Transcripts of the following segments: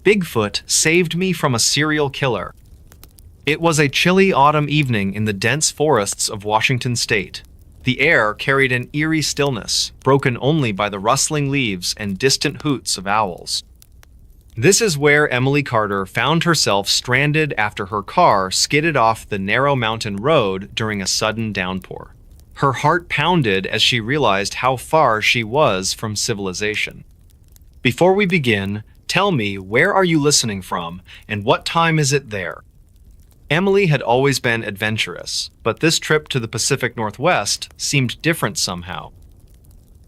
Bigfoot saved me from a serial killer. It was a chilly autumn evening in the dense forests of Washington state. The air carried an eerie stillness, broken only by the rustling leaves and distant hoots of owls. This is where Emily Carter found herself stranded after her car skidded off the narrow mountain road during a sudden downpour. Her heart pounded as she realized how far she was from civilization. Before we begin, tell me, where are you listening from, and what time is it there? Emily had always been adventurous, but this trip to the Pacific Northwest seemed different somehow.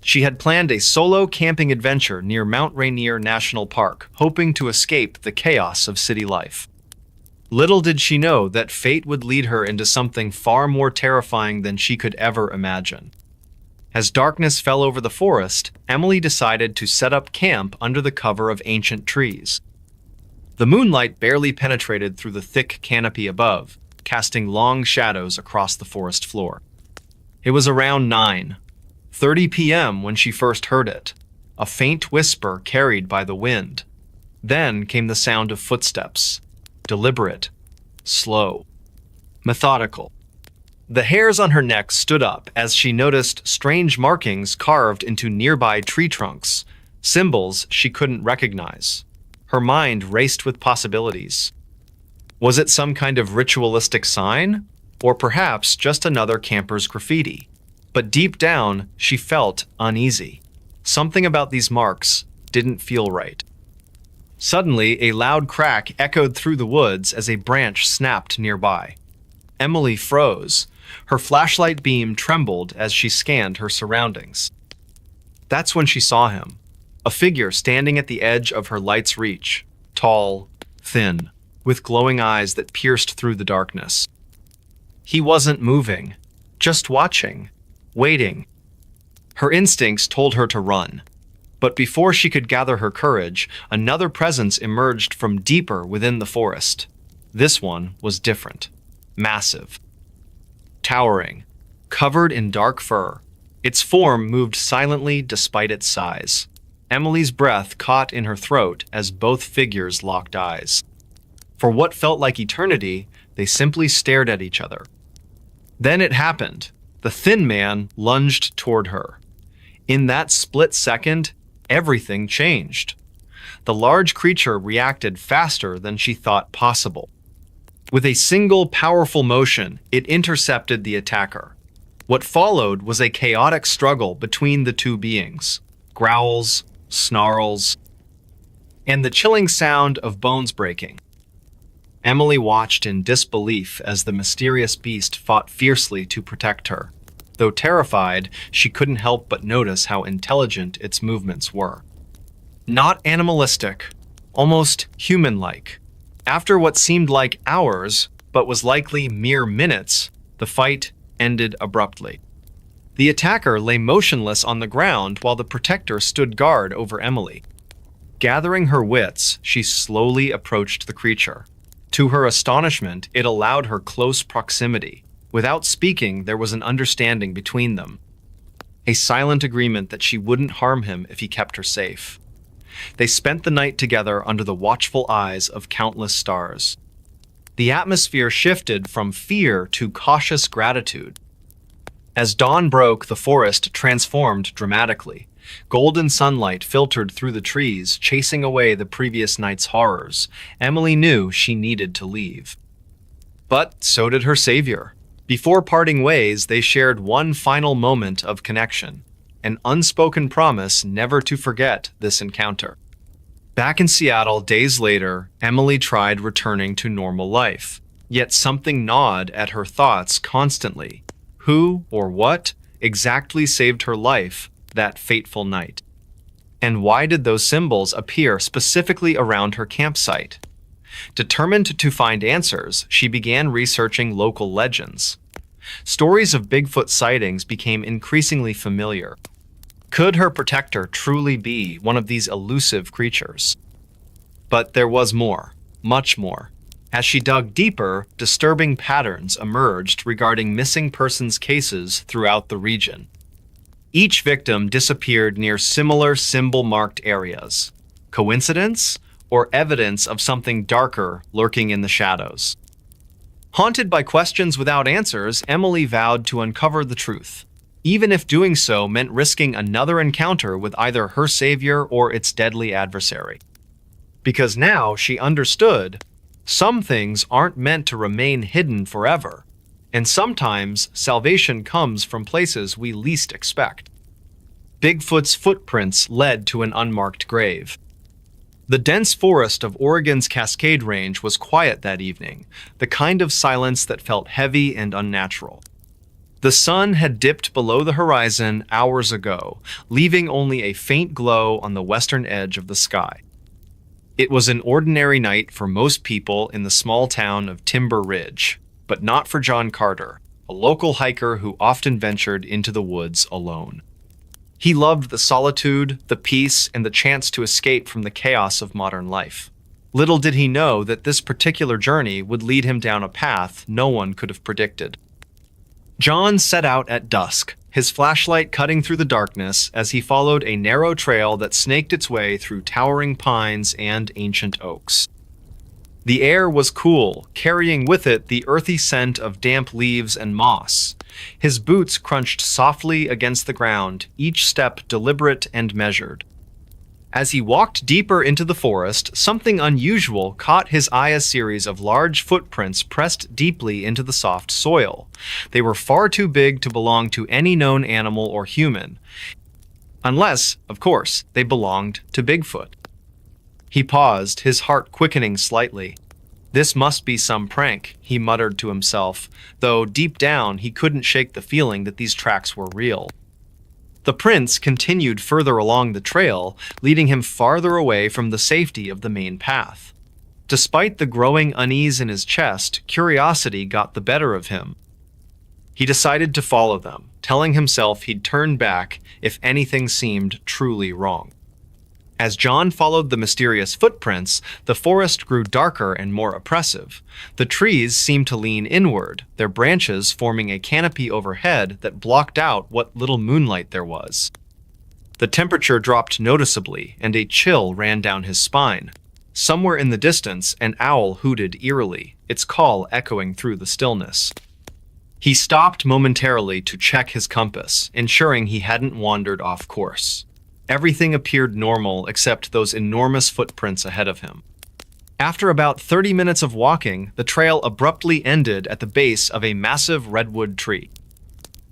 She had planned a solo camping adventure near Mount Rainier National Park, hoping to escape the chaos of city life. Little did she know that fate would lead her into something far more terrifying than she could ever imagine. As darkness fell over the forest, Emily decided to set up camp under the cover of ancient trees. The moonlight barely penetrated through the thick canopy above, casting long shadows across the forest floor. It was around 9:30 p.m. when she first heard it, a faint whisper carried by the wind. Then came the sound of footsteps, deliberate, slow, methodical. The hairs on her neck stood up as she noticed strange markings carved into nearby tree trunks, symbols she couldn't recognize. Her mind raced with possibilities. Was it some kind of ritualistic sign? Or perhaps just another camper's graffiti? But deep down, she felt uneasy. Something about these marks didn't feel right. Suddenly, a loud crack echoed through the woods as a branch snapped nearby. Emily froze. Her flashlight beam trembled as she scanned her surroundings. That's when she saw him, a figure standing at the edge of her light's reach, tall, thin, with glowing eyes that pierced through the darkness. He wasn't moving, just watching, waiting. Her instincts told her to run. But before she could gather her courage, another presence emerged from deeper within the forest. This one was different, massive, towering, covered in dark fur. Its form moved silently despite its size. Emily's breath caught in her throat as both figures locked eyes. For what felt like eternity, they simply stared at each other. Then it happened. The thin man lunged toward her. In that split second, everything changed. The large creature reacted faster than she thought possible. With a single powerful motion, it intercepted the attacker. What followed was a chaotic struggle between the two beings. Growls, snarls, and the chilling sound of bones breaking. Emily watched in disbelief as the mysterious beast fought fiercely to protect her. Though terrified, she couldn't help but notice how intelligent its movements were. Not animalistic, almost human-like. After what seemed like hours, but was likely mere minutes, the fight ended abruptly. The attacker lay motionless on the ground while the protector stood guard over Emily. Gathering her wits, she slowly approached the creature. To her astonishment, it allowed her close proximity. Without speaking, there was an understanding between them. A silent agreement that she wouldn't harm him if he kept her safe. They spent the night together under the watchful eyes of countless stars. The atmosphere shifted from fear to cautious gratitude. As dawn broke, the forest transformed dramatically. Golden sunlight filtered through the trees, chasing away the previous night's horrors. Emily knew she needed to leave. But so did her savior. Before parting ways, they shared one final moment of connection, an unspoken promise never to forget this encounter. Back in Seattle, days later, Emily tried returning to normal life. Yet something gnawed at her thoughts constantly. Who or what exactly saved her life that fateful night? And why did those symbols appear specifically around her campsite? Determined to find answers, she began researching local legends. Stories of Bigfoot sightings became increasingly familiar. Could her protector truly be one of these elusive creatures? But there was more, much more. As she dug deeper, disturbing patterns emerged regarding missing persons cases throughout the region. Each victim disappeared near similar symbol-marked areas. Coincidence? or evidence of something darker lurking in the shadows. Haunted by questions without answers, Emily vowed to uncover the truth, even if doing so meant risking another encounter with either her savior or its deadly adversary. Because now she understood, some things aren't meant to remain hidden forever, and sometimes salvation comes from places we least expect. Bigfoot's footprints led to an unmarked grave. The dense forest of Oregon's Cascade Range was quiet that evening, the kind of silence that felt heavy and unnatural. The sun had dipped below the horizon hours ago, leaving only a faint glow on the western edge of the sky. It was an ordinary night for most people in the small town of Timber Ridge, but not for John Carter, a local hiker who often ventured into the woods alone. He loved the solitude, the peace, and the chance to escape from the chaos of modern life. Little did he know that this particular journey would lead him down a path no one could have predicted. John set out at dusk, his flashlight cutting through the darkness as he followed a narrow trail that snaked its way through towering pines and ancient oaks. The air was cool, carrying with it the earthy scent of damp leaves and moss. His boots crunched softly against the ground, each step deliberate and measured. As he walked deeper into the forest, something unusual caught his eye: a series of large footprints pressed deeply into the soft soil. They were far too big to belong to any known animal or human. Unless, of course, they belonged to Bigfoot. He paused, his heart quickening slightly. This must be some prank, he muttered to himself, though deep down he couldn't shake the feeling that these tracks were real. The prints continued further along the trail, leading him farther away from the safety of the main path. Despite the growing unease in his chest, curiosity got the better of him. He decided to follow them, telling himself he'd turn back if anything seemed truly wrong. As John followed the mysterious footprints, the forest grew darker and more oppressive. The trees seemed to lean inward, their branches forming a canopy overhead that blocked out what little moonlight there was. The temperature dropped noticeably, and a chill ran down his spine. Somewhere in the distance, an owl hooted eerily, its call echoing through the stillness. He stopped momentarily to check his compass, ensuring he hadn't wandered off course. Everything appeared normal except those enormous footprints ahead of him. After about 30 minutes of walking, the trail abruptly ended at the base of a massive redwood tree.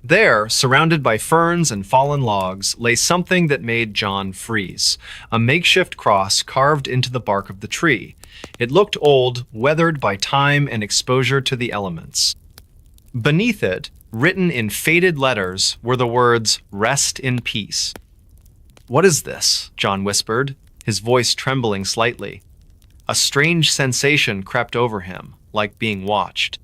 There, surrounded by ferns and fallen logs, lay something that made John freeze, a makeshift cross carved into the bark of the tree. It looked old, weathered by time and exposure to the elements. Beneath it, written in faded letters, were the words, "Rest in peace." "What is this?" John whispered, his voice trembling slightly. A strange sensation crept over him, like being watched.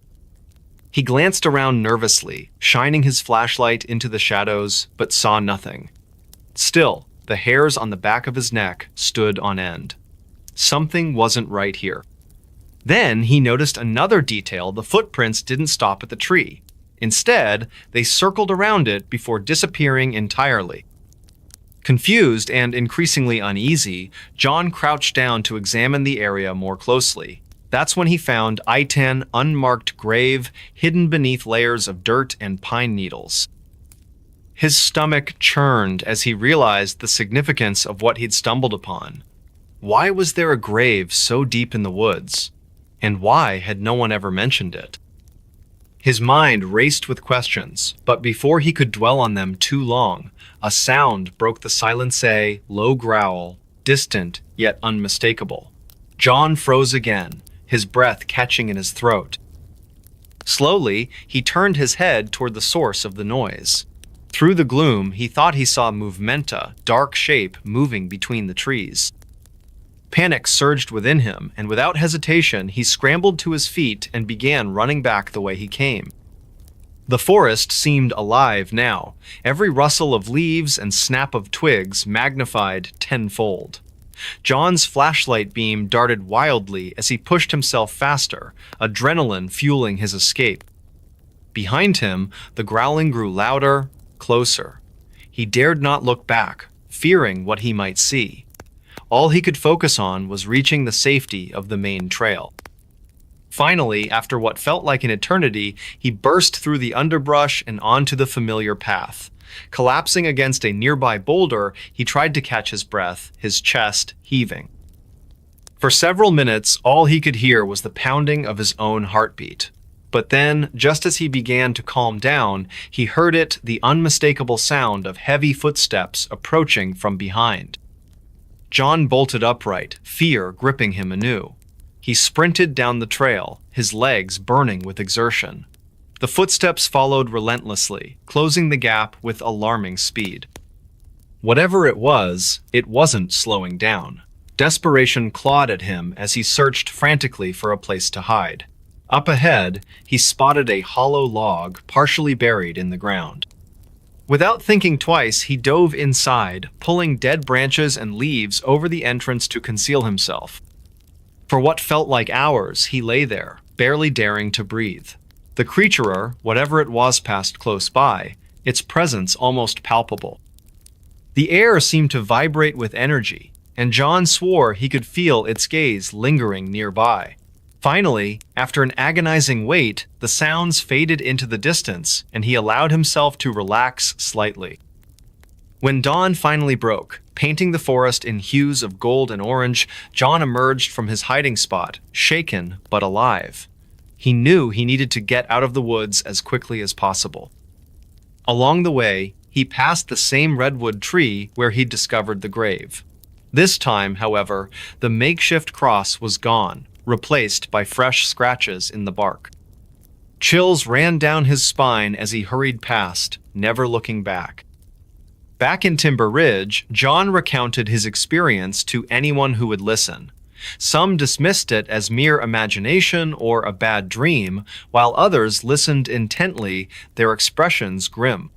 He glanced around nervously, shining his flashlight into the shadows, but saw nothing. Still, the hairs on the back of his neck stood on end. Something wasn't right here. Then he noticed another detail: the footprints didn't stop at the tree. Instead, they circled around it before disappearing entirely. Confused and increasingly uneasy, John crouched down to examine the area more closely. That's when he found I-10 unmarked grave hidden beneath layers of dirt and pine needles. His stomach churned as he realized the significance of what he'd stumbled upon. Why was there a grave so deep in the woods? And why had no one ever mentioned it? His mind raced with questions, but before he could dwell on them too long, a sound broke the silence: a low growl, distant yet unmistakable. John froze again, his breath catching in his throat. Slowly, he turned his head toward the source of the noise. Through the gloom, he thought he saw movementa, dark shape moving between the trees. Panic surged within him, and without hesitation, he scrambled to his feet and began running back the way he came. The forest seemed alive now, every rustle of leaves and snap of twigs magnified tenfold. John's flashlight beam darted wildly as he pushed himself faster, adrenaline fueling his escape. Behind him, the growling grew louder, closer. He dared not look back, fearing what he might see. All he could focus on was reaching the safety of the main trail. Finally, after what felt like an eternity, he burst through the underbrush and onto the familiar path. Collapsing against a nearby boulder, he tried to catch his breath, his chest heaving. For several minutes, all he could hear was the pounding of his own heartbeat. But then, just as he began to calm down, he heard it, the unmistakable sound of heavy footsteps approaching from behind. John bolted upright, fear gripping him anew. He sprinted down the trail, his legs burning with exertion. The footsteps followed relentlessly, closing the gap with alarming speed. Whatever it wasn't slowing down. Desperation clawed at him as he searched frantically for a place to hide. Up ahead, he spotted a hollow log partially buried in the ground. Without thinking twice, he dove inside, pulling dead branches and leaves over the entrance to conceal himself. For what felt like hours, he lay there, barely daring to breathe. The creature, whatever it was, passed close by, its presence almost palpable. The air seemed to vibrate with energy, and John swore he could feel its gaze lingering nearby. Finally, after an agonizing wait, the sounds faded into the distance, and he allowed himself to relax slightly. When dawn finally broke, painting the forest in hues of gold and orange, John emerged from his hiding spot, shaken but alive. He knew he needed to get out of the woods as quickly as possible. Along the way, he passed the same redwood tree where he'd discovered the grave. This time, however, the makeshift cross was gone, replaced by fresh scratches in the bark. Chills ran down his spine as he hurried past, never looking back. Back in Timber Ridge, John recounted his experience to anyone who would listen. Some dismissed it as mere imagination or a bad dream, while others listened intently, their expressions grim.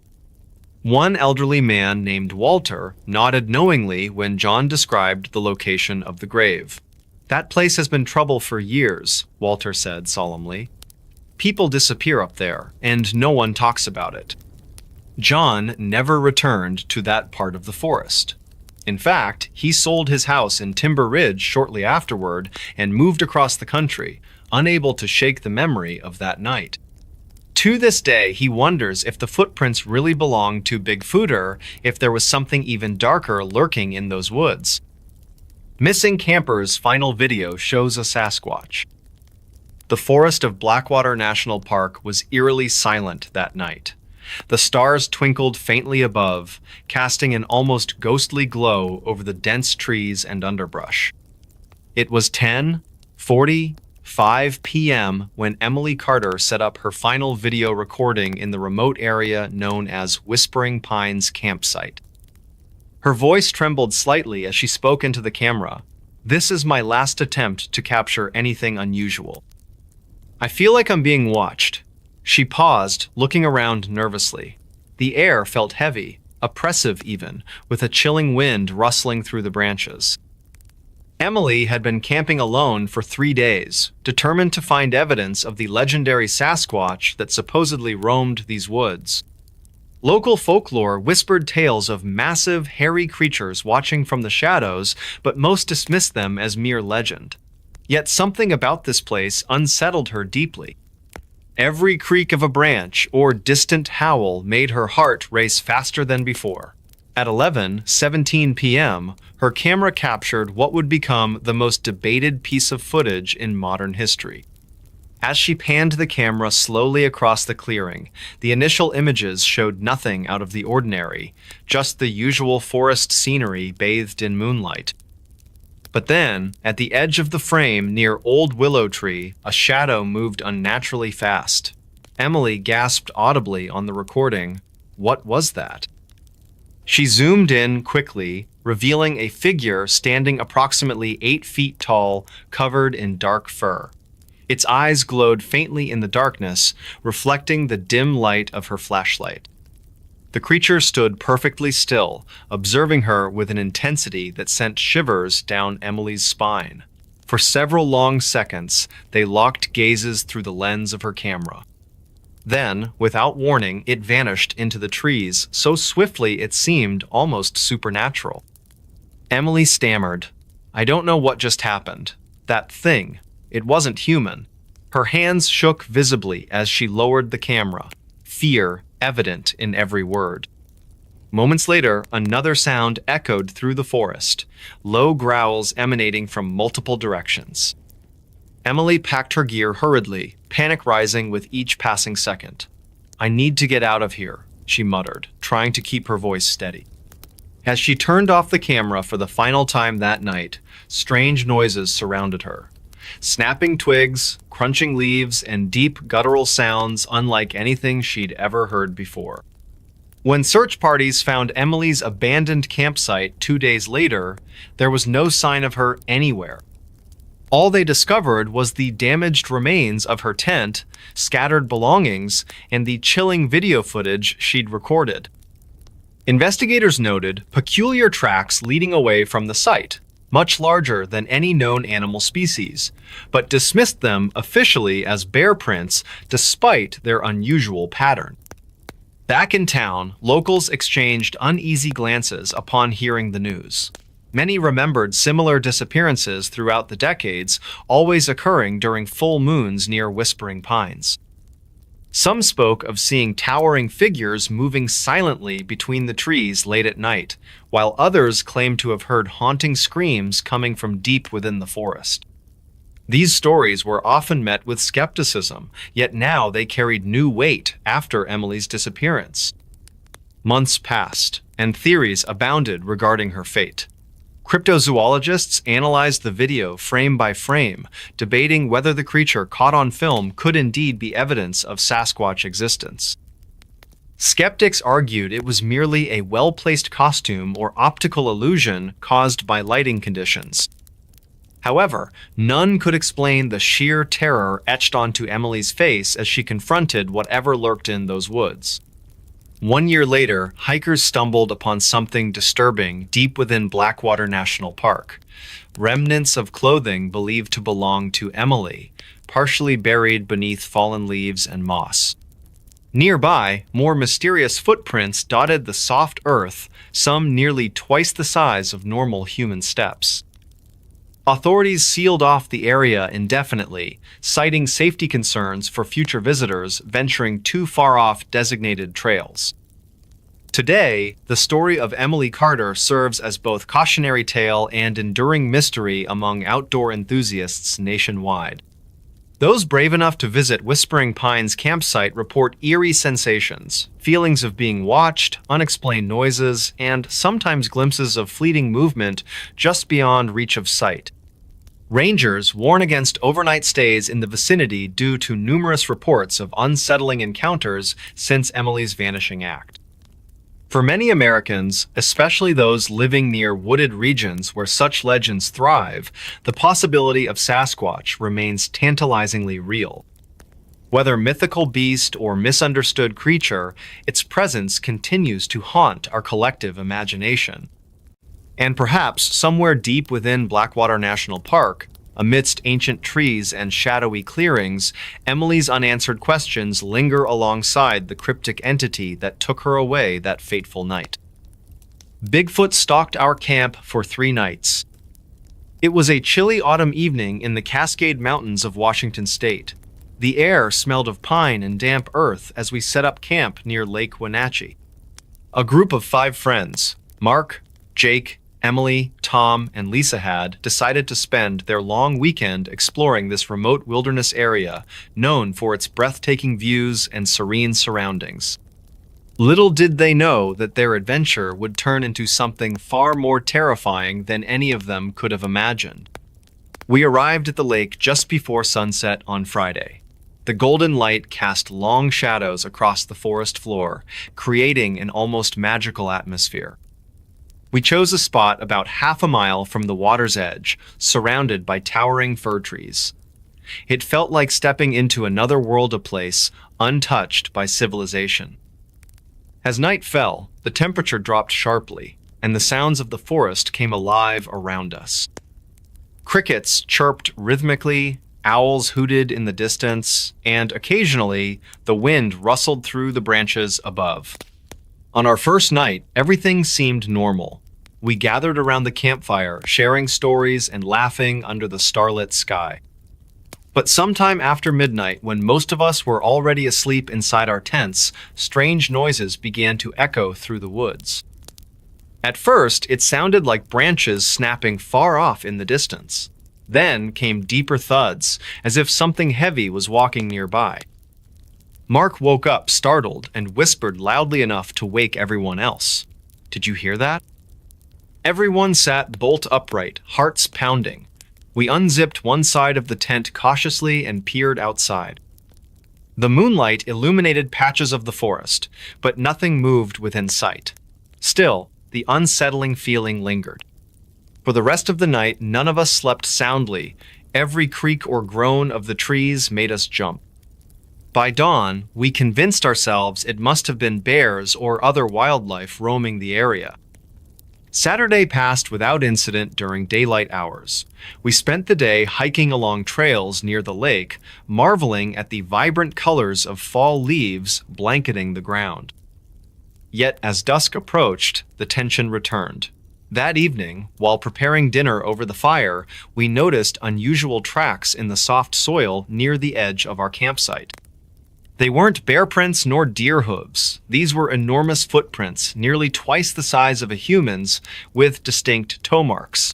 One elderly man named Walter nodded knowingly when John described the location of the grave. "That place has been trouble for years," Walter said solemnly. "People disappear up there, and no one talks about it." John never returned to that part of the forest. In fact, he sold his house in Timber Ridge shortly afterward and moved across the country, unable to shake the memory of that night. To this day, he wonders if the footprints really belonged to Bigfooter, if there was something even darker lurking in those woods. Missing Camper's final video shows a Sasquatch. The forest of Blackwater National Park was eerily silent that night. The stars twinkled faintly above, casting an almost ghostly glow over the dense trees and underbrush. It was 10:45 p.m. when Emily Carter set up her final video recording in the remote area known as Whispering Pines Campsite. Her voice trembled slightly as she spoke into the camera. "This is my last attempt to capture anything unusual. I feel like I'm being watched." She paused, looking around nervously. The air felt heavy, oppressive even, with a chilling wind rustling through the branches. Emily had been camping alone for 3 days, determined to find evidence of the legendary Sasquatch that supposedly roamed these woods. Local folklore whispered tales of massive, hairy creatures watching from the shadows, but most dismissed them as mere legend. Yet something about this place unsettled her deeply. Every creak of a branch or distant howl made her heart race faster than before. At 11:17 p.m., her camera captured what would become the most debated piece of footage in modern history. As she panned the camera slowly across the clearing, the initial images showed nothing out of the ordinary, just the usual forest scenery bathed in moonlight. But then, at the edge of the frame near Old Willow Tree, a shadow moved unnaturally fast. Emily gasped audibly on the recording. What was that? She zoomed in quickly, revealing a figure standing approximately 8 feet tall, covered in dark fur. Its eyes glowed faintly in the darkness, reflecting the dim light of her flashlight. The creature stood perfectly still, observing her with an intensity that sent shivers down Emily's spine. For several long seconds, they locked gazes through the lens of her camera. Then, without warning, it vanished into the trees so swiftly it seemed almost supernatural. Emily stammered, I don't know what just happened. That thing. It wasn't human. Her hands shook visibly as she lowered the camera, fear evident in every word. Moments later, another sound echoed through the forest, low growls emanating from multiple directions. Emily packed her gear hurriedly, panic rising with each passing second. "I need to get out of here," she muttered, trying to keep her voice steady. As she turned off the camera for the final time that night, strange noises surrounded her. Snapping twigs, crunching leaves, and deep guttural sounds unlike anything she'd ever heard before. When search parties found Emily's abandoned campsite 2 days later, there was no sign of her anywhere. All they discovered was the damaged remains of her tent, scattered belongings, and the chilling video footage she'd recorded. Investigators noted peculiar tracks leading away from the site, much larger than any known animal species, but dismissed them officially as bear prints despite their unusual pattern. Back in town, locals exchanged uneasy glances upon hearing the news. Many remembered similar disappearances throughout the decades, always occurring during full moons near Whispering Pines. Some spoke of seeing towering figures moving silently between the trees late at night, while others claimed to have heard haunting screams coming from deep within the forest. These stories were often met with skepticism, yet now they carried new weight after Emily's disappearance. Months passed, and theories abounded regarding her fate. Cryptozoologists analyzed the video frame by frame, debating whether the creature caught on film could indeed be evidence of Sasquatch existence. Skeptics argued it was merely a well-placed costume or optical illusion caused by lighting conditions. However, none could explain the sheer terror etched onto Emily's face as she confronted whatever lurked in those woods. 1 year later, hikers stumbled upon something disturbing deep within Blackwater National Park. Remnants of clothing believed to belong to Emily, partially buried beneath fallen leaves and moss. Nearby, more mysterious footprints dotted the soft earth, some nearly twice the size of normal human steps. Authorities sealed off the area indefinitely, citing safety concerns for future visitors venturing too far off designated trails. Today, the story of Emily Carter serves as both cautionary tale and enduring mystery among outdoor enthusiasts nationwide. Those brave enough to visit Whispering Pines campsite report eerie sensations, feelings of being watched, unexplained noises, and sometimes glimpses of fleeting movement just beyond reach of sight. Rangers warn against overnight stays in the vicinity due to numerous reports of unsettling encounters since Emily's vanishing act. For many Americans, especially those living near wooded regions where such legends thrive, the possibility of Sasquatch remains tantalizingly real. Whether mythical beast or misunderstood creature, its presence continues to haunt our collective imagination. And perhaps somewhere deep within Blackwater National Park, amidst ancient trees and shadowy clearings, Emily's unanswered questions linger alongside the cryptic entity that took her away that fateful night. Bigfoot stalked our camp for 3 nights. It was a chilly autumn evening in the Cascade Mountains of Washington State. The air smelled of pine and damp earth as we set up camp near Lake Wenatchee. A group of 5 friends, Mark, Jake, Emily, Tom, and Lisa had decided to spend their long weekend exploring this remote wilderness area known for its breathtaking views and serene surroundings. Little did they know that their adventure would turn into something far more terrifying than any of them could have imagined. We arrived at the lake just before sunset on Friday. The golden light cast long shadows across the forest floor, creating an almost magical atmosphere. We chose a spot about half a mile from the water's edge, surrounded by towering fir trees. It felt like stepping into another world, a place untouched by civilization. As night fell, the temperature dropped sharply, and the sounds of the forest came alive around us. Crickets chirped rhythmically, owls hooted in the distance, and occasionally the wind rustled through the branches above. On our first night, everything seemed normal. We gathered around the campfire, sharing stories and laughing under the starlit sky. But sometime after midnight, when most of us were already asleep inside our tents, strange noises began to echo through the woods. At first, it sounded like branches snapping far off in the distance. Then came deeper thuds, as if something heavy was walking nearby. Mark woke up, startled, and whispered loudly enough to wake everyone else. "Did you hear that?" Everyone sat bolt upright, hearts pounding. We unzipped one side of the tent cautiously and peered outside. The moonlight illuminated patches of the forest, but nothing moved within sight. Still, the unsettling feeling lingered. For the rest of the night, none of us slept soundly. Every creak or groan of the trees made us jump. By dawn, we convinced ourselves it must have been bears or other wildlife roaming the area. Saturday passed without incident during daylight hours. We spent the day hiking along trails near the lake, marveling at the vibrant colors of fall leaves blanketing the ground. Yet as dusk approached, the tension returned. That evening, while preparing dinner over the fire, we noticed unusual tracks in the soft soil near the edge of our campsite. They weren't bear prints nor deer hooves. These were enormous footprints, nearly twice the size of a human's, with distinct toe marks.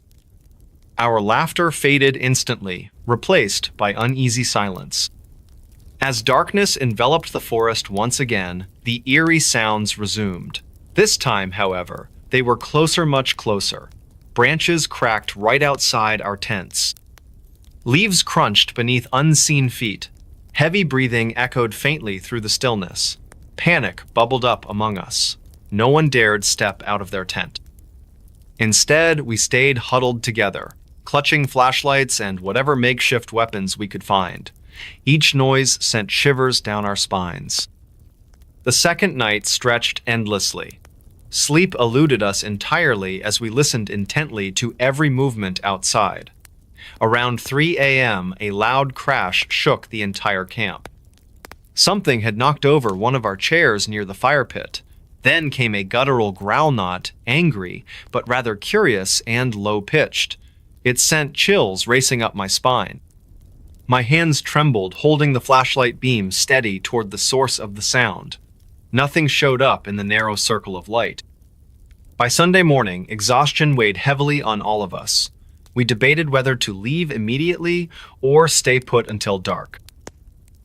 Our laughter faded instantly, replaced by uneasy silence. As darkness enveloped the forest once again, the eerie sounds resumed. This time, however, they were closer, much closer. Branches cracked right outside our tents. Leaves crunched beneath unseen feet. Heavy breathing echoed faintly through the stillness. Panic bubbled up among us. No one dared step out of their tent. Instead, we stayed huddled together, clutching flashlights and whatever makeshift weapons we could find. Each noise sent shivers down our spines. The second night stretched endlessly. Sleep eluded us entirely as we listened intently to every movement outside. Around 3 a.m., a loud crash shook the entire camp. Something had knocked over one of our chairs near the fire pit. Then came a guttural growl, not angry, but rather curious and low-pitched. It sent chills racing up my spine. My hands trembled, holding the flashlight beam steady toward the source of the sound. Nothing showed up in the narrow circle of light. By Sunday morning, exhaustion weighed heavily on all of us. We debated whether to leave immediately or stay put until dark.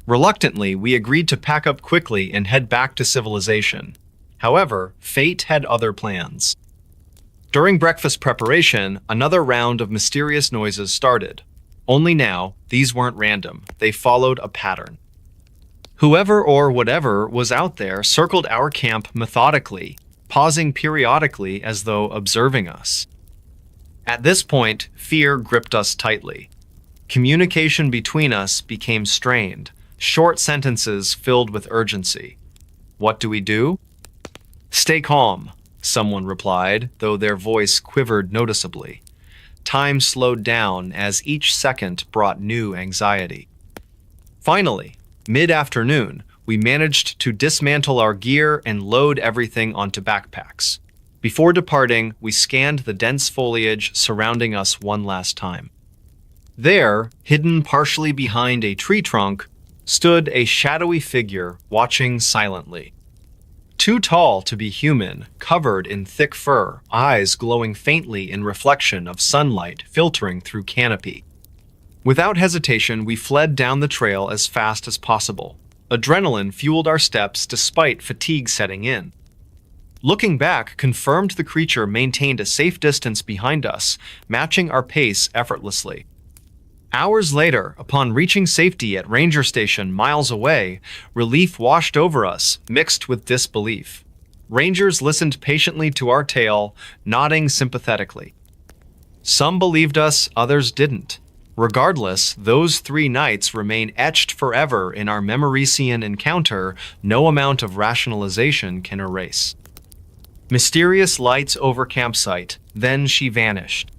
Reluctantly, we agreed to pack up quickly and head back to civilization. However, fate had other plans. During breakfast preparation, another round of mysterious noises started. Only now, these weren't random. They followed a pattern. Whoever or whatever was out there circled our camp methodically, pausing periodically as though observing us. At this point, fear gripped us tightly. Communication between us became strained, short sentences filled with urgency. "What do we do?" "Stay calm," someone replied, though their voice quivered noticeably. Time slowed down as each second brought new anxiety. Finally, mid-afternoon, we managed to dismantle our gear and load everything onto backpacks. Before departing, we scanned the dense foliage surrounding us one last time. There, hidden partially behind a tree trunk, stood a shadowy figure watching silently. Too tall to be human, covered in thick fur, eyes glowing faintly in reflection of sunlight filtering through canopy. Without hesitation, we fled down the trail as fast as possible. Adrenaline fueled our steps despite fatigue setting in. Looking back confirmed the creature maintained a safe distance behind us, matching our pace effortlessly. Hours later, upon reaching safety at Ranger Station miles away, relief washed over us, mixed with disbelief. Rangers listened patiently to our tale, nodding sympathetically. Some believed us, others didn't. Regardless, those 3 nights remain etched forever in our Memorician encounter no amount of rationalization can erase. Mysterious lights over campsite, then she vanished.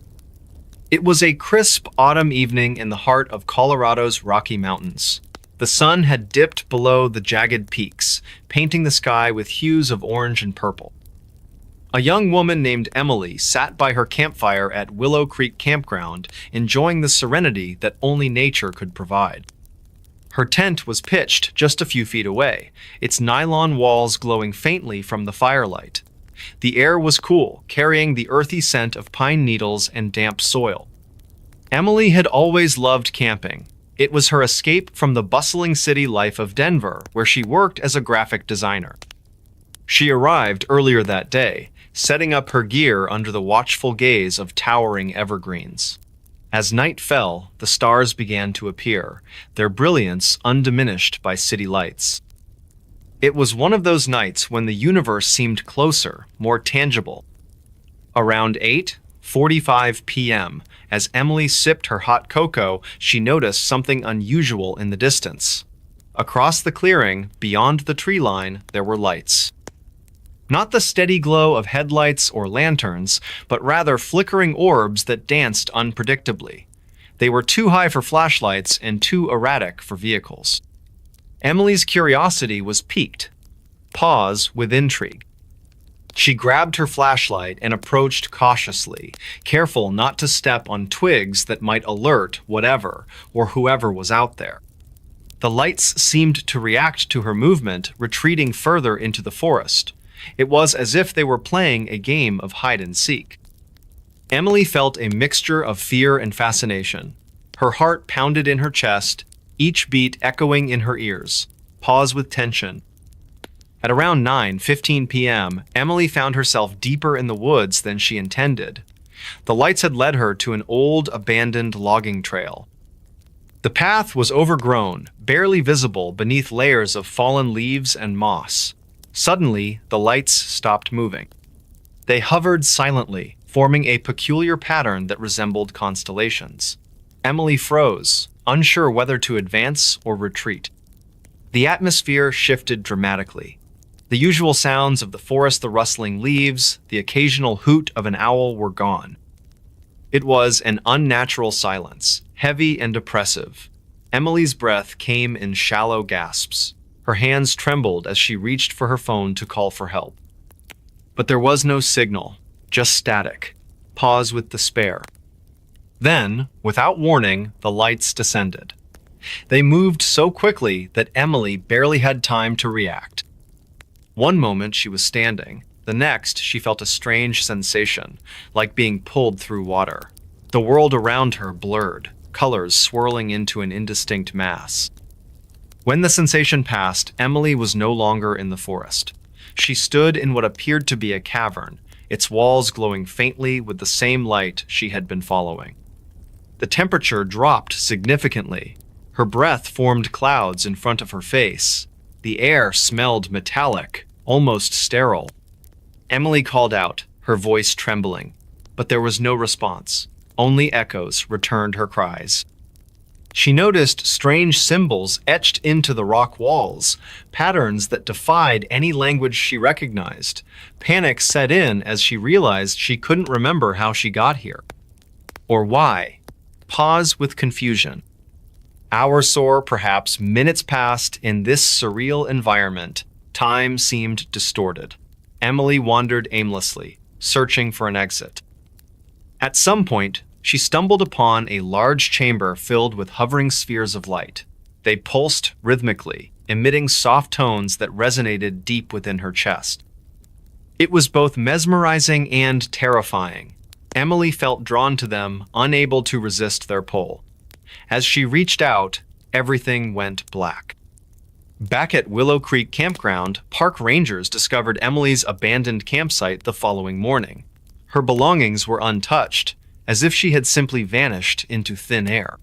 It was a crisp autumn evening in the heart of Colorado's Rocky Mountains. The sun had dipped below the jagged peaks, painting the sky with hues of orange and purple. A young woman named Emily sat by her campfire at Willow Creek Campground, enjoying the serenity that only nature could provide. Her tent was pitched just a few feet away, its nylon walls glowing faintly from the firelight. The air was cool, carrying the earthy scent of pine needles and damp soil. Emily had always loved camping. It was her escape from the bustling city life of Denver, where she worked as a graphic designer. She arrived earlier that day, setting up her gear under the watchful gaze of towering evergreens. As night fell, the stars began to appear, their brilliance undiminished by city lights. It was one of those nights when the universe seemed closer, more tangible. Around 8:45 p.m., as Emily sipped her hot cocoa, she noticed something unusual in the distance. Across the clearing, beyond the tree line, there were lights. Not the steady glow of headlights or lanterns, but rather flickering orbs that danced unpredictably. They were too high for flashlights and too erratic for vehicles. Emily's curiosity was piqued. Pause with intrigue. She grabbed her flashlight and approached cautiously, careful not to step on twigs that might alert whatever or whoever was out there. The lights seemed to react to her movement, retreating further into the forest. It was as if they were playing a game of hide-and-seek. Emily felt a mixture of fear and fascination. Her heart pounded in her chest, each beat echoing in her ears. Pause with tension. At around 9:15 p.m., Emily found herself deeper in the woods than she intended. The lights had led her to an old, abandoned logging trail. The path was overgrown, barely visible beneath layers of fallen leaves and moss. Suddenly, the lights stopped moving. They hovered silently, forming a peculiar pattern that resembled constellations. Emily froze, unsure whether to advance or retreat. The atmosphere shifted dramatically. The usual sounds of the forest, the rustling leaves, the occasional hoot of an owl were gone. It was an unnatural silence, heavy and oppressive. Emily's breath came in shallow gasps. Her hands trembled as she reached for her phone to call for help. But there was no signal, just static. Pause with despair. Then, without warning, the lights descended. They moved so quickly that Emily barely had time to react. One moment she was standing. The next, she felt a strange sensation, like being pulled through water. The world around her blurred, colors swirling into an indistinct mass. When the sensation passed, Emily was no longer in the forest. She stood in what appeared to be a cavern, its walls glowing faintly with the same light she had been following. The temperature dropped significantly. Her breath formed clouds in front of her face. The air smelled metallic, almost sterile. Emily called out, her voice trembling, but there was no response. Only echoes returned her cries. She noticed strange symbols etched into the rock walls, patterns that defied any language she recognized. Panic set in as she realized she couldn't remember how she got here. Or why. Pause with confusion. Hours soar, perhaps minutes passed in this surreal environment. Time seemed distorted. Emily wandered aimlessly, searching for an exit. At some point, she stumbled upon a large chamber filled with hovering spheres of light. They pulsed rhythmically, emitting soft tones that resonated deep within her chest. It was both mesmerizing and terrifying. Emily felt drawn to them, unable to resist their pull. As she reached out, everything went black. Back at Willow Creek Campground, park rangers discovered Emily's abandoned campsite the following morning. Her belongings were untouched, as if she had simply vanished into thin air.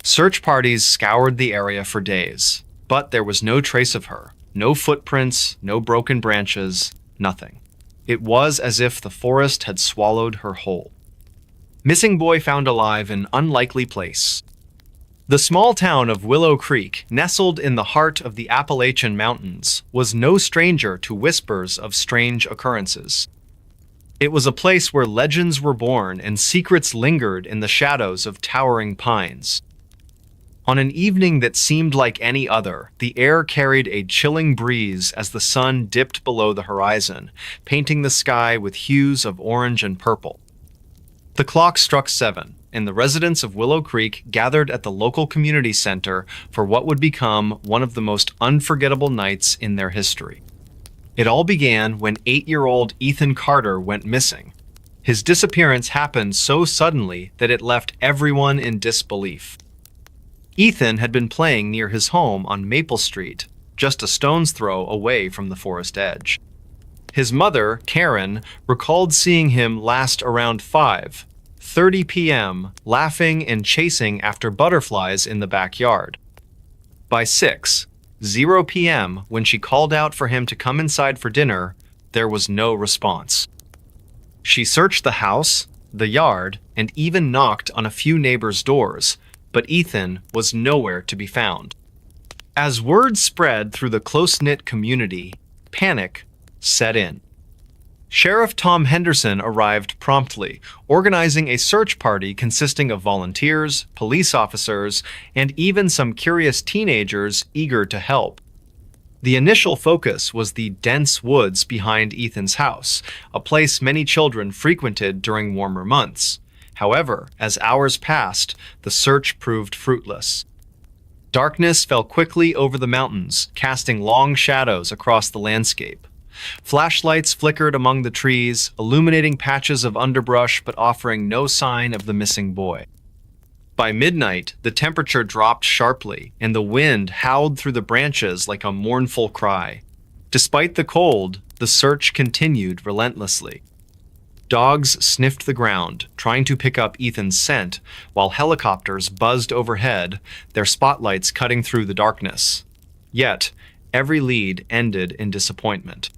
Search parties scoured the area for days, but there was no trace of her. No footprints, no broken branches, nothing. It was as if the forest had swallowed her whole. Missing boy found alive in unlikely place. The small town of Willow Creek, nestled in the heart of the Appalachian Mountains, was no stranger to whispers of strange occurrences. It was a place where legends were born and secrets lingered in the shadows of towering pines. On an evening that seemed like any other, the air carried a chilling breeze as the sun dipped below the horizon, painting the sky with hues of orange and purple. The clock struck 7, and the residents of Willow Creek gathered at the local community center for what would become one of the most unforgettable nights in their history. It all began when 8-year-old Ethan Carter went missing. His disappearance happened so suddenly that it left everyone in disbelief. Ethan had been playing near his home on Maple Street, just a stone's throw away from the forest edge. His mother, Karen, recalled seeing him last around 5:30 p.m., laughing and chasing after butterflies in the backyard. By 6:00 p.m., when she called out for him to come inside for dinner, there was no response. She searched the house, the yard, and even knocked on a few neighbors' doors, but Ethan was nowhere to be found. As word spread through the close-knit community, panic set in. Sheriff Tom Henderson arrived promptly, organizing a search party consisting of volunteers, police officers, and even some curious teenagers eager to help. The initial focus was the dense woods behind Ethan's house, a place many children frequented during warmer months. However, as hours passed, the search proved fruitless. Darkness fell quickly over the mountains, casting long shadows across the landscape. Flashlights flickered among the trees, illuminating patches of underbrush but offering no sign of the missing boy. By midnight, the temperature dropped sharply, and the wind howled through the branches like a mournful cry. Despite the cold, the search continued relentlessly. Dogs sniffed the ground, trying to pick up Ethan's scent, while helicopters buzzed overhead, their spotlights cutting through the darkness. Yet, every lead ended in disappointment.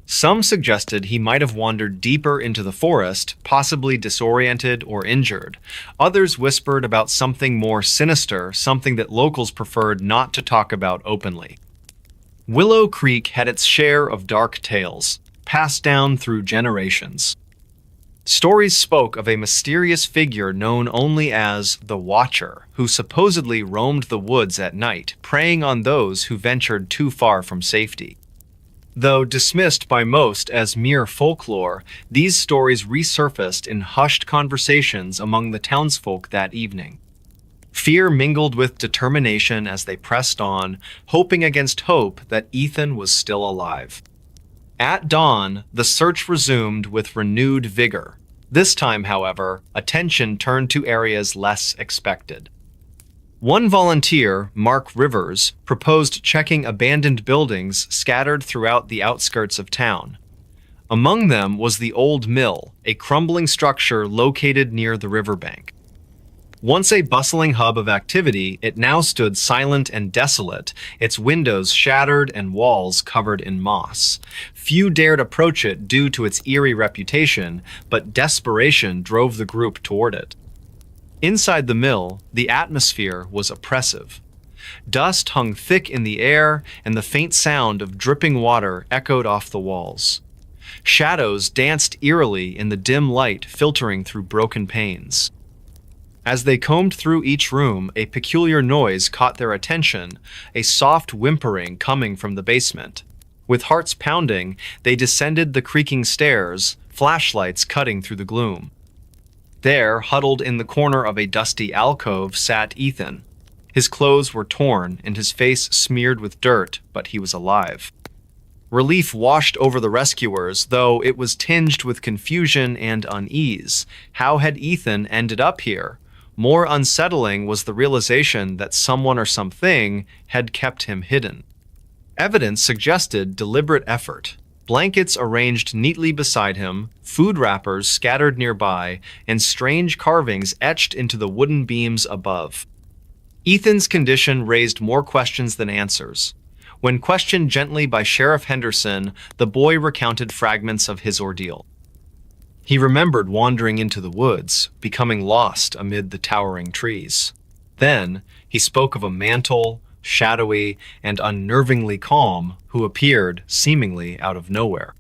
Some suggested he might have wandered deeper into the forest, possibly disoriented or injured. Others whispered about something more sinister, something that locals preferred not to talk about openly. Willow Creek had its share of dark tales, passed down through generations. Stories spoke of a mysterious figure known only as the Watcher, who supposedly roamed the woods at night, preying on those who ventured too far from safety. Though dismissed by most as mere folklore, these stories resurfaced in hushed conversations among the townsfolk that evening. Fear mingled with determination as they pressed on, hoping against hope that Ethan was still alive. At dawn, the search resumed with renewed vigor. This time, however, attention turned to areas less expected. One volunteer, Mark Rivers, proposed checking abandoned buildings scattered throughout the outskirts of town. Among them was the old mill, a crumbling structure located near the riverbank. Once a bustling hub of activity, it now stood silent and desolate, its windows shattered and walls covered in moss. Few dared approach it due to its eerie reputation, but desperation drove the group toward it. Inside the mill, the atmosphere was oppressive. Dust hung thick in the air, and the faint sound of dripping water echoed off the walls. Shadows danced eerily in the dim light filtering through broken panes. As they combed through each room, a peculiar noise caught their attention, a soft whimpering coming from the basement. With hearts pounding, they descended the creaking stairs, flashlights cutting through the gloom. There, huddled in the corner of a dusty alcove, sat Ethan. His clothes were torn and his face smeared with dirt, but he was alive. Relief washed over the rescuers, though it was tinged with confusion and unease. How had Ethan ended up here? More unsettling was the realization that someone or something had kept him hidden. Evidence suggested deliberate effort. Blankets arranged neatly beside him, food wrappers scattered nearby, and strange carvings etched into the wooden beams above. Ethan's condition raised more questions than answers. When questioned gently by Sheriff Henderson, the boy recounted fragments of his ordeal. He remembered wandering into the woods, becoming lost amid the towering trees. Then, he spoke of a mantle, shadowy and unnervingly calm, who appeared seemingly out of nowhere.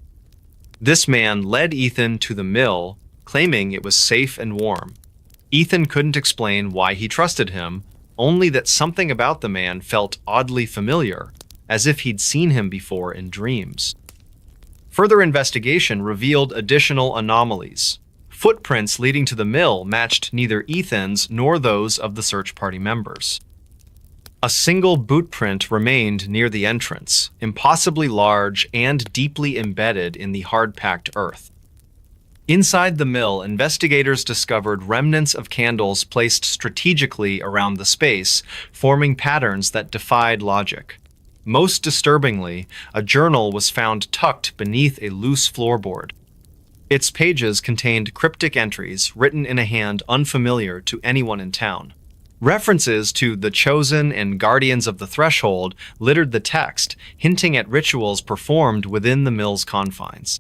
This man led Ethan to the mill, claiming it was safe and warm. Ethan couldn't explain why he trusted him, only that something about the man felt oddly familiar, as if he'd seen him before in dreams. Further investigation revealed additional anomalies. Footprints leading to the mill matched neither Ethan's nor those of the search party members. A single boot print remained near the entrance, impossibly large and deeply embedded in the hard-packed earth. Inside the mill, investigators discovered remnants of candles placed strategically around the space, forming patterns that defied logic. Most disturbingly, a journal was found tucked beneath a loose floorboard. Its pages contained cryptic entries written in a hand unfamiliar to anyone in town. References to the Chosen and Guardians of the Threshold littered the text, hinting at rituals performed within the mill's confines.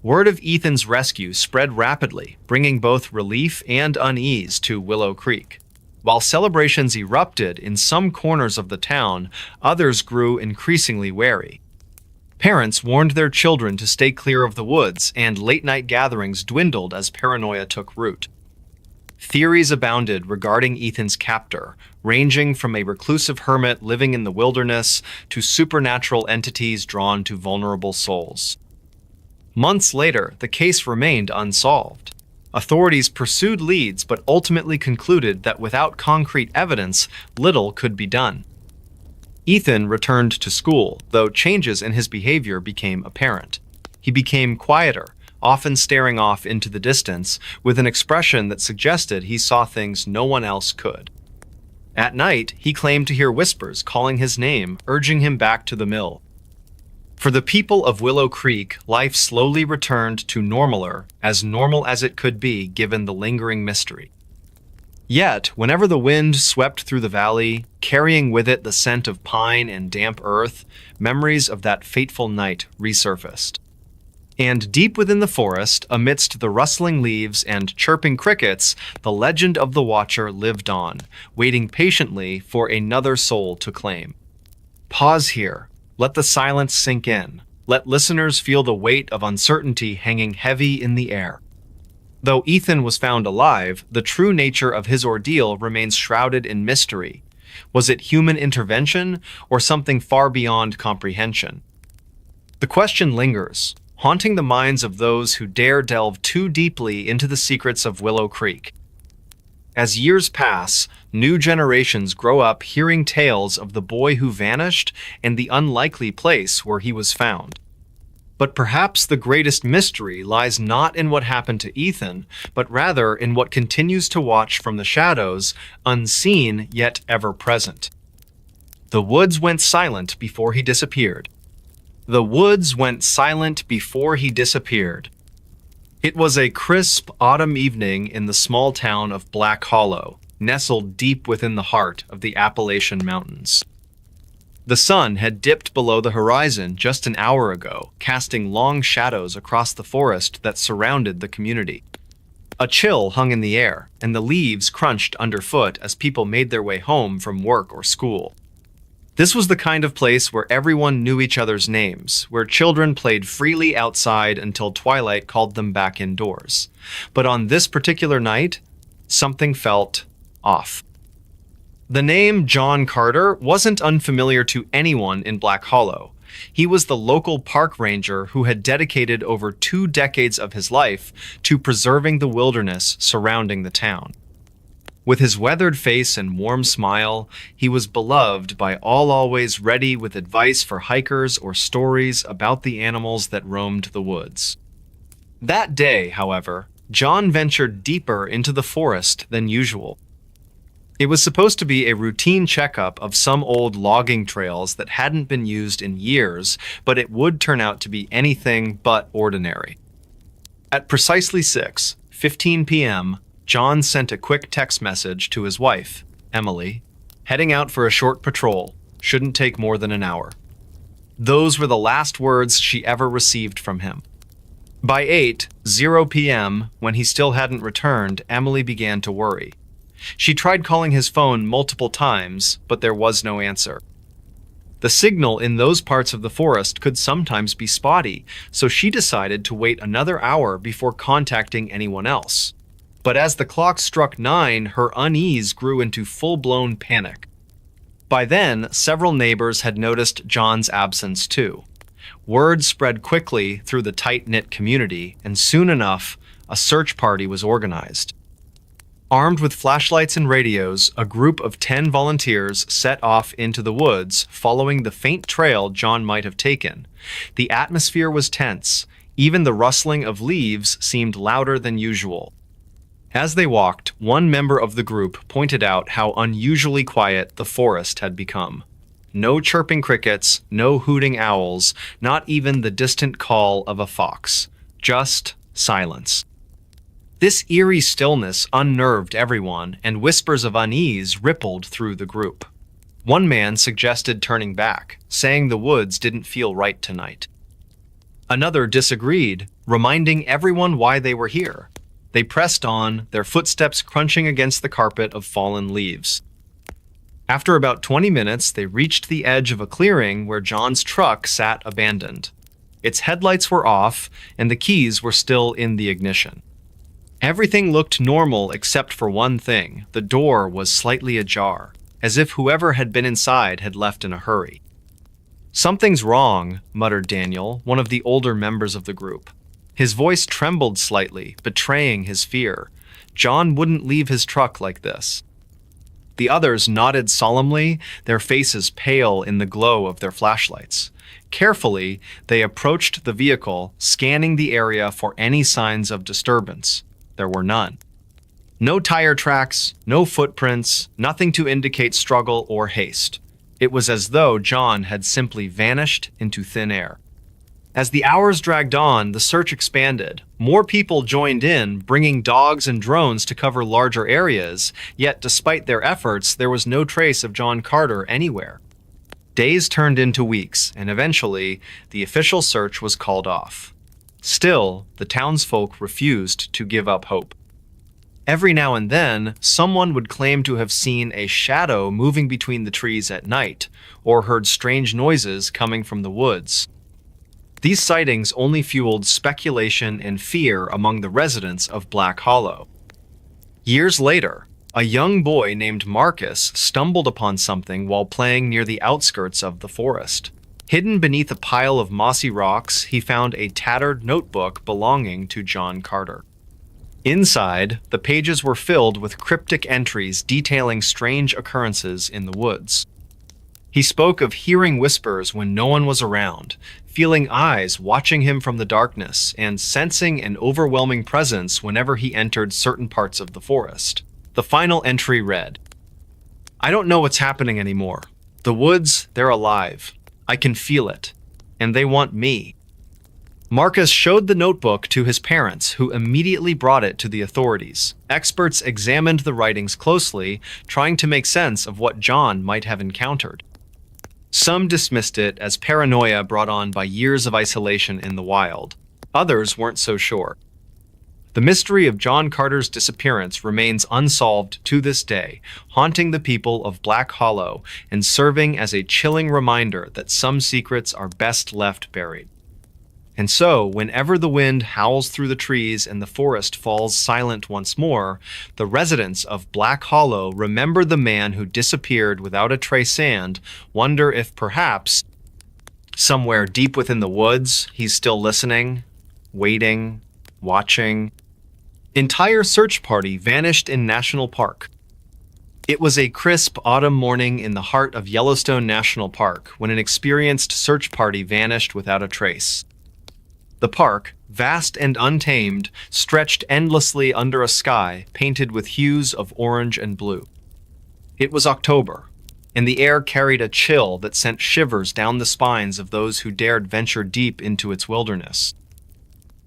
Word of Ethan's rescue spread rapidly, bringing both relief and unease to Willow Creek. While celebrations erupted in some corners of the town, others grew increasingly wary. Parents warned their children to stay clear of the woods, and late-night gatherings dwindled as paranoia took root. Theories abounded regarding Ethan's captor, ranging from a reclusive hermit living in the wilderness to supernatural entities drawn to vulnerable souls. Months later, the case remained unsolved. Authorities pursued leads but ultimately concluded that without concrete evidence, little could be done. Ethan returned to school, though changes in his behavior became apparent. He became quieter, often staring off into the distance, with an expression that suggested he saw things no one else could. At night, he claimed to hear whispers calling his name, urging him back to the mill. For the people of Willow Creek, life slowly returned to normaler, as normal as it could be given the lingering mystery. Yet, whenever the wind swept through the valley, carrying with it the scent of pine and damp earth, memories of that fateful night resurfaced. And deep within the forest, amidst the rustling leaves and chirping crickets, the legend of the Watcher lived on, waiting patiently for another soul to claim. Pause here. Let the silence sink in. Let listeners feel the weight of uncertainty hanging heavy in the air. Though Ethan was found alive, the true nature of his ordeal remains shrouded in mystery. Was it human intervention or something far beyond comprehension? The question lingers, haunting the minds of those who dare delve too deeply into the secrets of Willow Creek. As years pass, new generations grow up hearing tales of the boy who vanished and the unlikely place where he was found. But perhaps the greatest mystery lies not in what happened to Ethan, but rather in what continues to watch from the shadows, unseen yet ever present. The woods went silent before he disappeared. The woods went silent before he disappeared. It was a crisp autumn evening in the small town of Black Hollow, nestled deep within the heart of the Appalachian Mountains. The sun had dipped below the horizon just an hour ago, casting long shadows across the forest that surrounded the community. A chill hung in the air, and the leaves crunched underfoot as people made their way home from work or school. This was the kind of place where everyone knew each other's names, where children played freely outside until twilight called them back indoors. But on this particular night, something felt off. The name John Carter wasn't unfamiliar to anyone in Black Hollow. He was the local park ranger who had dedicated over 2 decades of his life to preserving the wilderness surrounding the town. With his weathered face and warm smile, he was beloved by all, always ready with advice for hikers or stories about the animals that roamed the woods. That day, however, John ventured deeper into the forest than usual. It was supposed to be a routine checkup of some old logging trails that hadn't been used in years, but it would turn out to be anything but ordinary. At precisely 6:15 p.m., John sent a quick text message to his wife, Emily, heading out for a short patrol, shouldn't take more than an hour. Those were the last words she ever received from him. By 8:00 p.m., when he still hadn't returned, Emily began to worry. She tried calling his phone multiple times, but there was no answer. The signal in those parts of the forest could sometimes be spotty, so she decided to wait another hour before contacting anyone else. But as the clock struck 9, her unease grew into full-blown panic. By then, several neighbors had noticed John's absence too. Word spread quickly through the tight-knit community, and soon enough, a search party was organized. Armed with flashlights and radios, a group of 10 volunteers set off into the woods, following the faint trail John might have taken. The atmosphere was tense. Even the rustling of leaves seemed louder than usual. As they walked, one member of the group pointed out how unusually quiet the forest had become. No chirping crickets, no hooting owls, not even the distant call of a fox. Just silence. This eerie stillness unnerved everyone, and whispers of unease rippled through the group. One man suggested turning back, saying the woods didn't feel right tonight. Another disagreed, reminding everyone why they were here. They pressed on, their footsteps crunching against the carpet of fallen leaves. After about 20 minutes, they reached the edge of a clearing where John's truck sat abandoned. Its headlights were off, and the keys were still in the ignition. Everything looked normal except for one thing. The door was slightly ajar, as if whoever had been inside had left in a hurry. "Something's wrong," muttered Daniel, one of the older members of the group. His voice trembled slightly, betraying his fear. John wouldn't leave his truck like this. The others nodded solemnly, their faces pale in the glow of their flashlights. Carefully, they approached the vehicle, scanning the area for any signs of disturbance. There were none. No tire tracks, no footprints, nothing to indicate struggle or haste. It was as though John had simply vanished into thin air. As the hours dragged on, the search expanded. More people joined in, bringing dogs and drones to cover larger areas, yet despite their efforts, there was no trace of John Carter anywhere. Days turned into weeks, and eventually, the official search was called off. Still, the townsfolk refused to give up hope. Every now and then, someone would claim to have seen a shadow moving between the trees at night, or heard strange noises coming from the woods. These sightings only fueled speculation and fear among the residents of Black Hollow. Years later, a young boy named Marcus stumbled upon something while playing near the outskirts of the forest. Hidden beneath a pile of mossy rocks, he found a tattered notebook belonging to John Carter. Inside, the pages were filled with cryptic entries detailing strange occurrences in the woods. He spoke of hearing whispers when no one was around, feeling eyes watching him from the darkness, and sensing an overwhelming presence whenever he entered certain parts of the forest. The final entry read, "I don't know what's happening anymore. The woods, they're alive. I can feel it. And they want me." Marcus showed the notebook to his parents, who immediately brought it to the authorities. Experts examined the writings closely, trying to make sense of what John might have encountered. Some dismissed it as paranoia brought on by years of isolation in the wild. Others weren't so sure. The mystery of John Carter's disappearance remains unsolved to this day, haunting the people of Black Hollow and serving as a chilling reminder that some secrets are best left buried. And so, whenever the wind howls through the trees and the forest falls silent once more, the residents of Black Hollow remember the man who disappeared without a trace and wonder if perhaps, somewhere deep within the woods, he's still listening, waiting, watching. Entire search party vanished in National Park. It was a crisp autumn morning in the heart of Yellowstone National Park when an experienced search party vanished without a trace. The park, vast and untamed, stretched endlessly under a sky painted with hues of orange and blue. It was October, and the air carried a chill that sent shivers down the spines of those who dared venture deep into its wilderness.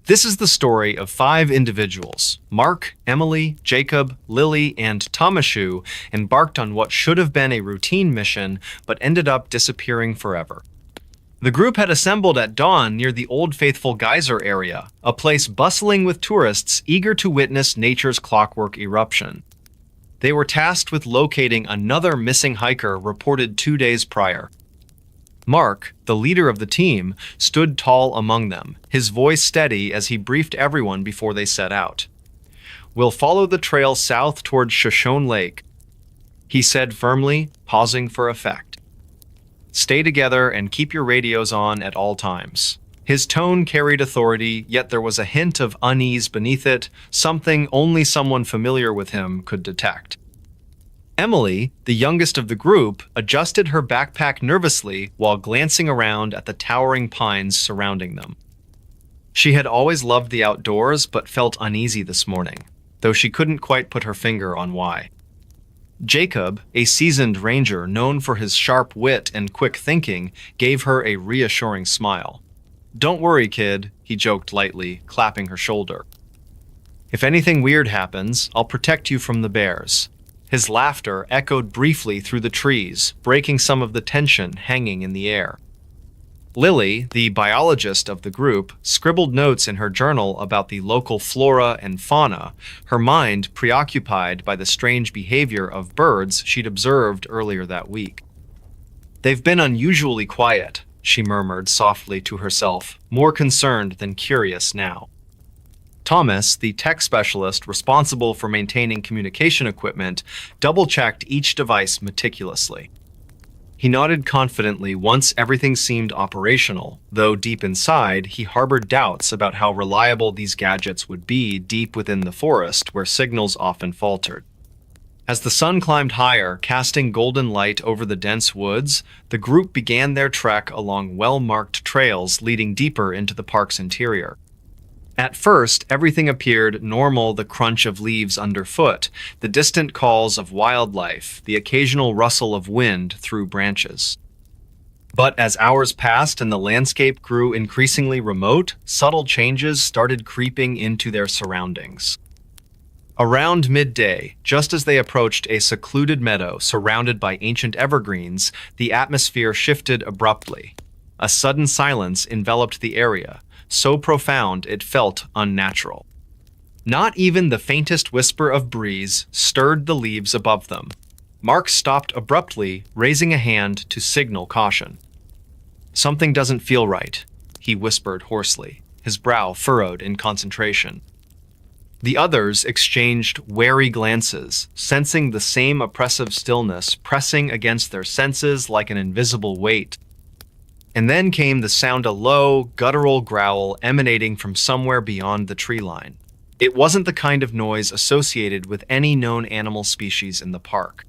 This is the story of 5 individuals. Mark, Emily, Jacob, Lily, and Tomashu embarked on what should have been a routine mission, but ended up disappearing forever. The group had assembled at dawn near the Old Faithful Geyser area, a place bustling with tourists eager to witness nature's clockwork eruption. They were tasked with locating another missing hiker reported 2 days prior. Mark, the leader of the team, stood tall among them, his voice steady as he briefed everyone before they set out. We'll follow the trail south toward Shoshone Lake, he said firmly, pausing for effect. Stay together and keep your radios on at all times. His tone carried authority, yet there was a hint of unease beneath it, something only someone familiar with him could detect. Emily, the youngest of the group, adjusted her backpack nervously while glancing around at the towering pines surrounding them. She had always loved the outdoors but felt uneasy this morning, though she couldn't quite put her finger on why. Jacob, a seasoned ranger known for his sharp wit and quick thinking, gave her a reassuring smile. "Don't worry, kid," he joked lightly, clapping her shoulder. "If anything weird happens, I'll protect you from the bears." His laughter echoed briefly through the trees, breaking some of the tension hanging in the air. Lily, the biologist of the group, scribbled notes in her journal about the local flora and fauna, her mind preoccupied by the strange behavior of birds she'd observed earlier that week. "They've been unusually quiet," she murmured softly to herself, more concerned than curious now. Thomas, the tech specialist responsible for maintaining communication equipment, double-checked each device meticulously. He nodded confidently once everything seemed operational, though deep inside he harbored doubts about how reliable these gadgets would be deep within the forest where signals often faltered. As the sun climbed higher, casting golden light over the dense woods, the group began their trek along well-marked trails leading deeper into the park's interior. At first, everything appeared normal: the crunch of leaves underfoot, the distant calls of wildlife, the occasional rustle of wind through branches. But as hours passed and the landscape grew increasingly remote, subtle changes started creeping into their surroundings. Around midday, just as they approached a secluded meadow surrounded by ancient evergreens, the atmosphere shifted abruptly. A sudden silence enveloped the area, so profound it felt unnatural. Not even the faintest whisper of breeze stirred the leaves above them. Mark stopped abruptly, raising a hand to signal caution. "Something doesn't feel right," he whispered hoarsely, his brow furrowed in concentration. The others exchanged wary glances, sensing the same oppressive stillness pressing against their senses like an invisible weight. And then came the sound, a low, guttural growl emanating from somewhere beyond the tree line. It wasn't the kind of noise associated with any known animal species in the park.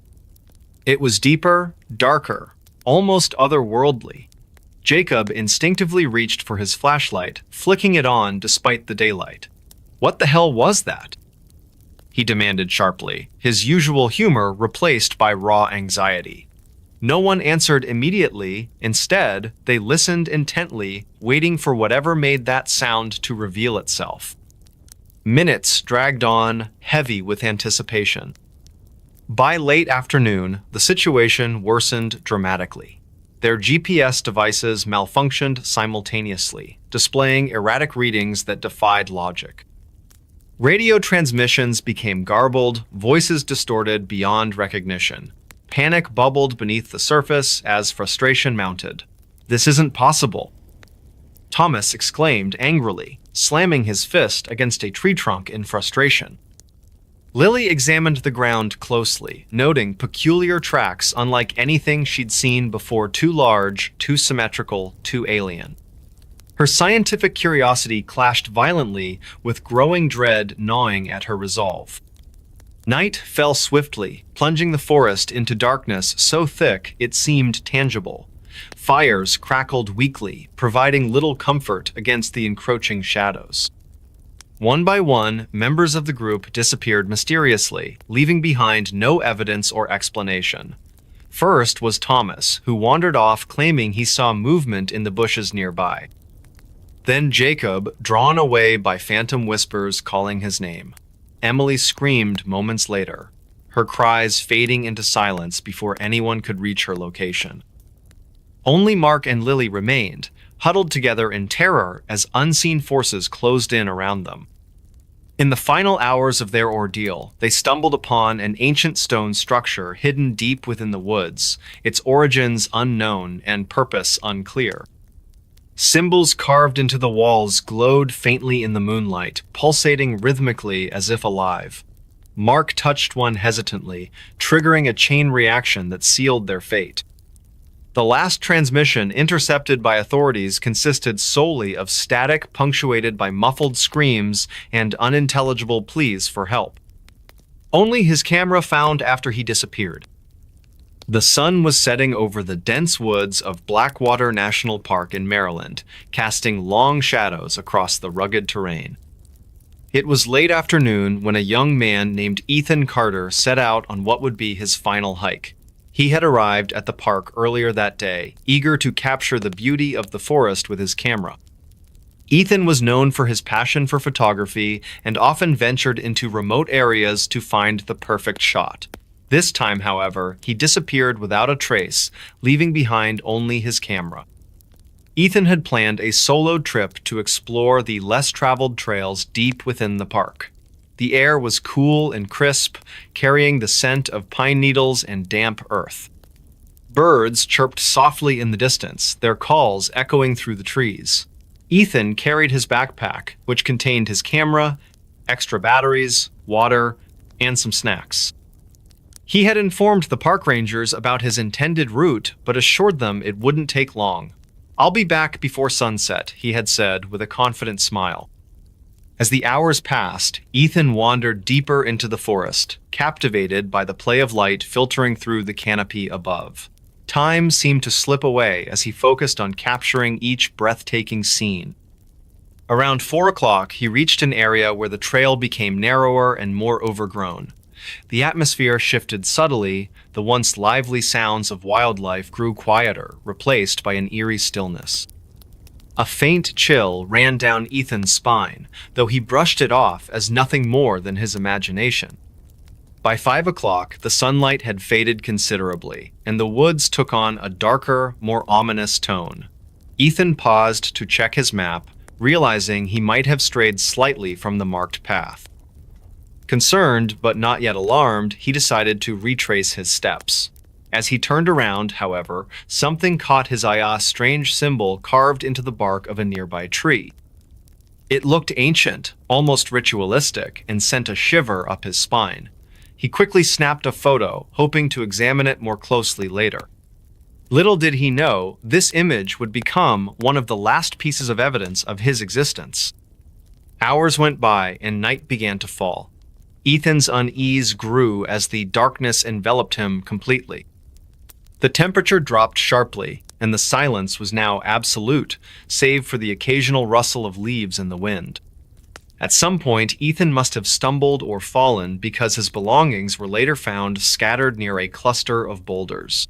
It was deeper, darker, almost otherworldly. Jacob instinctively reached for his flashlight, flicking it on despite the daylight. "What the hell was that?" he demanded sharply, his usual humor replaced by raw anxiety. No one answered immediately. Instead, they listened intently, waiting for whatever made that sound to reveal itself. Minutes dragged on, heavy with anticipation. By late afternoon, the situation worsened dramatically. Their GPS devices malfunctioned simultaneously, displaying erratic readings that defied logic. Radio transmissions became garbled, voices distorted beyond recognition. Panic bubbled beneath the surface as frustration mounted. "This isn't possible," Thomas exclaimed angrily, slamming his fist against a tree trunk in frustration. Lily examined the ground closely, noting peculiar tracks unlike anything she'd seen before, too large, too symmetrical, too alien. Her scientific curiosity clashed violently with growing dread gnawing at her resolve. Night fell swiftly, plunging the forest into darkness so thick it seemed tangible. Fires crackled weakly, providing little comfort against the encroaching shadows. One by one, members of the group disappeared mysteriously, leaving behind no evidence or explanation. First was Thomas, who wandered off claiming he saw movement in the bushes nearby. Then Jacob, drawn away by phantom whispers calling his name. Emily screamed moments later, her cries fading into silence before anyone could reach her location. Only Mark and Lily remained, huddled together in terror as unseen forces closed in around them. In the final hours of their ordeal, they stumbled upon an ancient stone structure hidden deep within the woods, its origins unknown and purpose unclear. Symbols carved into the walls glowed faintly in the moonlight, pulsating rhythmically as if alive. Mark touched one hesitantly, triggering a chain reaction that sealed their fate. The last transmission intercepted by authorities consisted solely of static punctuated by muffled screams and unintelligible pleas for help. Only his camera found after he disappeared. The sun was setting over the dense woods of Blackwater National Park in Maryland, casting long shadows across the rugged terrain. It was late afternoon when a young man named Ethan Carter set out on what would be his final hike. He had arrived at the park earlier that day, eager to capture the beauty of the forest with his camera. Ethan was known for his passion for photography and often ventured into remote areas to find the perfect shot. This time, however, he disappeared without a trace, leaving behind only his camera. Ethan had planned a solo trip to explore the less-traveled trails deep within the park. The air was cool and crisp, carrying the scent of pine needles and damp earth. Birds chirped softly in the distance, their calls echoing through the trees. Ethan carried his backpack, which contained his camera, extra batteries, water, and some snacks. He had informed the park rangers about his intended route, but assured them it wouldn't take long. "I'll be back before sunset," he had said with a confident smile. As the hours passed, Ethan wandered deeper into the forest, captivated by the play of light filtering through the canopy above. Time seemed to slip away as he focused on capturing each breathtaking scene. Around 4 o'clock, he reached an area where the trail became narrower and more overgrown. The atmosphere shifted subtly, the once lively sounds of wildlife grew quieter, replaced by an eerie stillness. A faint chill ran down Ethan's spine, though he brushed it off as nothing more than his imagination. By 5 o'clock, the sunlight had faded considerably, and the woods took on a darker, more ominous tone. Ethan paused to check his map, realizing he might have strayed slightly from the marked path. Concerned, but not yet alarmed, he decided to retrace his steps. As he turned around, however, something caught his eye: a strange symbol carved into the bark of a nearby tree. It looked ancient, almost ritualistic, and sent a shiver up his spine. He quickly snapped a photo, hoping to examine it more closely later. Little did he know, this image would become one of the last pieces of evidence of his existence. Hours went by, and night began to fall. Ethan's unease grew as the darkness enveloped him completely. The temperature dropped sharply, and the silence was now absolute, save for the occasional rustle of leaves in the wind. At some point, Ethan must have stumbled or fallen because his belongings were later found scattered near a cluster of boulders.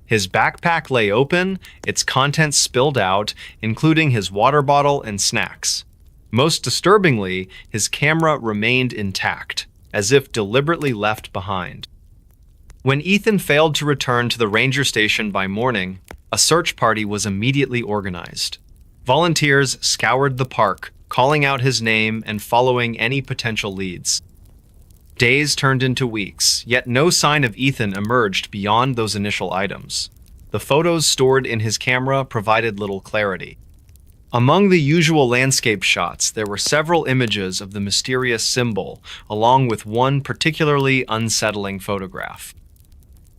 His backpack lay open, its contents spilled out, including his water bottle and snacks. Most disturbingly, his camera remained intact, as if deliberately left behind. When Ethan failed to return to the ranger station by morning, a search party was immediately organized. Volunteers scoured the park, calling out his name and following any potential leads. Days turned into weeks, yet no sign of Ethan emerged beyond those initial items. The photos stored in his camera provided little clarity. Among the usual landscape shots, there were several images of the mysterious symbol, along with one particularly unsettling photograph.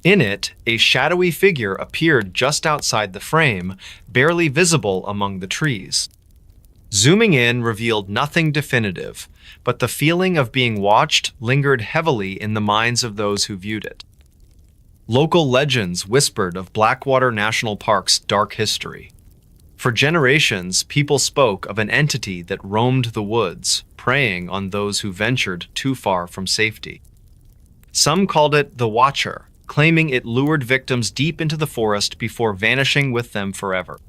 In it, a shadowy figure appeared just outside the frame, barely visible among the trees. Zooming in revealed nothing definitive, but the feeling of being watched lingered heavily in the minds of those who viewed it. Local legends whispered of Blackwater National Park's dark history. For generations, people spoke of an entity that roamed the woods, preying on those who ventured too far from safety. Some called it the Watcher, claiming it lured victims deep into the forest before vanishing with them forever.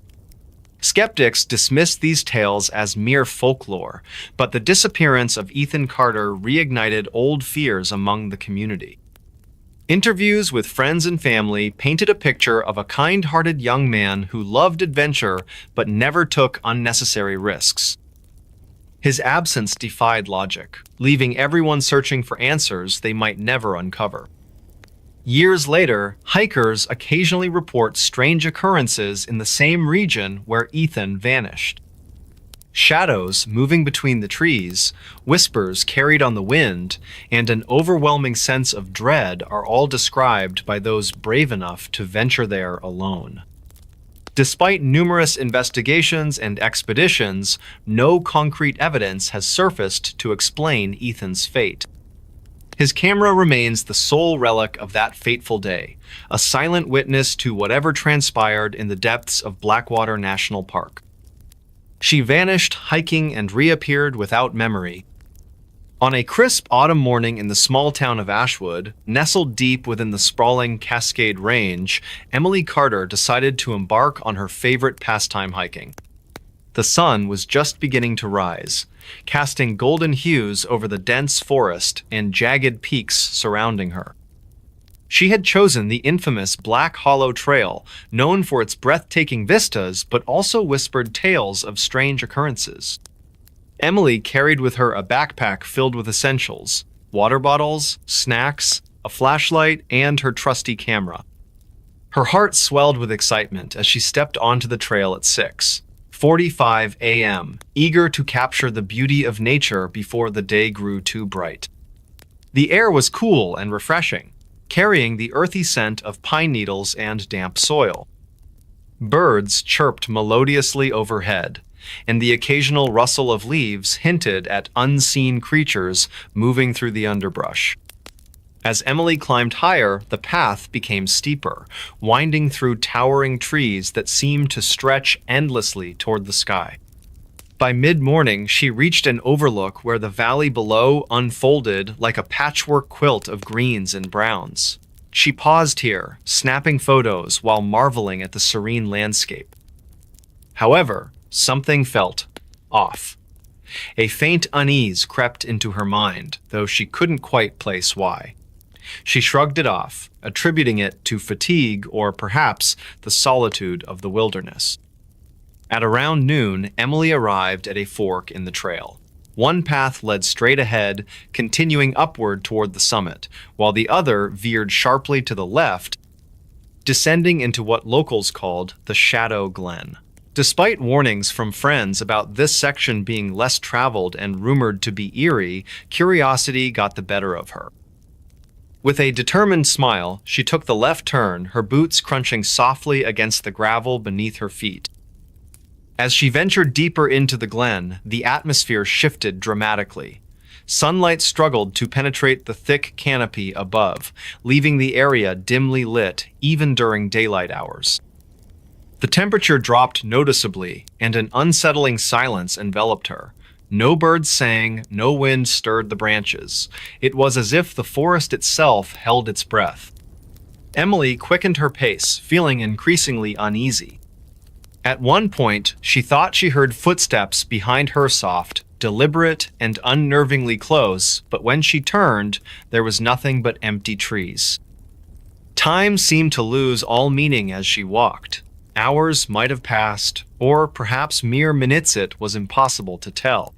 Skeptics dismissed these tales as mere folklore, but the disappearance of Ethan Carter reignited old fears among the community. Interviews with friends and family painted a picture of a kind-hearted young man who loved adventure but never took unnecessary risks. His absence defied logic, leaving everyone searching for answers they might never uncover. Years later, hikers occasionally report strange occurrences in the same region where Ethan vanished. Shadows moving between the trees, whispers carried on the wind, and an overwhelming sense of dread are all described by those brave enough to venture there alone. Despite numerous investigations and expeditions, no concrete evidence has surfaced to explain Ethan's fate. His camera remains the sole relic of that fateful day, a silent witness to whatever transpired in the depths of Blackwater National Park. She vanished hiking and reappeared without memory. On a crisp autumn morning in the small town of Ashwood, nestled deep within the sprawling Cascade Range, Emily Carter decided to embark on her favorite pastime, hiking. The sun was just beginning to rise, casting golden hues over the dense forest and jagged peaks surrounding her. She had chosen the infamous Black Hollow Trail, known for its breathtaking vistas but also whispered tales of strange occurrences. Emily carried with her a backpack filled with essentials: water bottles, snacks, a flashlight, and her trusty camera. Her heart swelled with excitement as she stepped onto the trail at 6:45 a.m., eager to capture the beauty of nature before the day grew too bright. The air was cool and refreshing, carrying the earthy scent of pine needles and damp soil. Birds chirped melodiously overhead, and the occasional rustle of leaves hinted at unseen creatures moving through the underbrush. As Emily climbed higher, the path became steeper, winding through towering trees that seemed to stretch endlessly toward the sky. By mid-morning, she reached an overlook where the valley below unfolded like a patchwork quilt of greens and browns. She paused here, snapping photos while marveling at the serene landscape. However, something felt off. A faint unease crept into her mind, though she couldn't quite place why. She shrugged it off, attributing it to fatigue or perhaps the solitude of the wilderness. At around noon, Emily arrived at a fork in the trail. One path led straight ahead, continuing upward toward the summit, while the other veered sharply to the left, descending into what locals called the Shadow Glen. Despite warnings from friends about this section being less traveled and rumored to be eerie, curiosity got the better of her. With a determined smile, she took the left turn, her boots crunching softly against the gravel beneath her feet. As she ventured deeper into the glen, the atmosphere shifted dramatically. Sunlight struggled to penetrate the thick canopy above, leaving the area dimly lit even during daylight hours. The temperature dropped noticeably, and an unsettling silence enveloped her. No birds sang, no wind stirred the branches. It was as if the forest itself held its breath. Emily quickened her pace, feeling increasingly uneasy. At one point, she thought she heard footsteps behind her, soft, deliberate, and unnervingly close, but when she turned, there was nothing but empty trees. Time seemed to lose all meaning as she walked. Hours might have passed, or perhaps mere minutes. It was impossible to tell.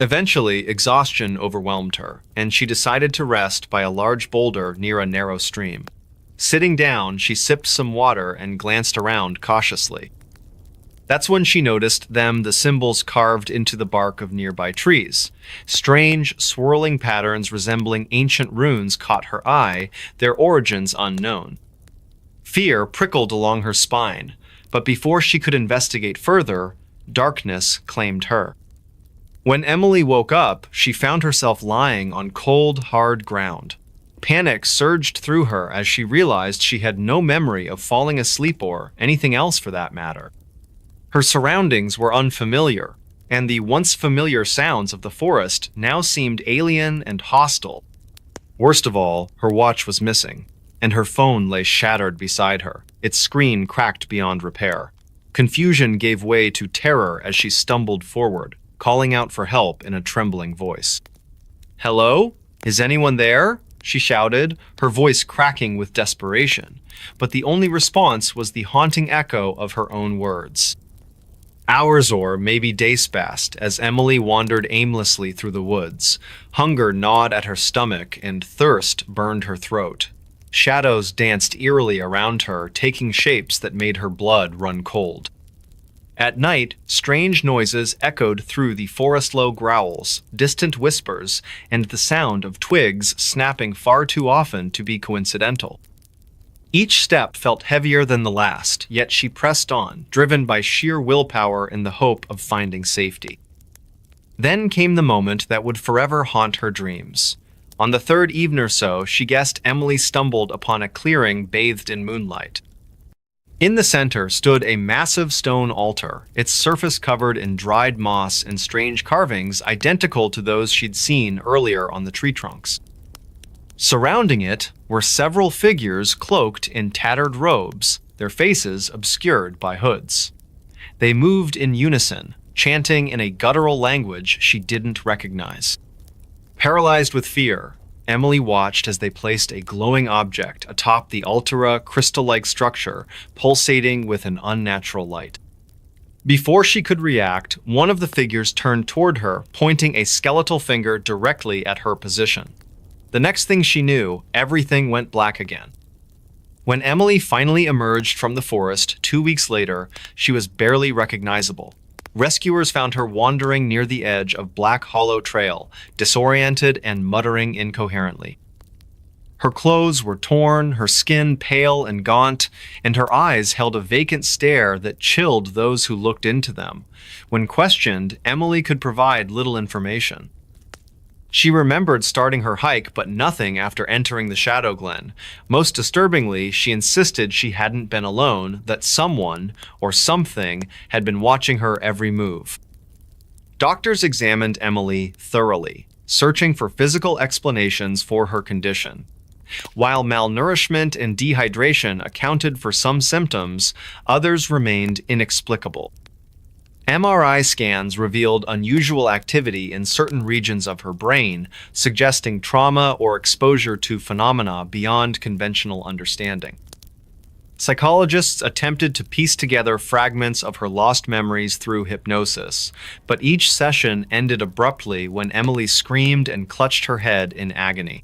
Eventually, exhaustion overwhelmed her, and she decided to rest by a large boulder near a narrow stream. Sitting down, she sipped some water and glanced around cautiously. That's when she noticed the symbols carved into the bark of nearby trees. Strange, swirling patterns resembling ancient runes caught her eye, their origins unknown. Fear prickled along her spine, but before she could investigate further, darkness claimed her. When Emily woke up, she found herself lying on cold, hard ground. Panic surged through her as she realized she had no memory of falling asleep or anything else for that matter. Her surroundings were unfamiliar, and the once familiar sounds of the forest now seemed alien and hostile. Worst of all, her watch was missing, and her phone lay shattered beside her, its screen cracked beyond repair. Confusion gave way to terror as she stumbled forward, calling out for help in a trembling voice. "Hello? Is anyone there?" she shouted, her voice cracking with desperation, but the only response was the haunting echo of her own words. Hours or maybe days passed as Emily wandered aimlessly through the woods. Hunger gnawed at her stomach and thirst burned her throat. Shadows danced eerily around her, taking shapes that made her blood run cold. At night, strange noises echoed through the forest, low growls, distant whispers, and the sound of twigs snapping far too often to be coincidental. Each step felt heavier than the last, yet she pressed on, driven by sheer willpower in the hope of finding safety. Then came the moment that would forever haunt her dreams. On the third evening or so, she guessed Emily stumbled upon a clearing bathed in moonlight. In the center stood a massive stone altar, its surface covered in dried moss and strange carvings identical to those she'd seen earlier on the tree trunks. Surrounding it were several figures cloaked in tattered robes, their faces obscured by hoods. They moved in unison, chanting in a guttural language she didn't recognize. Paralyzed with fear, Emily watched as they placed a glowing object atop the altar, crystal-like structure, pulsating with an unnatural light. Before she could react, one of the figures turned toward her, pointing a skeletal finger directly at her position. The next thing she knew, everything went black again. When Emily finally emerged from the forest 2 weeks later, she was barely recognizable. Rescuers found her wandering near the edge of Black Hollow Trail, disoriented and muttering incoherently. Her clothes were torn, her skin pale and gaunt, and her eyes held a vacant stare that chilled those who looked into them. When questioned, Emily could provide little information. She remembered starting her hike, but nothing after entering the Shadow Glen. Most disturbingly, she insisted she hadn't been alone, that someone, or something, had been watching her every move. Doctors examined Emily thoroughly, searching for physical explanations for her condition. While malnourishment and dehydration accounted for some symptoms, others remained inexplicable. MRI scans revealed unusual activity in certain regions of her brain, suggesting trauma or exposure to phenomena beyond conventional understanding. Psychologists attempted to piece together fragments of her lost memories through hypnosis, but each session ended abruptly when Emily screamed and clutched her head in agony.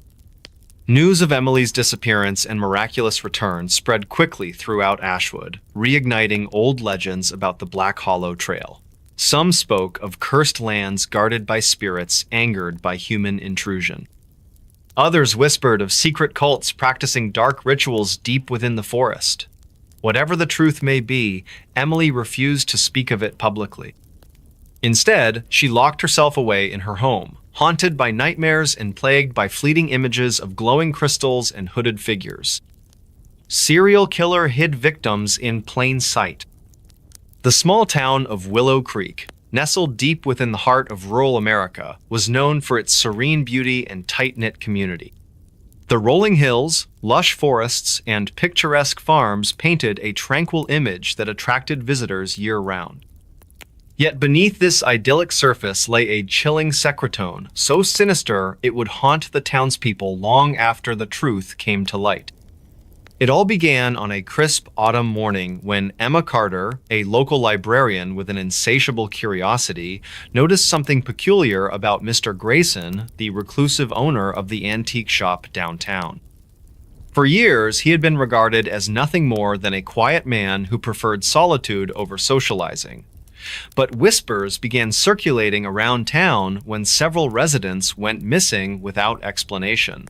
News of Emily's disappearance and miraculous return spread quickly throughout Ashwood, reigniting old legends about the Black Hollow Trail. Some spoke of cursed lands guarded by spirits angered by human intrusion. Others whispered of secret cults practicing dark rituals deep within the forest. Whatever the truth may be, Emily refused to speak of it publicly. Instead, she locked herself away in her home, haunted by nightmares and plagued by fleeting images of glowing crystals and hooded figures. Serial killer hid victims in plain sight. The small town of Willow Creek, nestled deep within the heart of rural America, was known for its serene beauty and tight-knit community. The rolling hills, lush forests, and picturesque farms painted a tranquil image that attracted visitors year-round. Yet beneath this idyllic surface lay a chilling secretone, so sinister it would haunt the townspeople long after the truth came to light. It all began on a crisp autumn morning when Emma Carter, a local librarian with an insatiable curiosity, noticed something peculiar about Mr. Grayson, the reclusive owner of the antique shop downtown. For years, he had been regarded as nothing more than a quiet man who preferred solitude over socializing. But whispers began circulating around town when several residents went missing without explanation.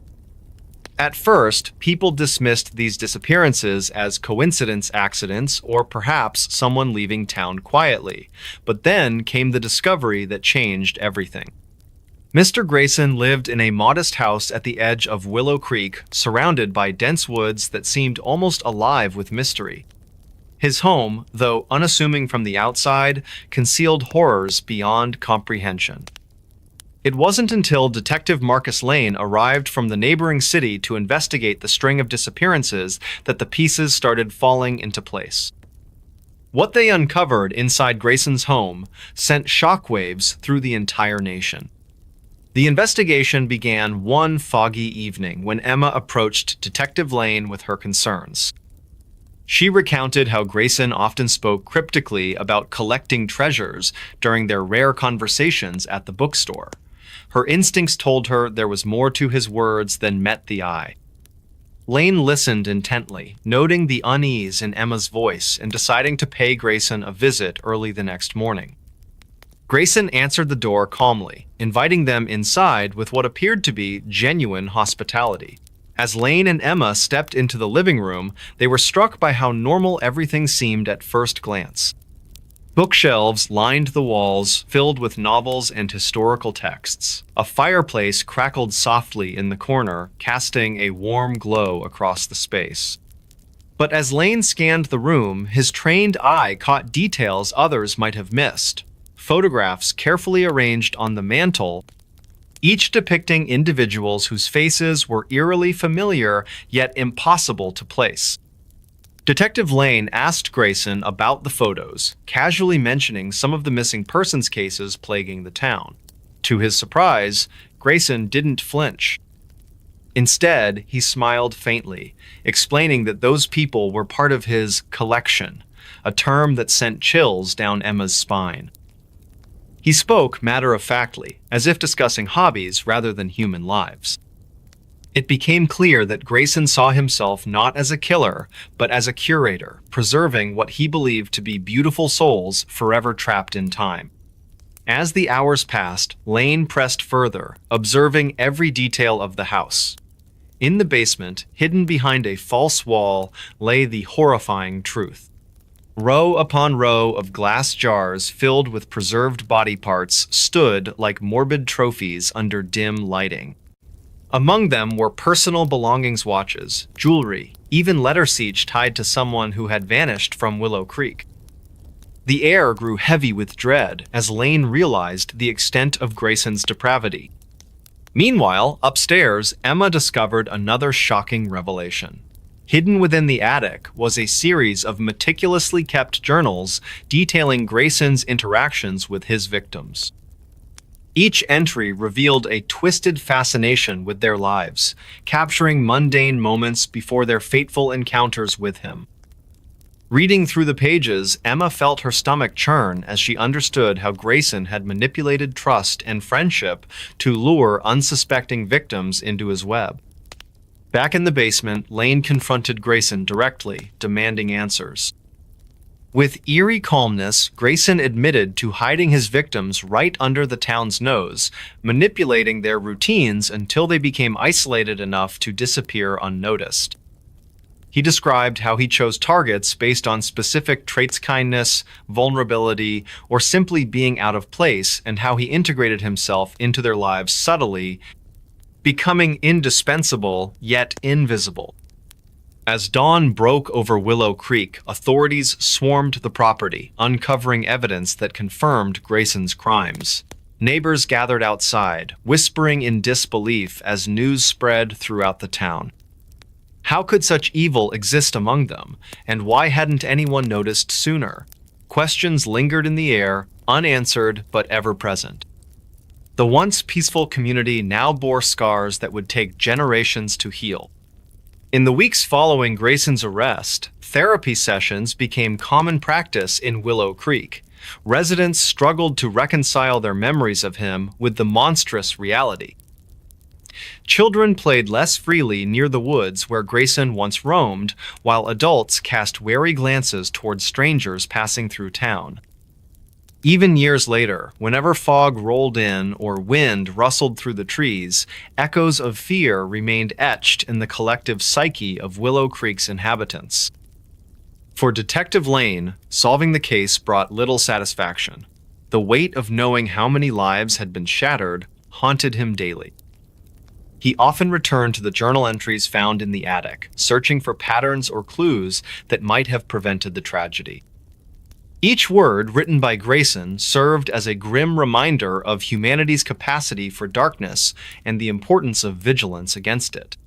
At first, people dismissed these disappearances as coincidence accidents or perhaps someone leaving town quietly, but then came the discovery that changed everything. Mr. Grayson lived in a modest house at the edge of Willow Creek, surrounded by dense woods that seemed almost alive with mystery. His home, though unassuming from the outside, concealed horrors beyond comprehension. It wasn't until Detective Marcus Lane arrived from the neighboring city to investigate the string of disappearances that the pieces started falling into place. What they uncovered inside Grayson's home sent shockwaves through the entire nation. The investigation began one foggy evening when Emma approached Detective Lane with her concerns. She recounted how Grayson often spoke cryptically about collecting treasures during their rare conversations at the bookstore. Her instincts told her there was more to his words than met the eye. Lane listened intently, noting the unease in Emma's voice and deciding to pay Grayson a visit early the next morning. Grayson answered the door calmly, inviting them inside with what appeared to be genuine hospitality. As Lane and Emma stepped into the living room, they were struck by how normal everything seemed at first glance. Bookshelves lined the walls, filled with novels and historical texts. A fireplace crackled softly in the corner, casting a warm glow across the space. But as Lane scanned the room, his trained eye caught details others might have missed. Photographs carefully arranged on the mantel, each depicting individuals whose faces were eerily familiar yet impossible to place. Detective Lane asked Grayson about the photos, casually mentioning some of the missing persons cases plaguing the town. To his surprise, Grayson didn't flinch. Instead, he smiled faintly, explaining that those people were part of his collection, a term that sent chills down Emma's spine. He spoke matter-of-factly, as if discussing hobbies rather than human lives. It became clear that Grayson saw himself not as a killer, but as a curator, preserving what he believed to be beautiful souls forever trapped in time. As the hours passed, Lane pressed further, observing every detail of the house. In the basement, hidden behind a false wall, lay the horrifying truth. Row upon row of glass jars filled with preserved body parts stood like morbid trophies under dim lighting. Among them were personal belongings, watches, jewelry, even letter siege tied to someone who had vanished from Willow Creek. The air grew heavy with dread as Lane realized the extent of Grayson's depravity. Meanwhile, upstairs, Emma discovered another shocking revelation. Hidden within the attic was a series of meticulously kept journals detailing Grayson's interactions with his victims. Each entry revealed a twisted fascination with their lives, capturing mundane moments before their fateful encounters with him. Reading through the pages, Emma felt her stomach churn as she understood how Grayson had manipulated trust and friendship to lure unsuspecting victims into his web. Back in the basement, Lane confronted Grayson directly, demanding answers. With eerie calmness, Grayson admitted to hiding his victims right under the town's nose, manipulating their routines until they became isolated enough to disappear unnoticed. He described how he chose targets based on specific traits: kindness, vulnerability, or simply being out of place, and how he integrated himself into their lives subtly, becoming indispensable yet invisible. As dawn broke over Willow Creek, authorities swarmed the property, uncovering evidence that confirmed Grayson's crimes. Neighbors gathered outside, whispering in disbelief as news spread throughout the town. How could such evil exist among them, and why hadn't anyone noticed sooner? Questions lingered in the air, unanswered but ever present. The once peaceful community now bore scars that would take generations to heal. In the weeks following Grayson's arrest, therapy sessions became common practice in Willow Creek. Residents struggled to reconcile their memories of him with the monstrous reality. Children played less freely near the woods where Grayson once roamed, while adults cast wary glances toward strangers passing through town. Even years later, whenever fog rolled in or wind rustled through the trees, echoes of fear remained etched in the collective psyche of Willow Creek's inhabitants. For Detective Lane, solving the case brought little satisfaction. The weight of knowing how many lives had been shattered haunted him daily. He often returned to the journal entries found in the attic, searching for patterns or clues that might have prevented the tragedy. Each word written by Grayson served as a grim reminder of humanity's capacity for darkness and the importance of vigilance against it.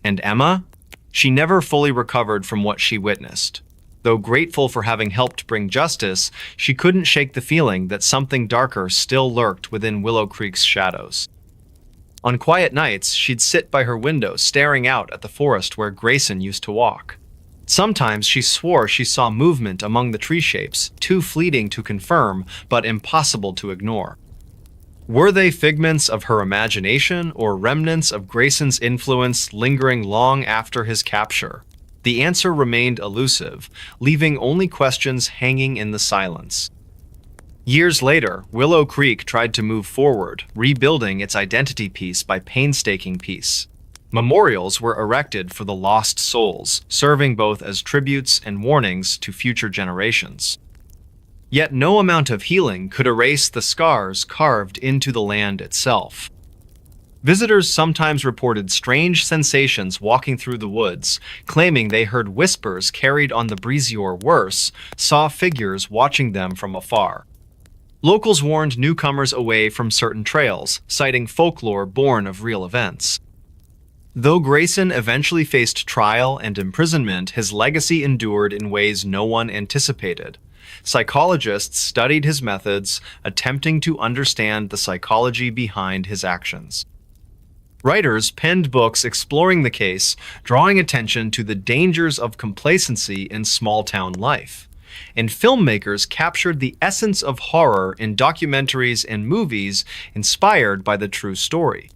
And Emma? She never fully recovered from what she witnessed. Though grateful for having helped bring justice, she couldn't shake the feeling that something darker still lurked within Willow Creek's shadows. On quiet nights, she'd sit by her window staring out at the forest where Grayson used to walk. Sometimes she swore she saw movement among the tree shapes, too fleeting to confirm, but impossible to ignore. Were they figments of her imagination or remnants of Grayson's influence lingering long after his capture? The answer remained elusive, leaving only questions hanging in the silence. Years later, Willow Creek tried to move forward, rebuilding its identity piece by painstaking piece. Memorials were erected for the lost souls, serving both as tributes and warnings to future generations. Yet no amount of healing could erase the scars carved into the land itself. Visitors sometimes reported strange sensations walking through the woods, claiming they heard whispers carried on the breeze or worse, saw figures watching them from afar. Locals warned newcomers away from certain trails, citing folklore born of real events. Though Grayson eventually faced trial and imprisonment, his legacy endured in ways no one anticipated. Psychologists studied his methods, attempting to understand the psychology behind his actions. Writers penned books exploring the case, drawing attention to the dangers of complacency in small-town life. And filmmakers captured the essence of horror in documentaries and movies inspired by the true story.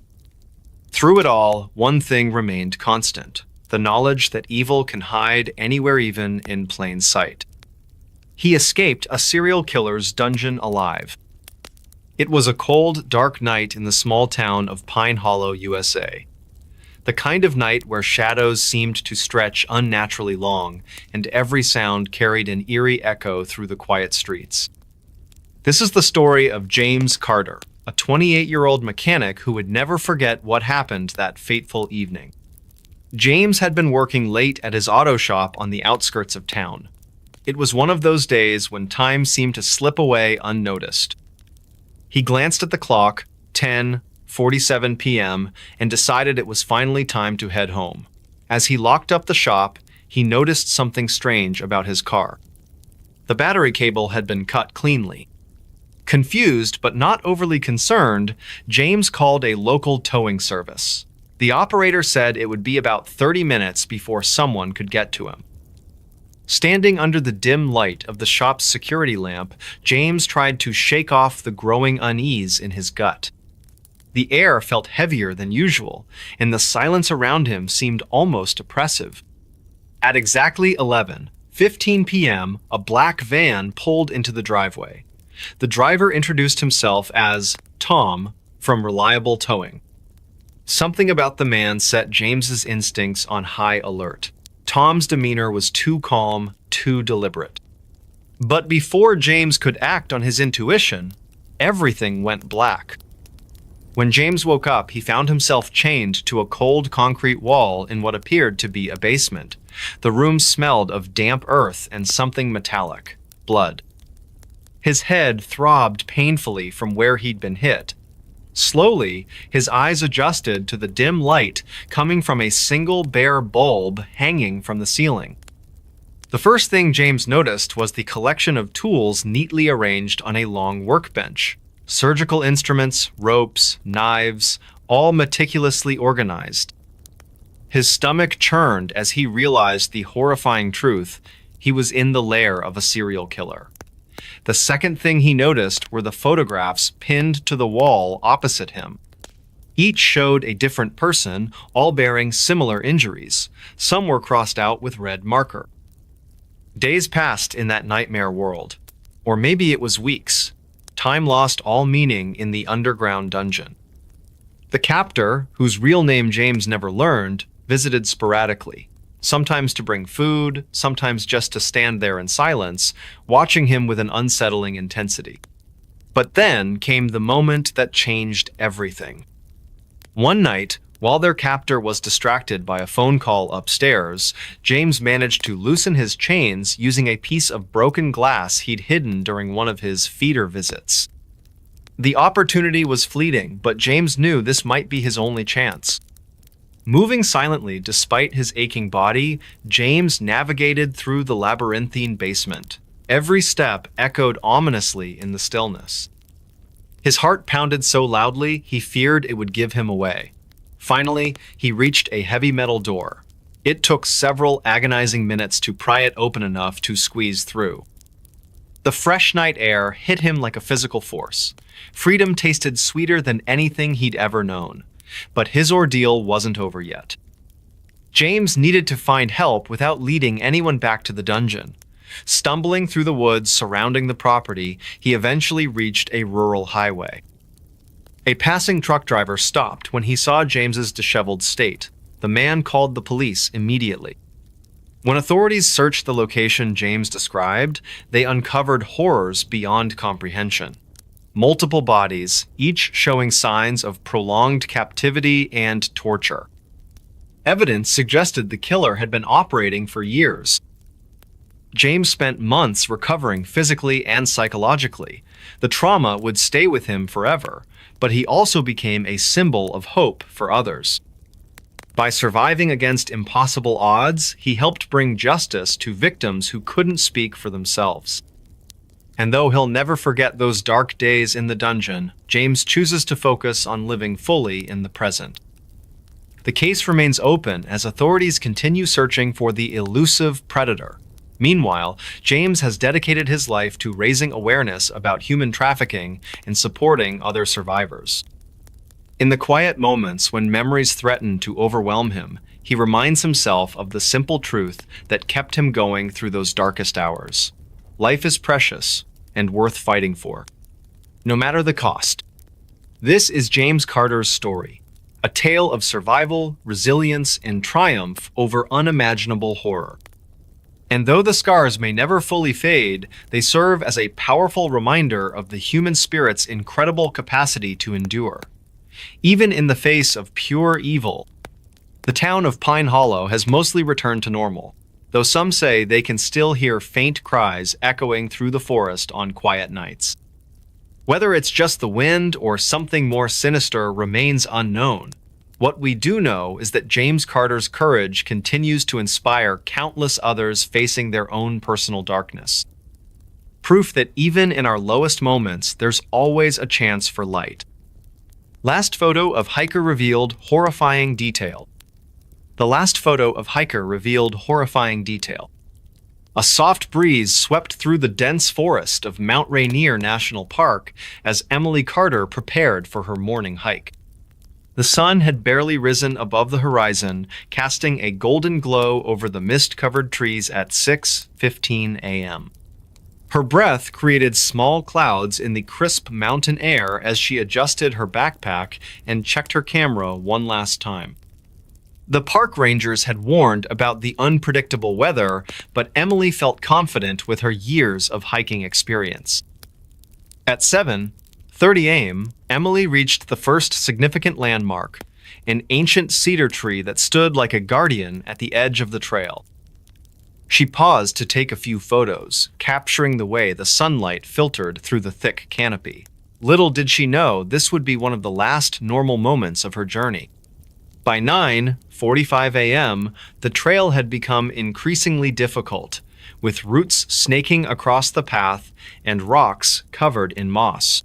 Through it all, one thing remained constant: the knowledge that evil can hide anywhere, even in plain sight. He escaped a serial killer's dungeon alive. It was a cold, dark night in the small town of Pine Hollow, USA. The kind of night where shadows seemed to stretch unnaturally long, and every sound carried an eerie echo through the quiet streets. This is the story of James Carter, a 28-year-old mechanic who would never forget what happened that fateful evening. James had been working late at his auto shop on the outskirts of town. It was one of those days when time seemed to slip away unnoticed. He glanced at the clock, 10:47 p.m., and decided it was finally time to head home. As he locked up the shop, he noticed something strange about his car. The battery cable had been cut cleanly. Confused but not overly concerned, James called a local towing service. The operator said it would be about 30 minutes before someone could get to him. Standing under the dim light of the shop's security lamp, James tried to shake off the growing unease in his gut. The air felt heavier than usual, and the silence around him seemed almost oppressive. At exactly 11:15 p.m., a black van pulled into the driveway. The driver introduced himself as Tom from Reliable Towing. Something about the man set James's instincts on high alert. Tom's demeanor was too calm, too deliberate. But before James could act on his intuition, everything went black. When James woke up, he found himself chained to a cold concrete wall in what appeared to be a basement. The room smelled of damp earth and something metallic: blood. His head throbbed painfully from where he'd been hit. Slowly, his eyes adjusted to the dim light coming from a single bare bulb hanging from the ceiling. The first thing James noticed was the collection of tools neatly arranged on a long workbench. Surgical instruments, ropes, knives, all meticulously organized. His stomach churned as he realized the horrifying truth: he was in the lair of a serial killer. The second thing he noticed were the photographs pinned to the wall opposite him. Each showed a different person, all bearing similar injuries. Some were crossed out with red marker. Days passed in that nightmare world. Or maybe it was weeks. Time lost all meaning in the underground dungeon. The captor, whose real name James never learned, visited sporadically. Sometimes to bring food, sometimes just to stand there in silence, watching him with an unsettling intensity. But then came the moment that changed everything. One night, while their captor was distracted by a phone call upstairs, James managed to loosen his chains using a piece of broken glass he'd hidden during one of his feeder visits. The opportunity was fleeting, but James knew this might be his only chance. Moving silently despite his aching body, James navigated through the labyrinthine basement. Every step echoed ominously in the stillness. His heart pounded so loudly he feared it would give him away. Finally, he reached a heavy metal door. It took several agonizing minutes to pry it open enough to squeeze through. The fresh night air hit him like a physical force. Freedom tasted sweeter than anything he'd ever known. But his ordeal wasn't over yet. James needed to find help without leading anyone back to the dungeon. Stumbling through the woods surrounding the property, he eventually reached a rural highway. A passing truck driver stopped when he saw James's disheveled state. The man called the police immediately. When authorities searched the location James described, they uncovered horrors beyond comprehension. Multiple bodies, each showing signs of prolonged captivity and torture. Evidence suggested the killer had been operating for years. James spent months recovering physically and psychologically. The trauma would stay with him forever, but he also became a symbol of hope for others. By surviving against impossible odds, he helped bring justice to victims who couldn't speak for themselves. And though he'll never forget those dark days in the dungeon, James chooses to focus on living fully in the present. The case remains open as authorities continue searching for the elusive predator. Meanwhile, James has dedicated his life to raising awareness about human trafficking and supporting other survivors. In the quiet moments when memories threaten to overwhelm him, he reminds himself of the simple truth that kept him going through those darkest hours. Life is precious and worth fighting for, no matter the cost. This is James Carter's story, a tale of survival, resilience, and triumph over unimaginable horror. And though the scars may never fully fade, they serve as a powerful reminder of the human spirit's incredible capacity to endure. Even in the face of pure evil, the town of Pine Hollow has mostly returned to normal, though some say they can still hear faint cries echoing through the forest on quiet nights. Whether it's just the wind or something more sinister remains unknown. What we do know is that James Carter's courage continues to inspire countless others facing their own personal darkness. Proof that even in our lowest moments, there's always a chance for light. Last photo of hiker revealed horrifying detail. The last photo of hiker revealed horrifying detail. A soft breeze swept through the dense forest of Mount Rainier National Park as Emily Carter prepared for her morning hike. The sun had barely risen above the horizon, casting a golden glow over the mist-covered trees at 6:15 a.m. Her breath created small clouds in the crisp mountain air as she adjusted her backpack and checked her camera one last time. The park rangers had warned about the unpredictable weather, but Emily felt confident with her years of hiking experience. At 7:30 a.m., Emily reached the first significant landmark, an ancient cedar tree that stood like a guardian at the edge of the trail. She paused to take a few photos, capturing the way the sunlight filtered through the thick canopy. Little did she know this would be one of the last normal moments of her journey. By 9:45 a.m., the trail had become increasingly difficult, with roots snaking across the path and rocks covered in moss.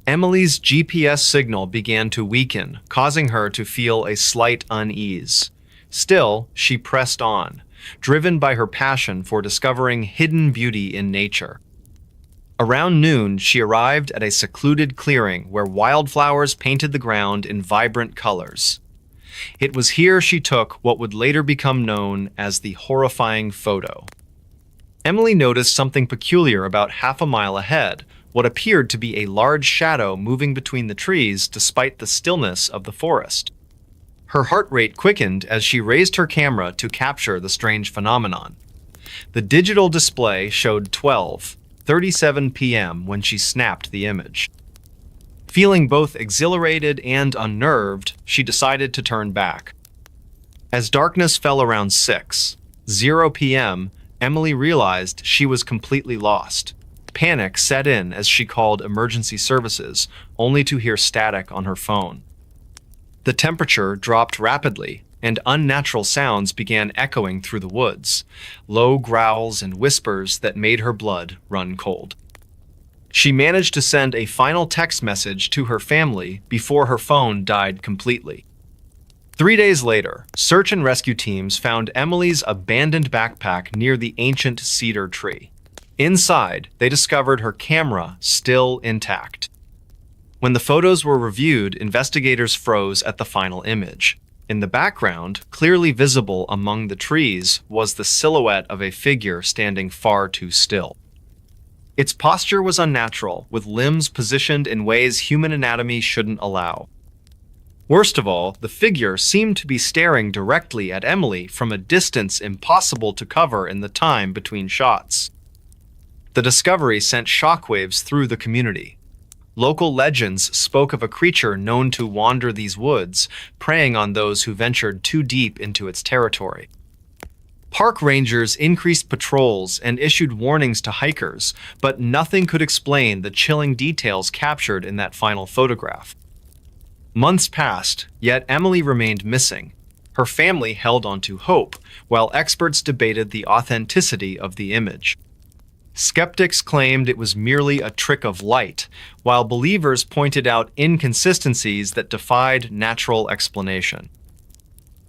Emily's GPS signal began to weaken, causing her to feel a slight unease. Still, she pressed on, driven by her passion for discovering hidden beauty in nature. Around noon, she arrived at a secluded clearing where wildflowers painted the ground in vibrant colors. It was here she took what would later become known as the horrifying photo. Emily noticed something peculiar about half a mile ahead, what appeared to be a large shadow moving between the trees despite the stillness of the forest. Her heart rate quickened as she raised her camera to capture the strange phenomenon. The digital display showed 12:37 p.m. when she snapped the image. Feeling both exhilarated and unnerved, she decided to turn back. As darkness fell around 6:00 p.m., Emily realized she was completely lost. Panic set in as she called emergency services, only to hear static on her phone. The temperature dropped rapidly, and unnatural sounds began echoing through the woods, low growls and whispers that made her blood run cold. She managed to send a final text message to her family before her phone died completely. 3 days later, search and rescue teams found Emily's abandoned backpack near the ancient cedar tree. Inside, they discovered her camera still intact. When the photos were reviewed, investigators froze at the final image. In the background, clearly visible among the trees, was the silhouette of a figure standing far too still. Its posture was unnatural, with limbs positioned in ways human anatomy shouldn't allow. Worst of all, the figure seemed to be staring directly at Emily from a distance impossible to cover in the time between shots. The discovery sent shockwaves through the community. Local legends spoke of a creature known to wander these woods, preying on those who ventured too deep into its territory. Park rangers increased patrols and issued warnings to hikers, but nothing could explain the chilling details captured in that final photograph. Months passed, yet Emily remained missing. Her family held on to hope, while experts debated the authenticity of the image. Skeptics claimed it was merely a trick of light, while believers pointed out inconsistencies that defied natural explanation.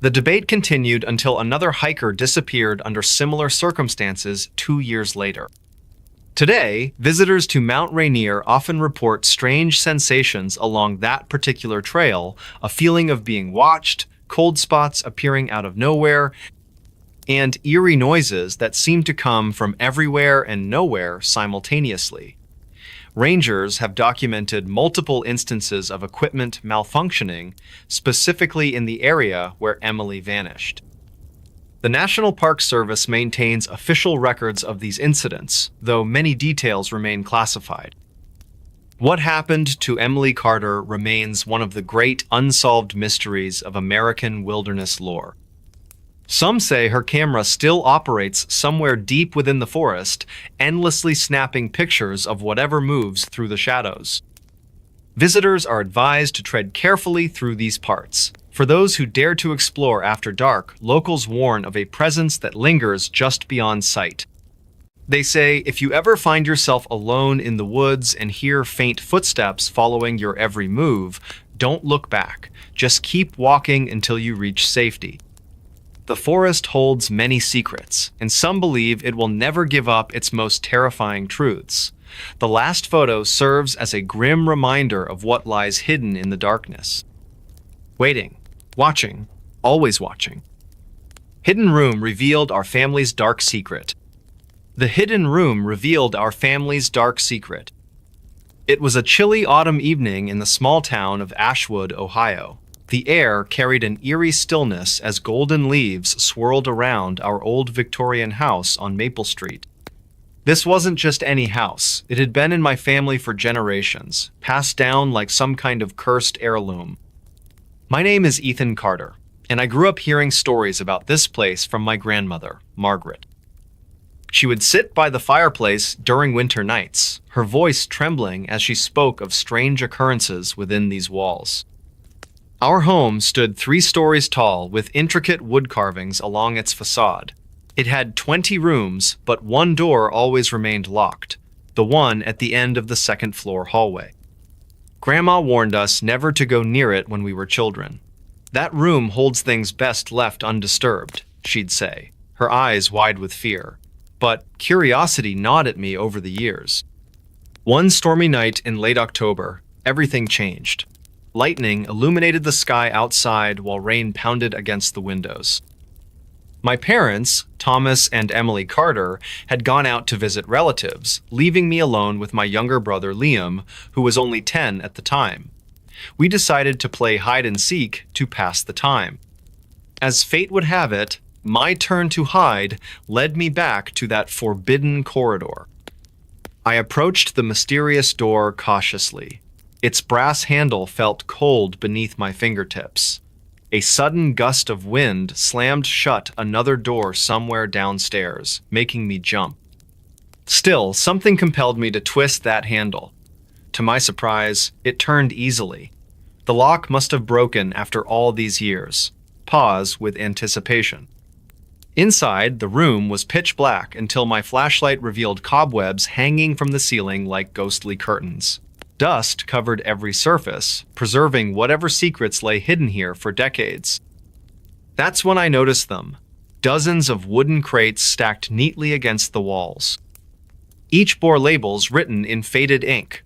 The debate continued until another hiker disappeared under similar circumstances 2 years later. Today, visitors to Mount Rainier often report strange sensations along that particular trail, a feeling of being watched, cold spots appearing out of nowhere, and eerie noises that seem to come from everywhere and nowhere simultaneously. Rangers have documented multiple instances of equipment malfunctioning, specifically in the area where Emily vanished. The National Park Service maintains official records of these incidents, though many details remain classified. What happened to Emily Carter remains one of the great unsolved mysteries of American wilderness lore. Some say her camera still operates somewhere deep within the forest, endlessly snapping pictures of whatever moves through the shadows. Visitors are advised to tread carefully through these parts. For those who dare to explore after dark, locals warn of a presence that lingers just beyond sight. They say if you ever find yourself alone in the woods and hear faint footsteps following your every move, don't look back. Just keep walking until you reach safety. The forest holds many secrets, and some believe it will never give up its most terrifying truths. The last photo serves as a grim reminder of what lies hidden in the darkness. Waiting, watching, always watching. Hidden Room revealed our family's dark secret. The hidden room revealed our family's dark secret. It was a chilly autumn evening in the small town of Ashwood, Ohio. The air carried an eerie stillness as golden leaves swirled around our old Victorian house on Maple Street. This wasn't just any house. It had been in my family for generations, passed down like some kind of cursed heirloom. My name is Ethan Carter, and I grew up hearing stories about this place from my grandmother, Margaret. She would sit by the fireplace during winter nights, her voice trembling as she spoke of strange occurrences within these walls. Our home stood 3 stories tall with intricate wood carvings along its facade. It had 20 rooms, but one door always remained locked, the one at the end of the second-floor hallway. Grandma warned us never to go near it when we were children. That room holds things best left undisturbed, she'd say, her eyes wide with fear. But curiosity gnawed at me over the years. One stormy night in late October, everything changed. Lightning illuminated the sky outside while rain pounded against the windows. My parents, Thomas and Emily Carter, had gone out to visit relatives, leaving me alone with my younger brother Liam, who was only 10 at the time. We decided to play hide and seek to pass the time. As fate would have it, my turn to hide led me back to that forbidden corridor. I approached the mysterious door cautiously. Its brass handle felt cold beneath my fingertips. A sudden gust of wind slammed shut another door somewhere downstairs, making me jump. Still, something compelled me to twist that handle. To my surprise, it turned easily. The lock must have broken after all these years. Pause with anticipation. Inside, the room was pitch black until my flashlight revealed cobwebs hanging from the ceiling like ghostly curtains. Dust covered every surface, preserving whatever secrets lay hidden here for decades. That's when I noticed them. Dozens of wooden crates stacked neatly against the walls. Each bore labels written in faded ink.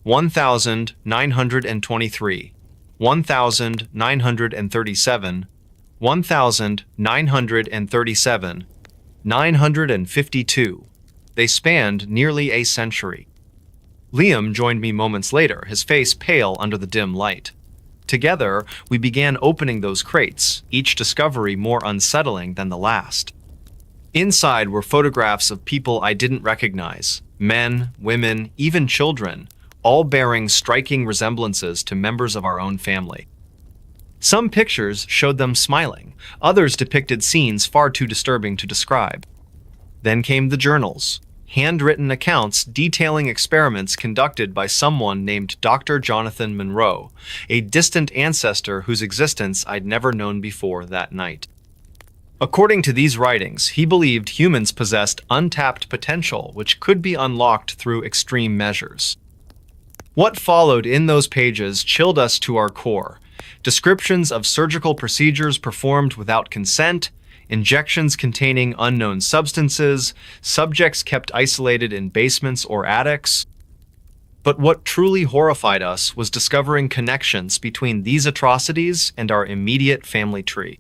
1,923, 1,937, 1,937, 952. They spanned nearly a century. Liam joined me moments later, his face pale under the dim light. Together, we began opening those crates, each discovery more unsettling than the last. Inside were photographs of people I didn't recognize, men, women, even children, all bearing striking resemblances to members of our own family. Some pictures showed them smiling, others depicted scenes far too disturbing to describe. Then came the journals, handwritten accounts detailing experiments conducted by someone named Dr. Jonathan Monroe, a distant ancestor whose existence I'd never known before that night. According to these writings, he believed humans possessed untapped potential which could be unlocked through extreme measures. What followed in those pages chilled us to our core. Descriptions of surgical procedures performed without consent, injections containing unknown substances, subjects kept isolated in basements or attics. But what truly horrified us was discovering connections between these atrocities and our immediate family tree.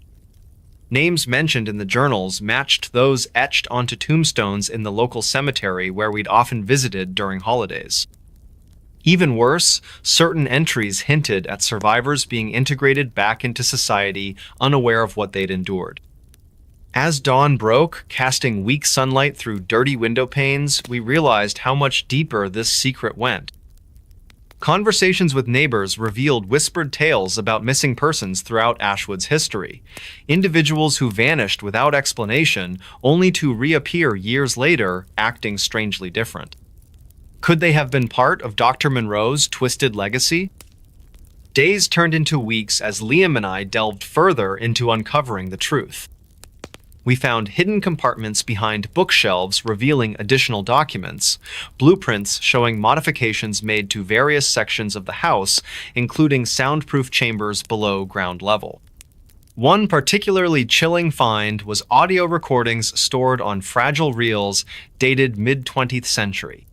Names mentioned in the journals matched those etched onto tombstones in the local cemetery where we'd often visited during holidays. Even worse, certain entries hinted at survivors being integrated back into society, unaware of what they'd endured. As dawn broke, casting weak sunlight through dirty window panes, we realized how much deeper this secret went. Conversations with neighbors revealed whispered tales about missing persons throughout Ashwood's history, individuals who vanished without explanation, only to reappear years later, acting strangely different. Could they have been part of Dr. Monroe's twisted legacy? Days turned into weeks as Liam and I delved further into uncovering the truth. We found hidden compartments behind bookshelves revealing additional documents, blueprints showing modifications made to various sections of the house, including soundproof chambers below ground level. One particularly chilling find was audio recordings stored on fragile reels dated mid-20th century.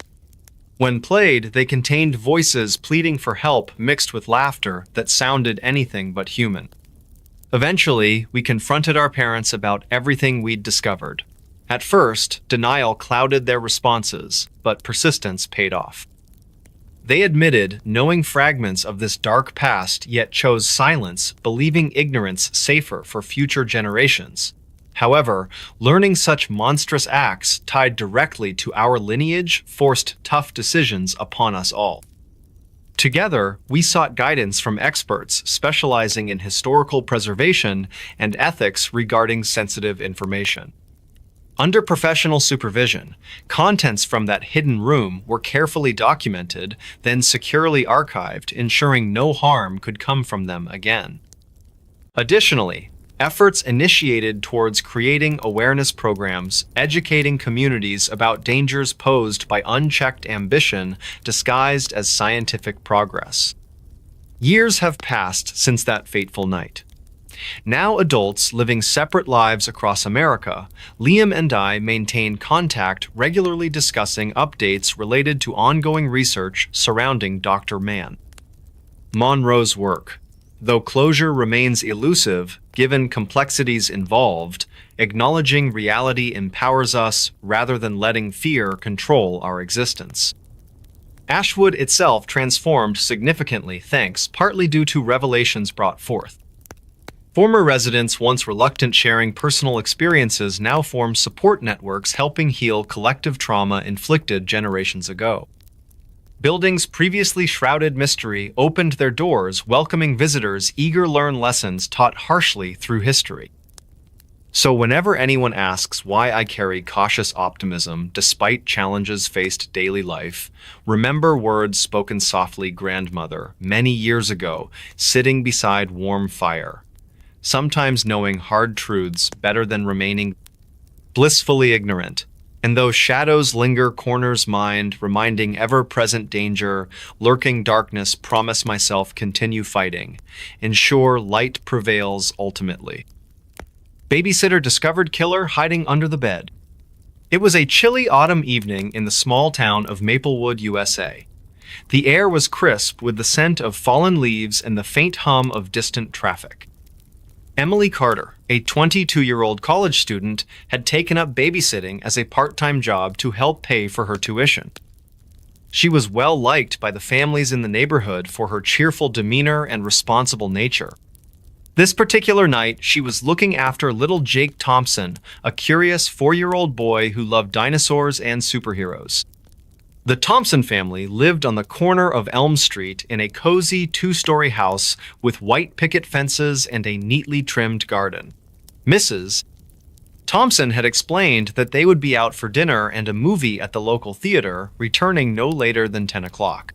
When played, they contained voices pleading for help mixed with laughter that sounded anything but human. Eventually, we confronted our parents about everything we'd discovered. At first, denial clouded their responses, but persistence paid off. They admitted knowing fragments of this dark past, yet chose silence, believing ignorance safer for future generations. However, learning such monstrous acts tied directly to our lineage forced tough decisions upon us all. Together, we sought guidance from experts specializing in historical preservation and ethics regarding sensitive information. Under professional supervision, contents from that hidden room were carefully documented, then securely archived, ensuring no harm could come from them again. Additionally, efforts initiated towards creating awareness programs, educating communities about dangers posed by unchecked ambition disguised as scientific progress. Years have passed since that fateful night. Now adults living separate lives across America, Liam and I maintain contact, regularly discussing updates related to ongoing research surrounding Dr. Monroe's work. Though closure remains elusive, given complexities involved, acknowledging reality empowers us rather than letting fear control our existence. Ashwood itself transformed significantly thanks partly due to revelations brought forth. Former residents once reluctant sharing personal experiences now form support networks helping heal collective trauma inflicted generations ago. Buildings previously shrouded mystery opened their doors, welcoming visitors eager to learn lessons taught harshly through history. So whenever anyone asks why I carry cautious optimism despite challenges faced daily life, remember words spoken softly grandmother many years ago, sitting beside warm fire. Sometimes knowing hard truths better than remaining blissfully ignorant. And though shadows linger corners mind, reminding ever-present danger, lurking darkness, promise myself continue fighting. Ensure light prevails ultimately. Babysitter discovered killer hiding under the bed. It was a chilly autumn evening in the small town of Maplewood, USA. The air was crisp with the scent of fallen leaves and the faint hum of distant traffic. Emily Carter, a 22-year-old college student, had taken up babysitting as a part-time job to help pay for her tuition. She was well liked by the families in the neighborhood for her cheerful demeanor and responsible nature. This particular night, she was looking after little Jake Thompson, a curious 4-year-old boy who loved dinosaurs and superheroes. The Thompson family lived on the corner of Elm Street in a cozy 2-story house with white picket fences and a neatly trimmed garden. Mrs. Thompson had explained that they would be out for dinner and a movie at the local theater, returning no later than 10 o'clock.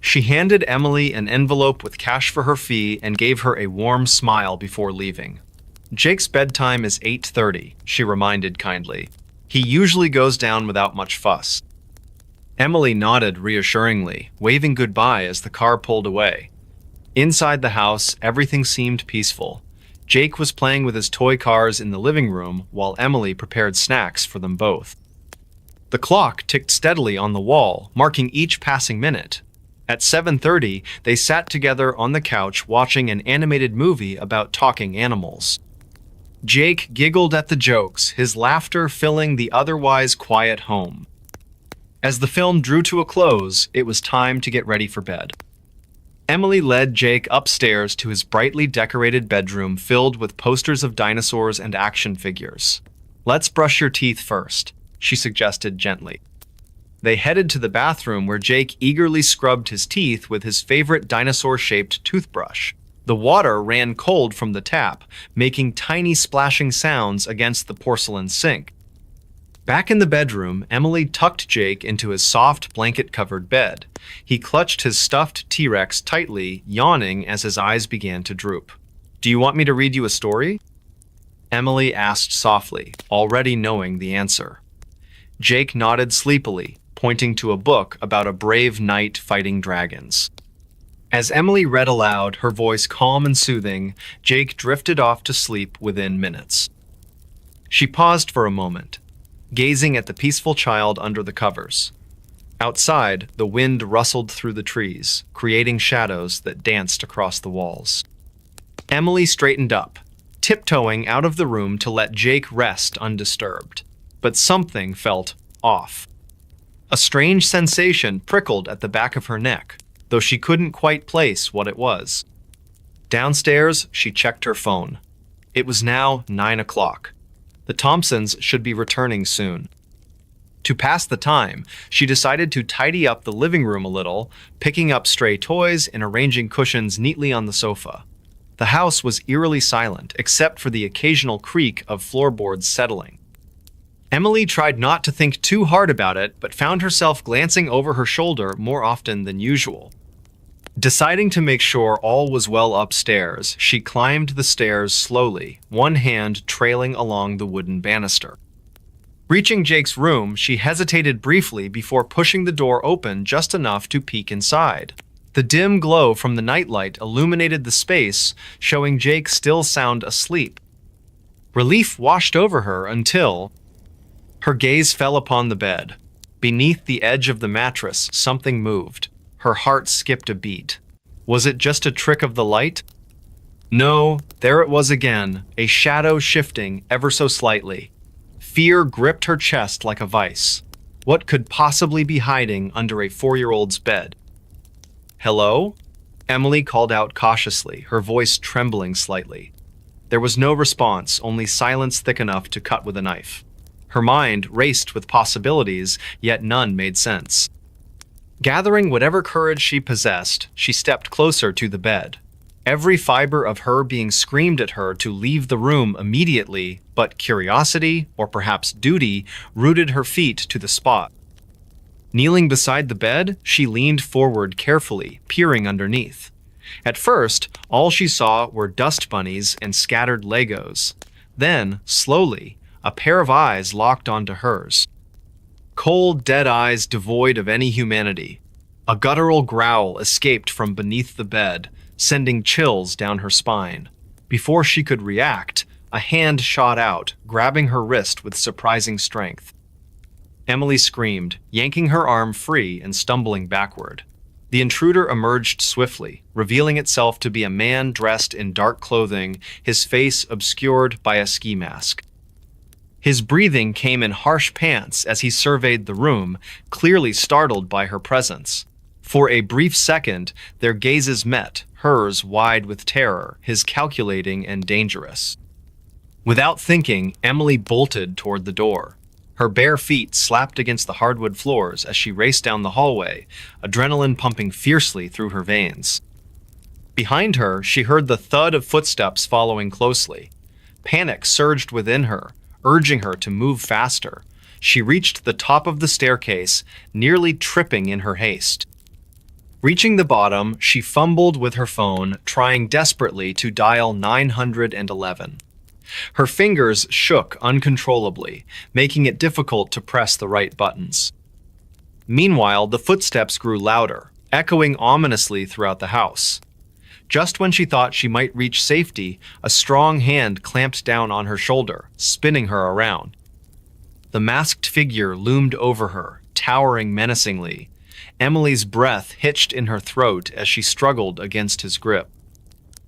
She handed Emily an envelope with cash for her fee and gave her a warm smile before leaving. "Jake's bedtime is 8:30, she reminded kindly. "He usually goes down without much fuss." Emily nodded reassuringly, waving goodbye as the car pulled away. Inside the house, everything seemed peaceful. Jake was playing with his toy cars in the living room while Emily prepared snacks for them both. The clock ticked steadily on the wall, marking each passing minute. At 7:30, they sat together on the couch watching an animated movie about talking animals. Jake giggled at the jokes, his laughter filling the otherwise quiet home. As the film drew to a close, it was time to get ready for bed. Emily led Jake upstairs to his brightly decorated bedroom filled with posters of dinosaurs and action figures. "Let's brush your teeth first," she suggested gently. They headed to the bathroom where Jake eagerly scrubbed his teeth with his favorite dinosaur-shaped toothbrush. The water ran cold from the tap, making tiny splashing sounds against the porcelain sink. Back in the bedroom, Emily tucked Jake into his soft blanket-covered bed. He clutched his stuffed T-Rex tightly, yawning as his eyes began to droop. "Do you want me to read you a story?" Emily asked softly, already knowing the answer. Jake nodded sleepily, pointing to a book about a brave knight fighting dragons. As Emily read aloud, her voice calm and soothing, Jake drifted off to sleep within minutes. She paused for a moment, gazing at the peaceful child under the covers. Outside, the wind rustled through the trees, creating shadows that danced across the walls. Emily straightened up, tiptoeing out of the room to let Jake rest undisturbed. But something felt off. A strange sensation prickled at the back of her neck, though she couldn't quite place what it was. Downstairs, she checked her phone. It was now 9 o'clock. The Thompsons should be returning soon. To pass the time, she decided to tidy up the living room a little, picking up stray toys and arranging cushions neatly on the sofa. The house was eerily silent, except for the occasional creak of floorboards settling. Emily tried not to think too hard about it, but found herself glancing over her shoulder more often than usual. Deciding to make sure all was well upstairs, she climbed the stairs slowly, one hand trailing along the wooden banister. Reaching Jake's room, she hesitated briefly before pushing the door open just enough to peek inside. The dim glow from the nightlight illuminated the space, showing Jake still sound asleep. Relief washed over her until her gaze fell upon the bed. Beneath the edge of the mattress, something moved. Her heart skipped a beat. Was it just a trick of the light? No, there it was again, a shadow shifting ever so slightly. Fear gripped her chest like a vice. What could possibly be hiding under a 4-year-old's bed? "Hello?" Emily called out cautiously, her voice trembling slightly. There was no response, only silence thick enough to cut with a knife. Her mind raced with possibilities, yet none made sense. Gathering whatever courage she possessed, she stepped closer to the bed. Every fiber of her being screamed at her to leave the room immediately, but curiosity, or perhaps duty, rooted her feet to the spot. Kneeling beside the bed, she leaned forward carefully, peering underneath. At first, all she saw were dust bunnies and scattered Legos. Then, slowly, a pair of eyes locked onto hers. Cold, dead eyes devoid of any humanity. A guttural growl escaped from beneath the bed, sending chills down her spine. Before she could react, a hand shot out, grabbing her wrist with surprising strength. Emily screamed, yanking her arm free and stumbling backward. The intruder emerged swiftly, revealing itself to be a man dressed in dark clothing, his face obscured by a ski mask. His breathing came in harsh pants as he surveyed the room, clearly startled by her presence. For a brief second, their gazes met, hers wide with terror, his calculating and dangerous. Without thinking, Emily bolted toward the door. Her bare feet slapped against the hardwood floors as she raced down the hallway, adrenaline pumping fiercely through her veins. Behind her, she heard the thud of footsteps following closely. Panic surged within her, urging her to move faster. She reached the top of the staircase, nearly tripping in her haste. Reaching the bottom, she fumbled with her phone, trying desperately to dial 911. Her fingers shook uncontrollably, making it difficult to press the right buttons. Meanwhile, the footsteps grew louder, echoing ominously throughout the house. Just when she thought she might reach safety, a strong hand clamped down on her shoulder, spinning her around. The masked figure loomed over her, towering menacingly. Emily's breath hitched in her throat as she struggled against his grip.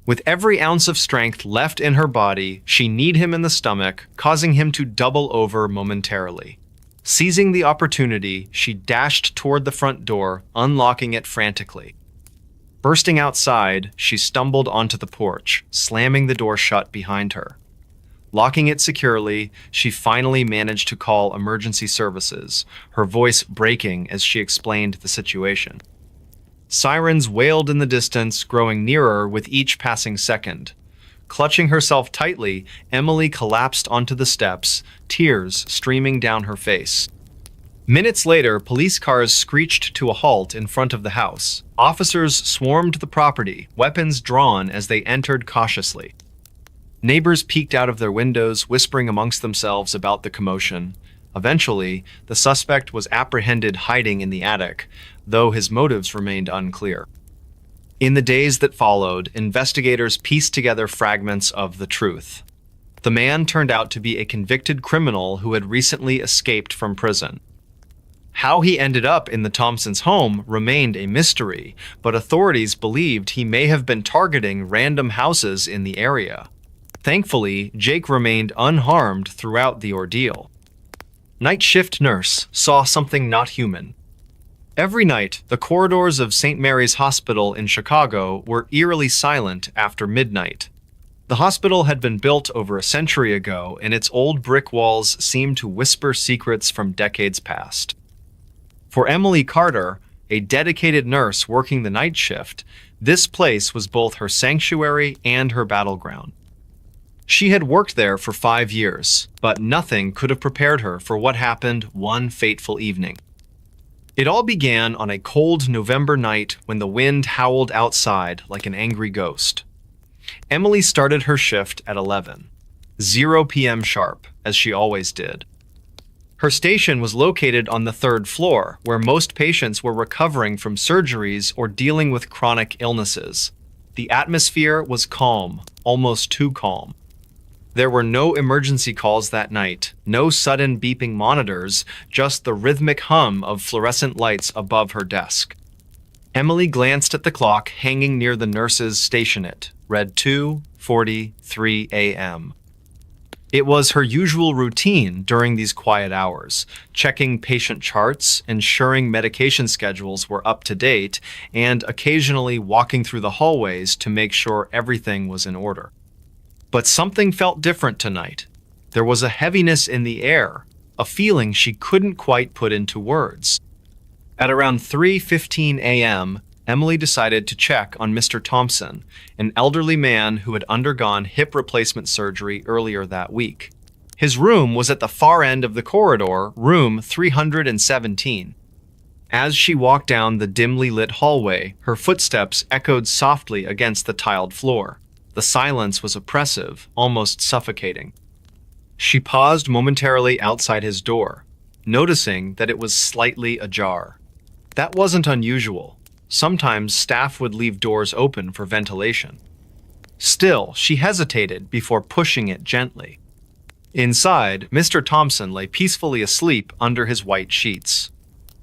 With every ounce of strength left in her body, she kneed him in the stomach, causing him to double over momentarily. Seizing the opportunity, she dashed toward the front door, unlocking it frantically. Bursting outside, she stumbled onto the porch, slamming the door shut behind her. Locking it securely, she finally managed to call emergency services, her voice breaking as she explained the situation. Sirens wailed in the distance, growing nearer with each passing second. Clutching herself tightly, Emily collapsed onto the steps, tears streaming down her face. Minutes later, police cars screeched to a halt in front of the house. Officers swarmed the property, weapons drawn as they entered cautiously. Neighbors peeked out of their windows, whispering amongst themselves about the commotion. Eventually, the suspect was apprehended hiding in the attic, though his motives remained unclear. In the days that followed, investigators pieced together fragments of the truth. The man turned out to be a convicted criminal who had recently escaped from prison. How he ended up in the Thompsons' home remained a mystery, but authorities believed he may have been targeting random houses in the area. Thankfully, Jake remained unharmed throughout the ordeal. Night shift nurse saw something not human. Every night, the corridors of St. Mary's Hospital in Chicago were eerily silent after midnight. The hospital had been built over a century ago, and its old brick walls seemed to whisper secrets from decades past. For Emily Carter, a dedicated nurse working the night shift, this place was both her sanctuary and her battleground. She had worked there for 5 years, but nothing could have prepared her for what happened one fateful evening. It all began on a cold November night when the wind howled outside like an angry ghost. Emily started her shift at 11:00 p.m. sharp, as she always did. Her station was located on the 3rd floor, where most patients were recovering from surgeries or dealing with chronic illnesses. The atmosphere was calm, almost too calm. There were no emergency calls that night, no sudden beeping monitors, just the rhythmic hum of fluorescent lights above her desk. Emily glanced at the clock hanging near the nurse's station. It read 2:43 a.m. It was her usual routine during these quiet hours, checking patient charts, ensuring medication schedules were up to date, and occasionally walking through the hallways to make sure everything was in order. But something felt different tonight. There was a heaviness in the air, a feeling she couldn't quite put into words. At around 3:15 a.m., Emily decided to check on Mr. Thompson, an elderly man who had undergone hip replacement surgery earlier that week. His room was at the far end of the corridor, room 317. As she walked down the dimly lit hallway, her footsteps echoed softly against the tiled floor. The silence was oppressive, almost suffocating. She paused momentarily outside his door, noticing that it was slightly ajar. That wasn't unusual. Sometimes staff would leave doors open for ventilation. Still, she hesitated before pushing it gently. Inside, Mr. Thompson lay peacefully asleep under his white sheets.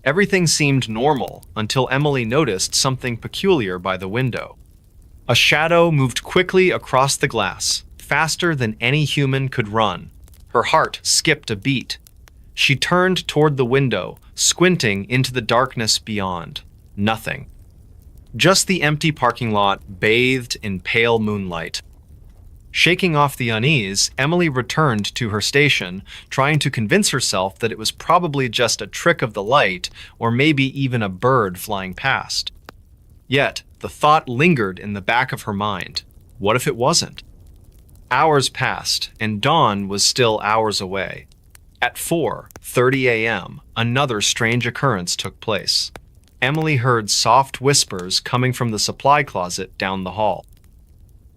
Everything seemed normal until Emily noticed something peculiar by the window. A shadow moved quickly across the glass, faster than any human could run. Her heart skipped a beat. She turned toward the window, squinting into the darkness beyond. Nothing. Just the empty parking lot bathed in pale moonlight. Shaking off the unease, Emily returned to her station, trying to convince herself that it was probably just a trick of the light, or maybe even a bird flying past. Yet, the thought lingered in the back of her mind. What if it wasn't? Hours passed, and dawn was still hours away. At 4:30 a.m., another strange occurrence took place. Emily heard soft whispers coming from the supply closet down the hall.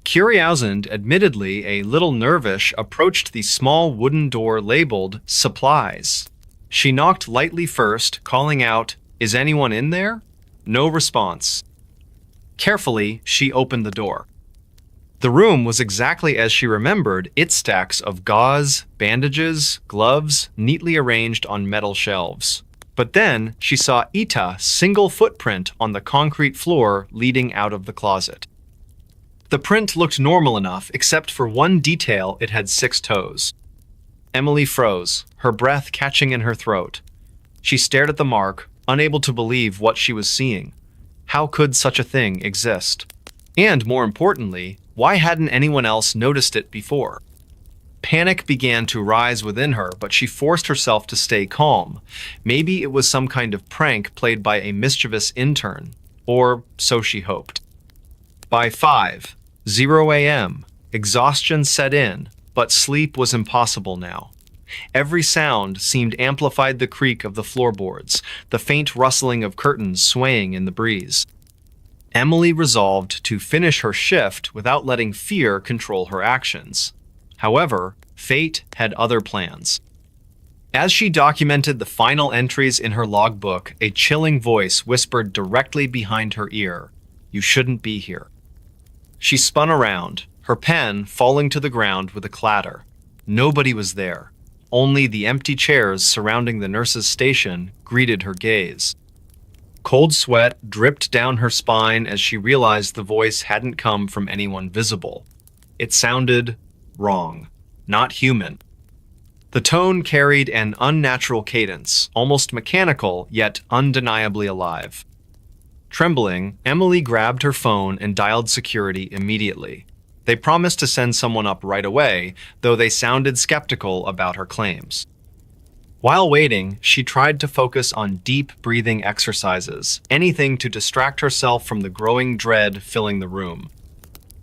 Curious, admittedly a little nervous, approached the small wooden door labeled Supplies. She knocked lightly first, calling out, "Is anyone in there?" No response. Carefully, she opened the door. The room was exactly as she remembered, its stacks of gauze, bandages, gloves, neatly arranged on metal shelves. But then she saw Ita's single footprint on the concrete floor leading out of the closet. The print looked normal enough, except for one detail: it had 6 toes. Emily froze, her breath catching in her throat. She stared at the mark, unable to believe what she was seeing. How could such a thing exist? And more importantly, why hadn't anyone else noticed it before? Panic began to rise within her, but she forced herself to stay calm. Maybe it was some kind of prank played by a mischievous intern, or so she hoped. By 5:00 a.m., exhaustion set in, but sleep was impossible now. Every sound seemed amplified: the creak of the floorboards, the faint rustling of curtains swaying in the breeze. Emily resolved to finish her shift without letting fear control her actions. However, fate had other plans. As she documented the final entries in her logbook, a chilling voice whispered directly behind her ear, "You shouldn't be here." She spun around, her pen falling to the ground with a clatter. Nobody was there. Only the empty chairs surrounding the nurse's station greeted her gaze. Cold sweat dripped down her spine as she realized the voice hadn't come from anyone visible. It sounded wrong, not human. The tone carried an unnatural cadence, almost mechanical, yet undeniably alive. Trembling, Emily grabbed her phone and dialed security immediately. They promised to send someone up right away, though they sounded skeptical about her claims. While waiting, she tried to focus on deep breathing exercises, anything to distract herself from the growing dread filling the room.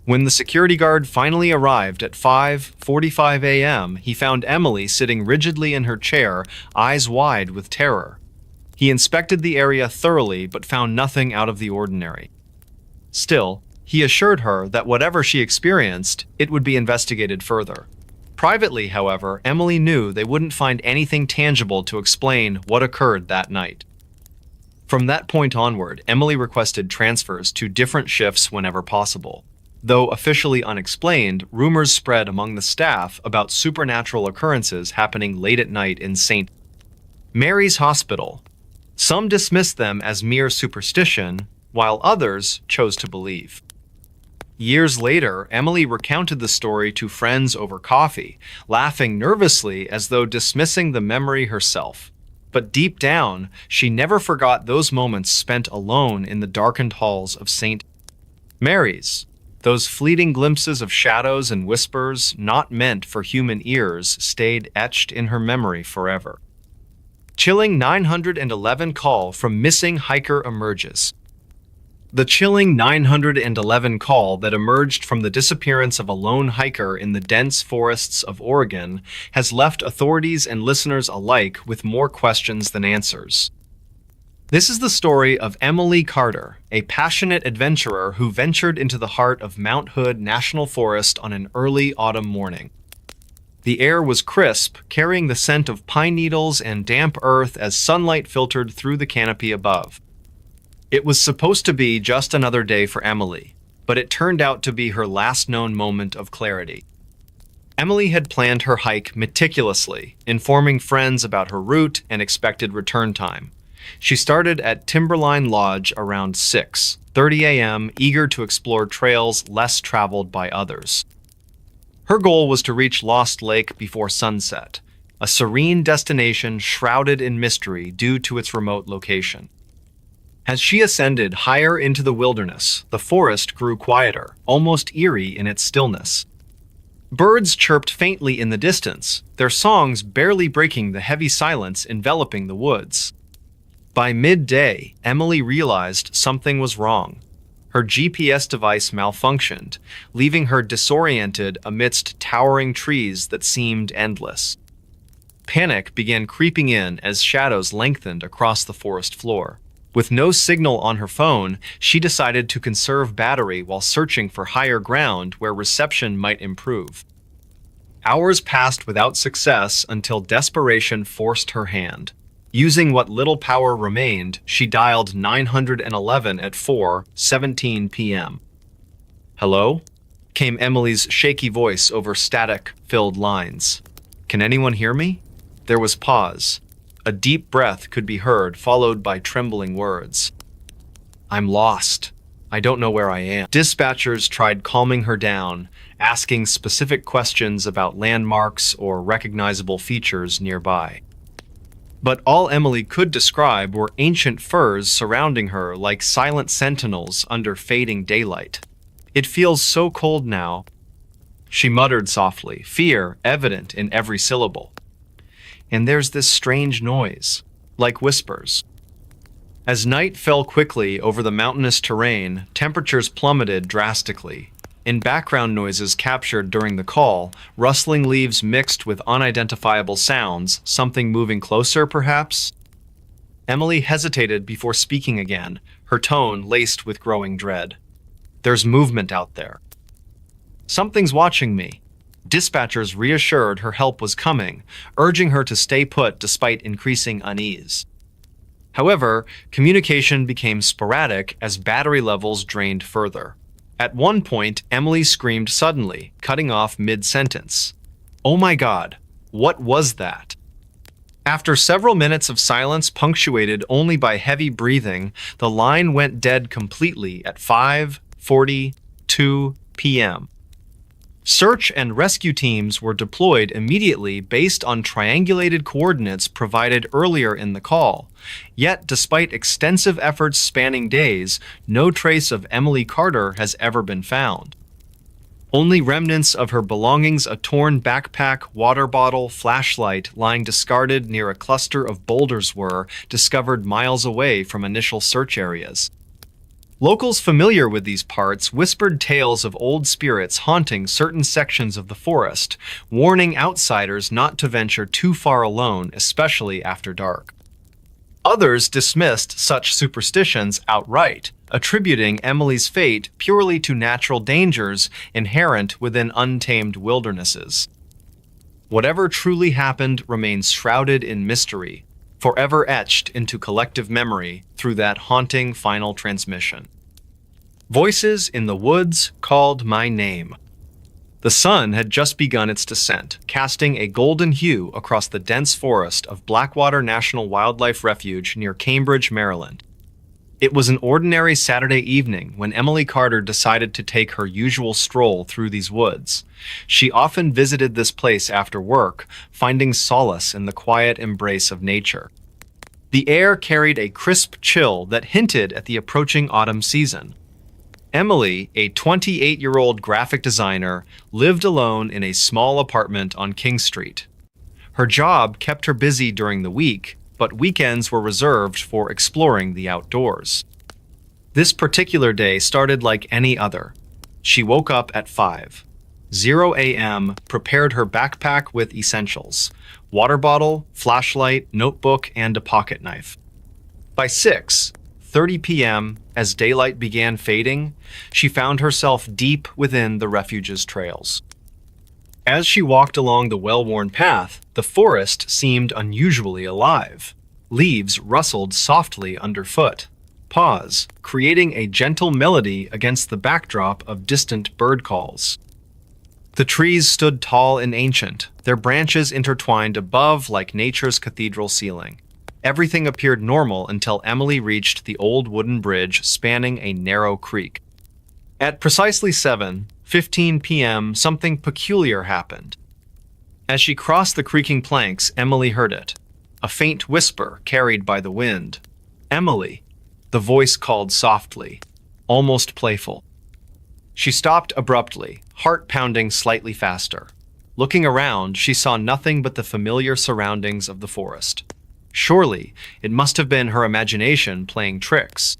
When the security guard finally arrived at 5:45 a.m., he found Emily sitting rigidly in her chair, eyes wide with terror. He inspected the area thoroughly but found nothing out of the ordinary. Still, he assured her that whatever she experienced, it would be investigated further. Privately, however, Emily knew they wouldn't find anything tangible to explain what occurred that night. From that point onward, Emily requested transfers to different shifts whenever possible. Though officially unexplained, rumors spread among the staff about supernatural occurrences happening late at night in St. Mary's Hospital. Some dismissed them as mere superstition, while others chose to believe. Years later, Emily recounted the story to friends over coffee, laughing nervously as though dismissing the memory herself. But deep down, she never forgot those moments spent alone in the darkened halls of St. Mary's. Those fleeting glimpses of shadows and whispers, not meant for human ears, stayed etched in her memory forever. Chilling 911 call from missing hiker emerges. The chilling 911 call that emerged from the disappearance of a lone hiker in the dense forests of Oregon has left authorities and listeners alike with more questions than answers. This is the story of Emily Carter, a passionate adventurer who ventured into the heart of Mount Hood National Forest on an early autumn morning. The air was crisp, carrying the scent of pine needles and damp earth as sunlight filtered through the canopy above. It was supposed to be just another day for Emily, but it turned out to be her last known moment of clarity. Emily had planned her hike meticulously, informing friends about her route and expected return time. She started at Timberline Lodge around 6:30 a.m., eager to explore trails less traveled by others. Her goal was to reach Lost Lake before sunset, a serene destination shrouded in mystery due to its remote location. As she ascended higher into the wilderness, the forest grew quieter, almost eerie in its stillness. Birds chirped faintly in the distance, their songs barely breaking the heavy silence enveloping the woods. By midday, Emily realized something was wrong. Her GPS device malfunctioned, leaving her disoriented amidst towering trees that seemed endless. Panic began creeping in as shadows lengthened across the forest floor. With no signal on her phone, she decided to conserve battery while searching for higher ground where reception might improve. Hours passed without success until desperation forced her hand. Using what little power remained, she dialed 911 at 4:17 p.m. "Hello?" came Emily's shaky voice over static-filled lines. "Can anyone hear me?" There was pause. A deep breath could be heard, followed by trembling words. "I'm lost. I don't know where I am." Dispatchers tried calming her down, asking specific questions about landmarks or recognizable features nearby. But all Emily could describe were ancient firs surrounding her like silent sentinels under fading daylight. "It feels so cold now," she muttered softly, fear evident in every syllable. "And there's this strange noise, like whispers." As night fell quickly over the mountainous terrain, temperatures plummeted drastically. In background noises captured during the call, rustling leaves mixed with unidentifiable sounds, something moving closer, perhaps? Emily hesitated before speaking again, her tone laced with growing dread. "There's movement out there. Something's watching me." Dispatchers reassured her help was coming, urging her to stay put despite increasing unease. However, communication became sporadic as battery levels drained further. At one point, Emily screamed suddenly, cutting off mid-sentence. "Oh my God, what was that?" After several minutes of silence punctuated only by heavy breathing, the line went dead completely at 5:42 p.m. Search and rescue teams were deployed immediately based on triangulated coordinates provided earlier in the call. Yet, despite extensive efforts spanning days, no trace of Emily Carter has ever been found. Only remnants of her belongings, a torn backpack, water bottle, flashlight lying discarded near a cluster of boulders were discovered miles away from initial search areas. Locals familiar with these parts whispered tales of old spirits haunting certain sections of the forest, warning outsiders not to venture too far alone, especially after dark. Others dismissed such superstitions outright, attributing Emily's fate purely to natural dangers inherent within untamed wildernesses. Whatever truly happened remains shrouded in mystery, forever etched into collective memory through that haunting final transmission. Voices in the woods called my name. The sun had just begun its descent, casting a golden hue across the dense forest of Blackwater National Wildlife Refuge near Cambridge, Maryland. It was an ordinary Saturday evening when Emily Carter decided to take her usual stroll through these woods. She often visited this place after work, finding solace in the quiet embrace of nature. The air carried a crisp chill that hinted at the approaching autumn season. Emily, a 28-year-old graphic designer, lived alone in a small apartment on King Street. Her job kept her busy during the week, but weekends were reserved for exploring the outdoors. This particular day started like any other. She woke up at 5:00 a.m., prepared her backpack with essentials: water bottle, flashlight, notebook, and a pocket knife. By 6:30 p.m., as daylight began fading, she found herself deep within the refuge's trails. As she walked along the well-worn path, the forest seemed unusually alive. Leaves rustled softly underfoot, creating a gentle melody against the backdrop of distant bird calls. The trees stood tall and ancient, their branches intertwined above like nature's cathedral ceiling. Everything appeared normal until Emily reached the old wooden bridge spanning a narrow creek. At precisely 7:15 p.m., something peculiar happened. As she crossed the creaking planks, Emily heard it. A faint whisper carried by the wind. "Emily," the voice called softly, almost playful. She stopped abruptly, heart pounding slightly faster. Looking around, she saw nothing but the familiar surroundings of the forest. Surely, it must have been her imagination playing tricks.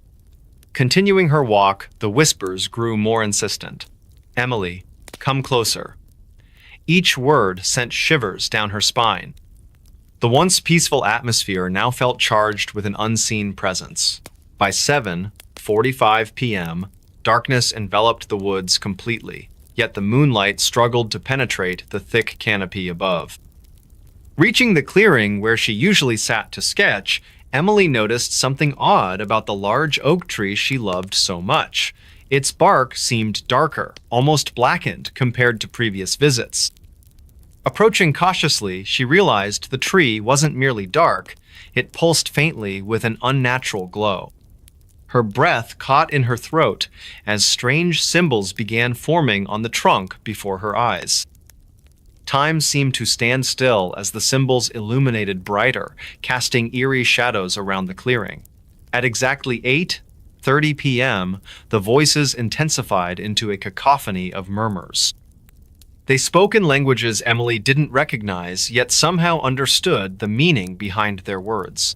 Continuing her walk, the whispers grew more insistent. "Emily, come closer." Each word sent shivers down her spine. The once peaceful atmosphere now felt charged with an unseen presence. By 7:45 p.m., darkness enveloped the woods completely, yet the moonlight struggled to penetrate the thick canopy above. Reaching the clearing where she usually sat to sketch, Emily noticed something odd about the large oak tree she loved so much. Its bark seemed darker, almost blackened compared to previous visits. Approaching cautiously, she realized the tree wasn't merely dark, it pulsed faintly with an unnatural glow. Her breath caught in her throat as strange symbols began forming on the trunk before her eyes. Time seemed to stand still as the symbols illuminated brighter, casting eerie shadows around the clearing. At exactly 8:30 p.m., the voices intensified into a cacophony of murmurs. They spoke in languages Emily didn't recognize, yet somehow understood the meaning behind their words.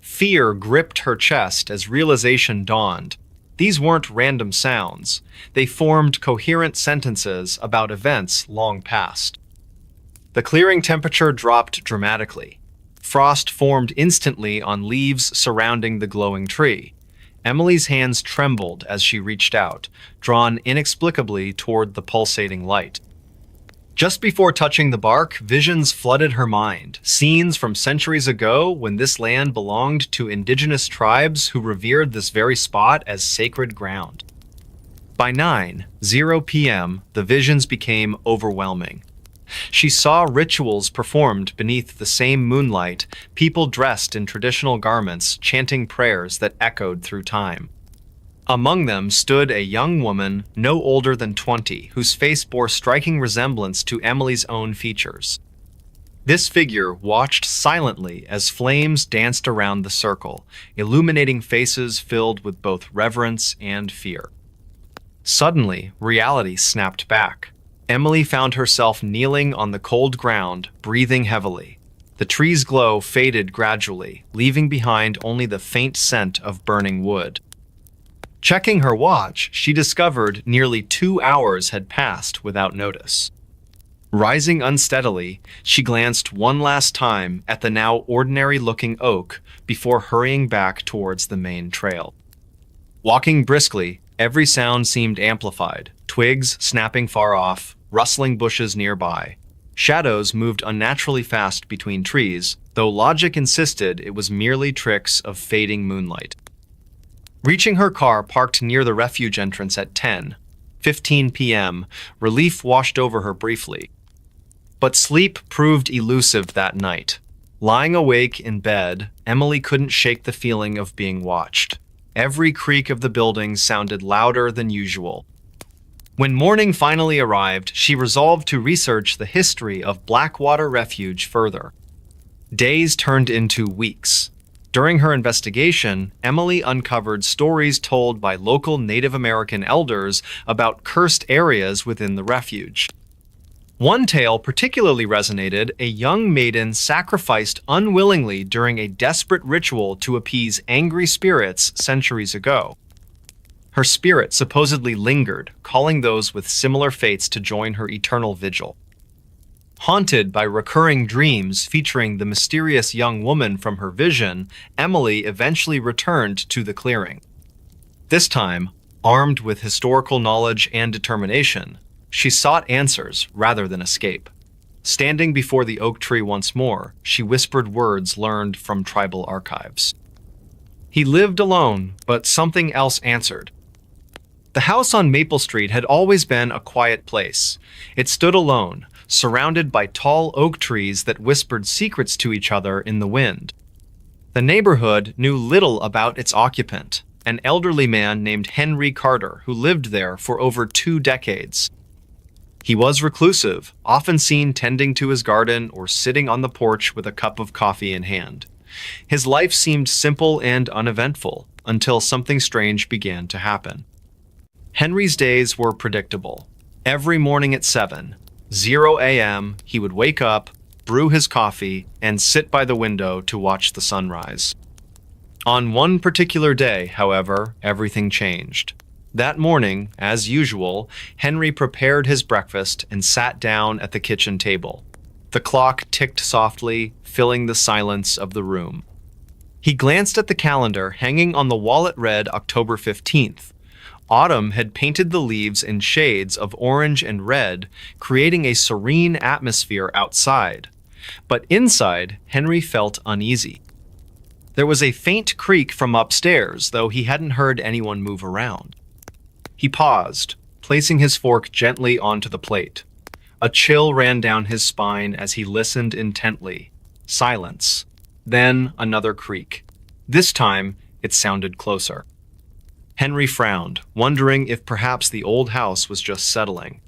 Fear gripped her chest as realization dawned. These weren't random sounds. They formed coherent sentences about events long past. The clearing temperature dropped dramatically. Frost formed instantly on leaves surrounding the glowing tree. Emily's hands trembled as she reached out, drawn inexplicably toward the pulsating light. Just before touching the bark, visions flooded her mind, scenes from centuries ago when this land belonged to indigenous tribes who revered this very spot as sacred ground. By 9:00 p.m., the visions became overwhelming. She saw rituals performed beneath the same moonlight, people dressed in traditional garments chanting prayers that echoed through time. Among them stood a young woman no older than 20, whose face bore striking resemblance to Emily's own features. This figure watched silently as flames danced around the circle, illuminating faces filled with both reverence and fear. Suddenly, reality snapped back. Emily found herself kneeling on the cold ground, breathing heavily. The tree's glow faded gradually, leaving behind only the faint scent of burning wood. Checking her watch, she discovered nearly 2 hours had passed without notice. Rising unsteadily, she glanced one last time at the now ordinary-looking oak before hurrying back towards the main trail. Walking briskly, every sound seemed amplified, twigs snapping far off, rustling bushes nearby. Shadows moved unnaturally fast between trees, though logic insisted it was merely tricks of fading moonlight. Reaching her car parked near the refuge entrance at 10:15 p.m., relief washed over her briefly. But sleep proved elusive that night. Lying awake in bed, Emily couldn't shake the feeling of being watched. Every creak of the building sounded louder than usual. When morning finally arrived, she resolved to research the history of Blackwater Refuge further. Days turned into weeks. During her investigation, Emily uncovered stories told by local Native American elders about cursed areas within the refuge. One tale particularly resonated: a young maiden sacrificed unwillingly during a desperate ritual to appease angry spirits centuries ago. Her spirit supposedly lingered, calling those with similar fates to join her eternal vigil. Haunted by recurring dreams featuring the mysterious young woman from her vision, Emily eventually returned to the clearing. This time, armed with historical knowledge and determination, she sought answers rather than escape. Standing before the oak tree once more, she whispered words learned from tribal archives. He lived alone, but something else answered. The house on Maple Street had always been a quiet place. It stood alone, surrounded by tall oak trees that whispered secrets to each other in the wind. The neighborhood knew little about its occupant, an elderly man named Henry Carter, who lived there for over 2 decades. He was reclusive, often seen tending to his garden or sitting on the porch with a cup of coffee in hand. His life seemed simple and uneventful until something strange began to happen. Henry's days were predictable. Every morning at 7:00 a.m., he would wake up, brew his coffee, and sit by the window to watch the sunrise. On one particular day, however, everything changed. That morning, as usual, Henry prepared his breakfast and sat down at the kitchen table. The clock ticked softly, filling the silence of the room. He glanced at the calendar hanging on the wall. It read October 15th. Autumn had painted the leaves in shades of orange and red, creating a serene atmosphere outside. But inside, Henry felt uneasy. There was a faint creak from upstairs, though he hadn't heard anyone move around. He paused, placing his fork gently onto the plate. A chill ran down his spine as he listened intently. Silence. Then another creak. This time, it sounded closer. Henry frowned, wondering if perhaps the old house was just settling.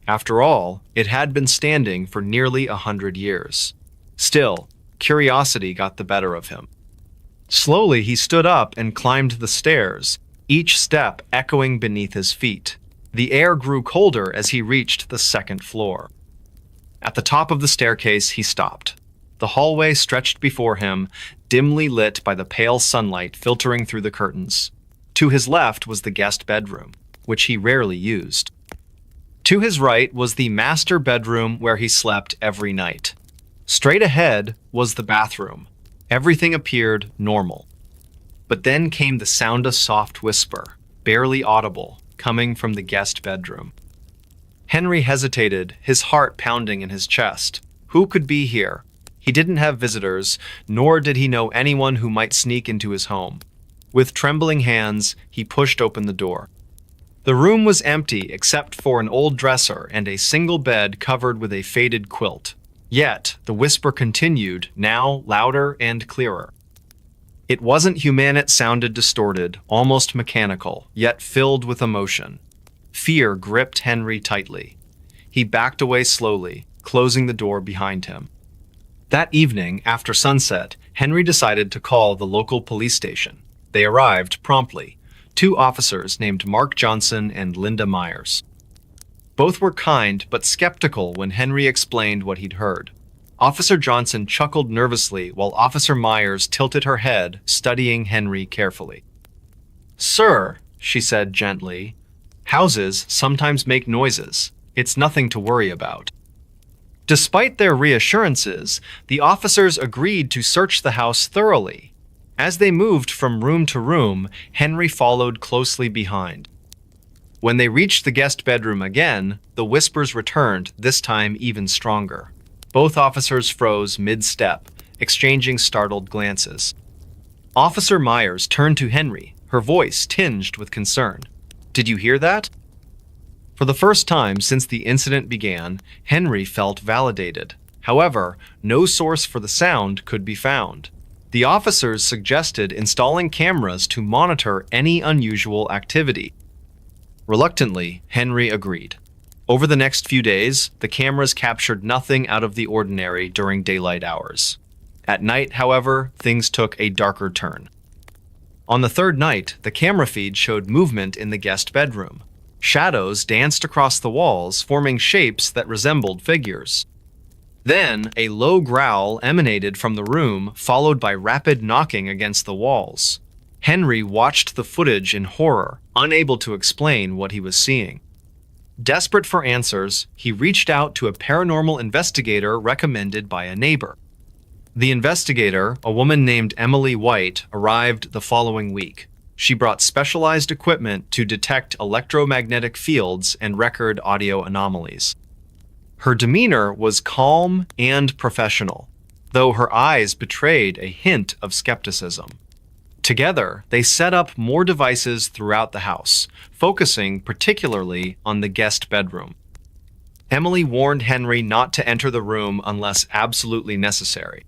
After all, it had been standing for nearly 100 years. Still, curiosity got the better of him. Slowly, he stood up and climbed the stairs, each step echoing beneath his feet. The air grew colder as he reached the 2nd floor. At the top of the staircase, he stopped. The hallway stretched before him, dimly lit by the pale sunlight filtering through the curtains. To his left was the guest bedroom, which he rarely used. To his right was the master bedroom where he slept every night. Straight ahead was the bathroom. Everything appeared normal. But then came the sound of soft whisper, barely audible, coming from the guest bedroom. Henry hesitated, his heart pounding in his chest. Who could be here? He didn't have visitors, nor did he know anyone who might sneak into his home. With trembling hands, he pushed open the door. The room was empty except for an old dresser and a single bed covered with a faded quilt. Yet, the whisper continued, now louder and clearer. It wasn't human, it sounded distorted, almost mechanical, yet filled with emotion. Fear gripped Henry tightly. He backed away slowly, closing the door behind him. That evening, after sunset, Henry decided to call the local police station. They arrived promptly, 2 officers named Mark Johnson and Linda Myers. Both were kind but skeptical when Henry explained what he'd heard. Officer Johnson chuckled nervously while Officer Myers tilted her head, studying Henry carefully. "Sir," she said gently, "houses sometimes make noises. It's nothing to worry about." Despite their reassurances, the officers agreed to search the house thoroughly. As they moved from room to room, Henry followed closely behind. When they reached the guest bedroom again, the whispers returned, this time even stronger. Both officers froze mid-step, exchanging startled glances. Officer Myers turned to Henry, her voice tinged with concern. "Did you hear that?" For the first time since the incident began, Henry felt validated. However, no source for the sound could be found. The officers suggested installing cameras to monitor any unusual activity. Reluctantly, Henry agreed. Over the next few days, the cameras captured nothing out of the ordinary during daylight hours. At night, however, things took a darker turn. On the 3rd night, the camera feed showed movement in the guest bedroom. Shadows danced across the walls, forming shapes that resembled figures. Then, a low growl emanated from the room, followed by rapid knocking against the walls. Henry watched the footage in horror, unable to explain what he was seeing. Desperate for answers, he reached out to a paranormal investigator recommended by a neighbor. The investigator, a woman named Emily White, arrived the following week. She brought specialized equipment to detect electromagnetic fields and record audio anomalies. Her demeanor was calm and professional, though her eyes betrayed a hint of skepticism. Together, they set up more devices throughout the house, focusing particularly on the guest bedroom. Emily warned Henry not to enter the room unless absolutely necessary.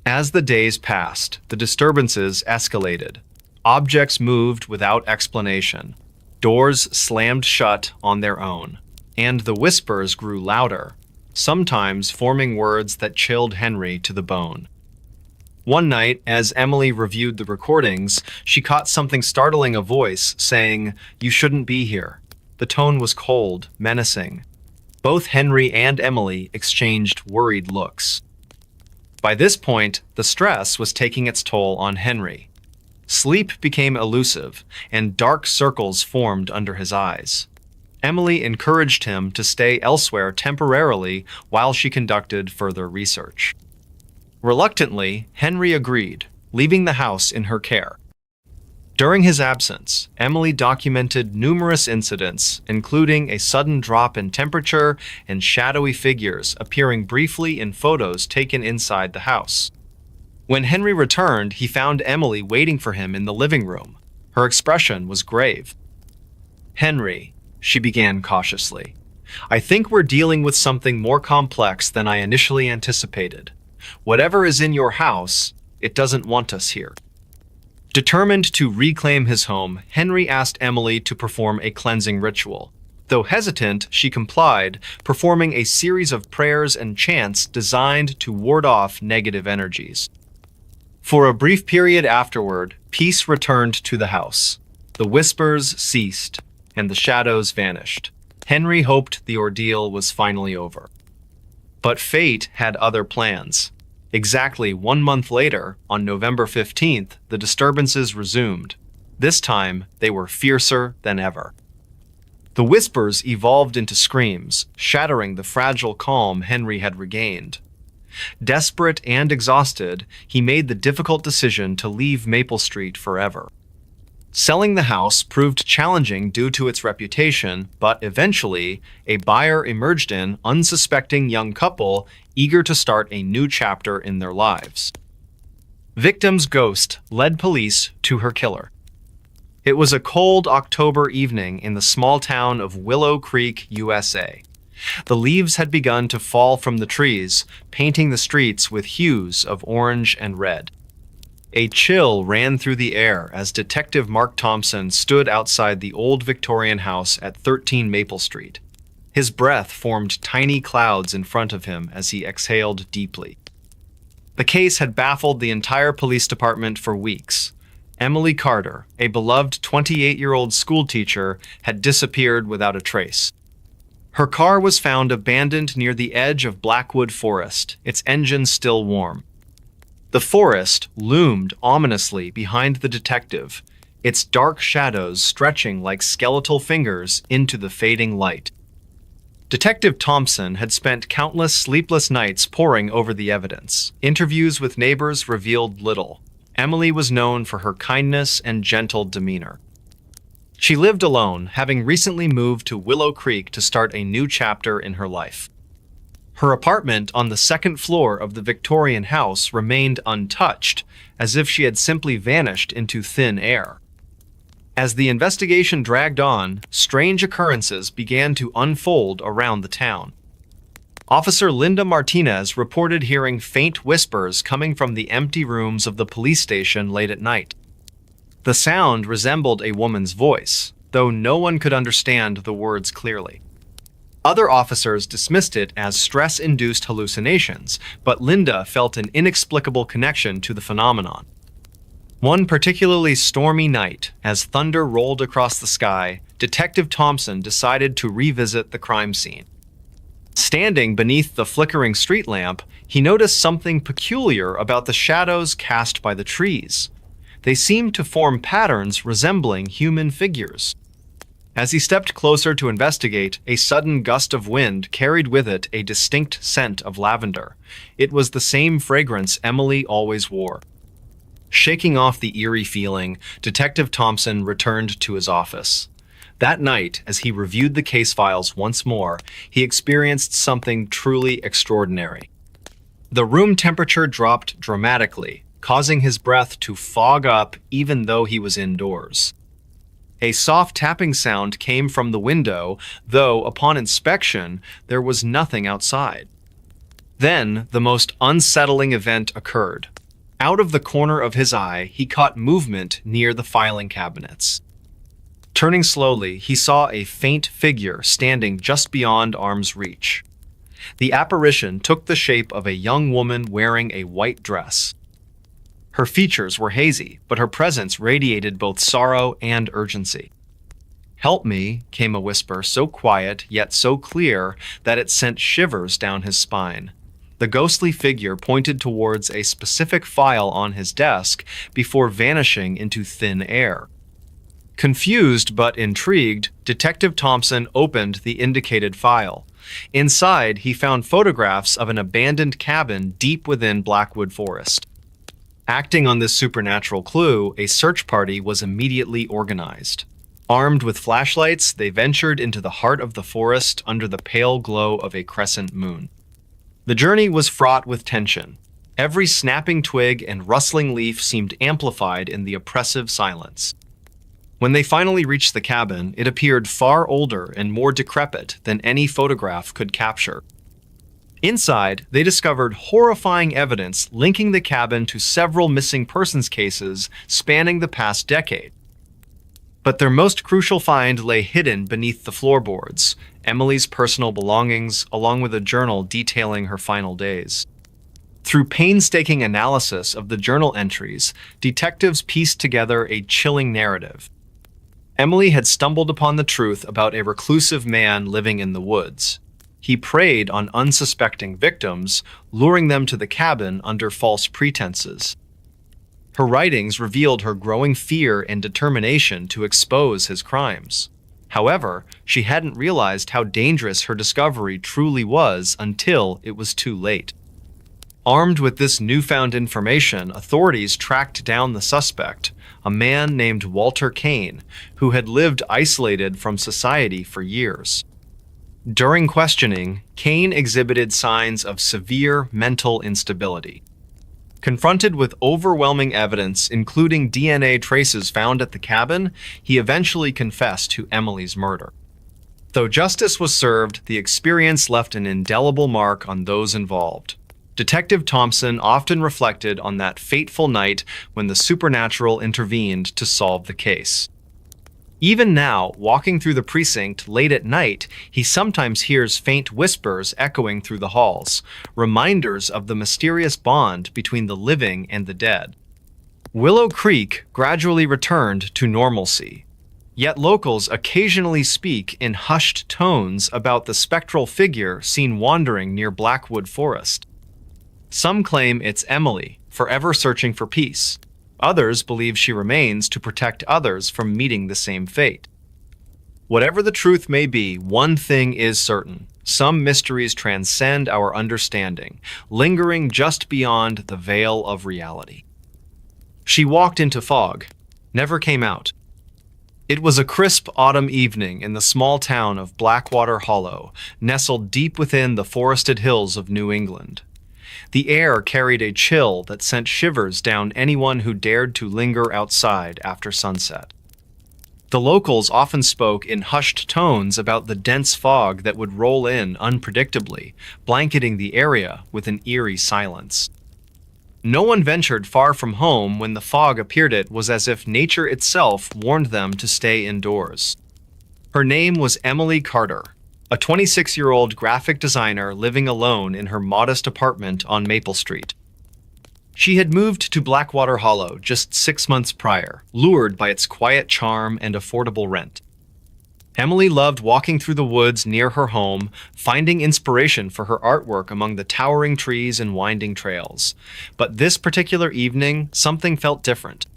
As the days passed, the disturbances escalated. Objects moved without explanation. Doors slammed shut on their own. And the whispers grew louder, sometimes forming words that chilled Henry to the bone. One night, as Emily reviewed the recordings, she caught something startling: a voice saying, "You shouldn't be here." The tone was cold, menacing. Both Henry and Emily exchanged worried looks. By this point, the stress was taking its toll on Henry. Sleep became elusive, and dark circles formed under his eyes. Emily encouraged him to stay elsewhere temporarily while she conducted further research. Reluctantly, Henry agreed, leaving the house in her care. During his absence, Emily documented numerous incidents, including a sudden drop in temperature and shadowy figures appearing briefly in photos taken inside the house. When Henry returned, he found Emily waiting for him in the living room. Her expression was grave. "Henry," she began cautiously, "I think we're dealing with something more complex than I initially anticipated. Whatever is in your house, it doesn't want us here." Determined to reclaim his home, Henry asked Emily to perform a cleansing ritual. Though hesitant, she complied, performing a series of prayers and chants designed to ward off negative energies. For a brief period afterward, peace returned to the house. The whispers ceased, and the shadows vanished. Henry hoped the ordeal was finally over. But fate had other plans. Exactly 1 month later, on November 15th, the disturbances resumed. This time, they were fiercer than ever. The whispers evolved into screams, shattering the fragile calm Henry had regained. Desperate and exhausted, he made the difficult decision to leave Maple Street forever. Selling the house proved challenging due to its reputation, but eventually, a buyer emerged, an unsuspecting young couple eager to start a new chapter in their lives. Victim's ghost led police to her killer. It was a cold October evening in the small town of Willow Creek, USA. The leaves had begun to fall from the trees, painting the streets with hues of orange and red. A chill ran through the air as Detective Mark Thompson stood outside the old Victorian house at 13 Maple Street. His breath formed tiny clouds in front of him as he exhaled deeply. The case had baffled the entire police department for weeks. Emily Carter, a beloved 28-year-old schoolteacher, had disappeared without a trace. Her car was found abandoned near the edge of Blackwood Forest, its engine still warm. The forest loomed ominously behind the detective, its dark shadows stretching like skeletal fingers into the fading light. Detective Thompson had spent countless sleepless nights poring over the evidence. Interviews with neighbors revealed little. Emily was known for her kindness and gentle demeanor. She lived alone, having recently moved to Willow Creek to start a new chapter in her life. Her apartment on the second floor of the Victorian house remained untouched, as if she had simply vanished into thin air. As the investigation dragged on, strange occurrences began to unfold around the town. Officer Linda Martinez reported hearing faint whispers coming from the empty rooms of the police station late at night. The sound resembled a woman's voice, though no one could understand the words clearly. Other officers dismissed it as stress-induced hallucinations, but Linda felt an inexplicable connection to the phenomenon. One particularly stormy night, as thunder rolled across the sky, Detective Thompson decided to revisit the crime scene. Standing beneath the flickering street lamp, he noticed something peculiar about the shadows cast by the trees. They seemed to form patterns resembling human figures. As he stepped closer to investigate, a sudden gust of wind carried with it a distinct scent of lavender. It was the same fragrance Emily always wore. Shaking off the eerie feeling, Detective Thompson returned to his office. That night, as he reviewed the case files once more, he experienced something truly extraordinary. The room temperature dropped dramatically, causing his breath to fog up even though he was indoors. A soft tapping sound came from the window, though upon inspection, there was nothing outside. Then, the most unsettling event occurred. Out of the corner of his eye, he caught movement near the filing cabinets. Turning slowly, he saw a faint figure standing just beyond arm's reach. The apparition took the shape of a young woman wearing a white dress. Her features were hazy, but her presence radiated both sorrow and urgency. "Help me," came a whisper so quiet yet so clear that it sent shivers down his spine. The ghostly figure pointed towards a specific file on his desk before vanishing into thin air. Confused but intrigued, Detective Thompson opened the indicated file. Inside, he found photographs of an abandoned cabin deep within Blackwood Forest. Acting on this supernatural clue, a search party was immediately organized. Armed with flashlights, they ventured into the heart of the forest under the pale glow of a crescent moon. The journey was fraught with tension. Every snapping twig and rustling leaf seemed amplified in the oppressive silence. When they finally reached the cabin, it appeared far older and more decrepit than any photograph could capture. Inside, they discovered horrifying evidence linking the cabin to several missing persons cases spanning the past decade. But their most crucial find lay hidden beneath the floorboards, Emily's personal belongings, along with a journal detailing her final days. Through painstaking analysis of the journal entries, detectives pieced together a chilling narrative. Emily had stumbled upon the truth about a reclusive man living in the woods. He preyed on unsuspecting victims, luring them to the cabin under false pretenses. Her writings revealed her growing fear and determination to expose his crimes. However, she hadn't realized how dangerous her discovery truly was until it was too late. Armed with this newfound information, authorities tracked down the suspect, a man named Walter Kane, who had lived isolated from society for years. During questioning, Kane exhibited signs of severe mental instability. Confronted with overwhelming evidence, including DNA traces found at the cabin, he eventually confessed to Emily's murder. Though justice was served, the experience left an indelible mark on those involved. Detective Thompson often reflected on that fateful night when the supernatural intervened to solve the case. Even now, walking through the precinct late at night, he sometimes hears faint whispers echoing through the halls, reminders of the mysterious bond between the living and the dead. Willow Creek gradually returned to normalcy, yet locals occasionally speak in hushed tones about the spectral figure seen wandering near Blackwood Forest. Some claim it's Emily, forever searching for peace. Others believe she remains to protect others from meeting the same fate. Whatever the truth may be, one thing is certain. Some mysteries transcend our understanding, lingering just beyond the veil of reality. She walked into fog, never came out. It was a crisp autumn evening in the small town of Blackwater Hollow, nestled deep within the forested hills of New England. The air carried a chill that sent shivers down anyone who dared to linger outside after sunset. The locals often spoke in hushed tones about the dense fog that would roll in unpredictably, blanketing the area with an eerie silence. No one ventured far from home when the fog appeared. It was as if nature itself warned them to stay indoors. Her name was Emily Carter, a 26-year-old graphic designer living alone in her modest apartment on Maple Street. She had moved to Blackwater Hollow just 6 months prior, lured by its quiet charm and affordable rent. Emily loved walking through the woods near her home, finding inspiration for her artwork among the towering trees and winding trails. But this particular evening, something felt different.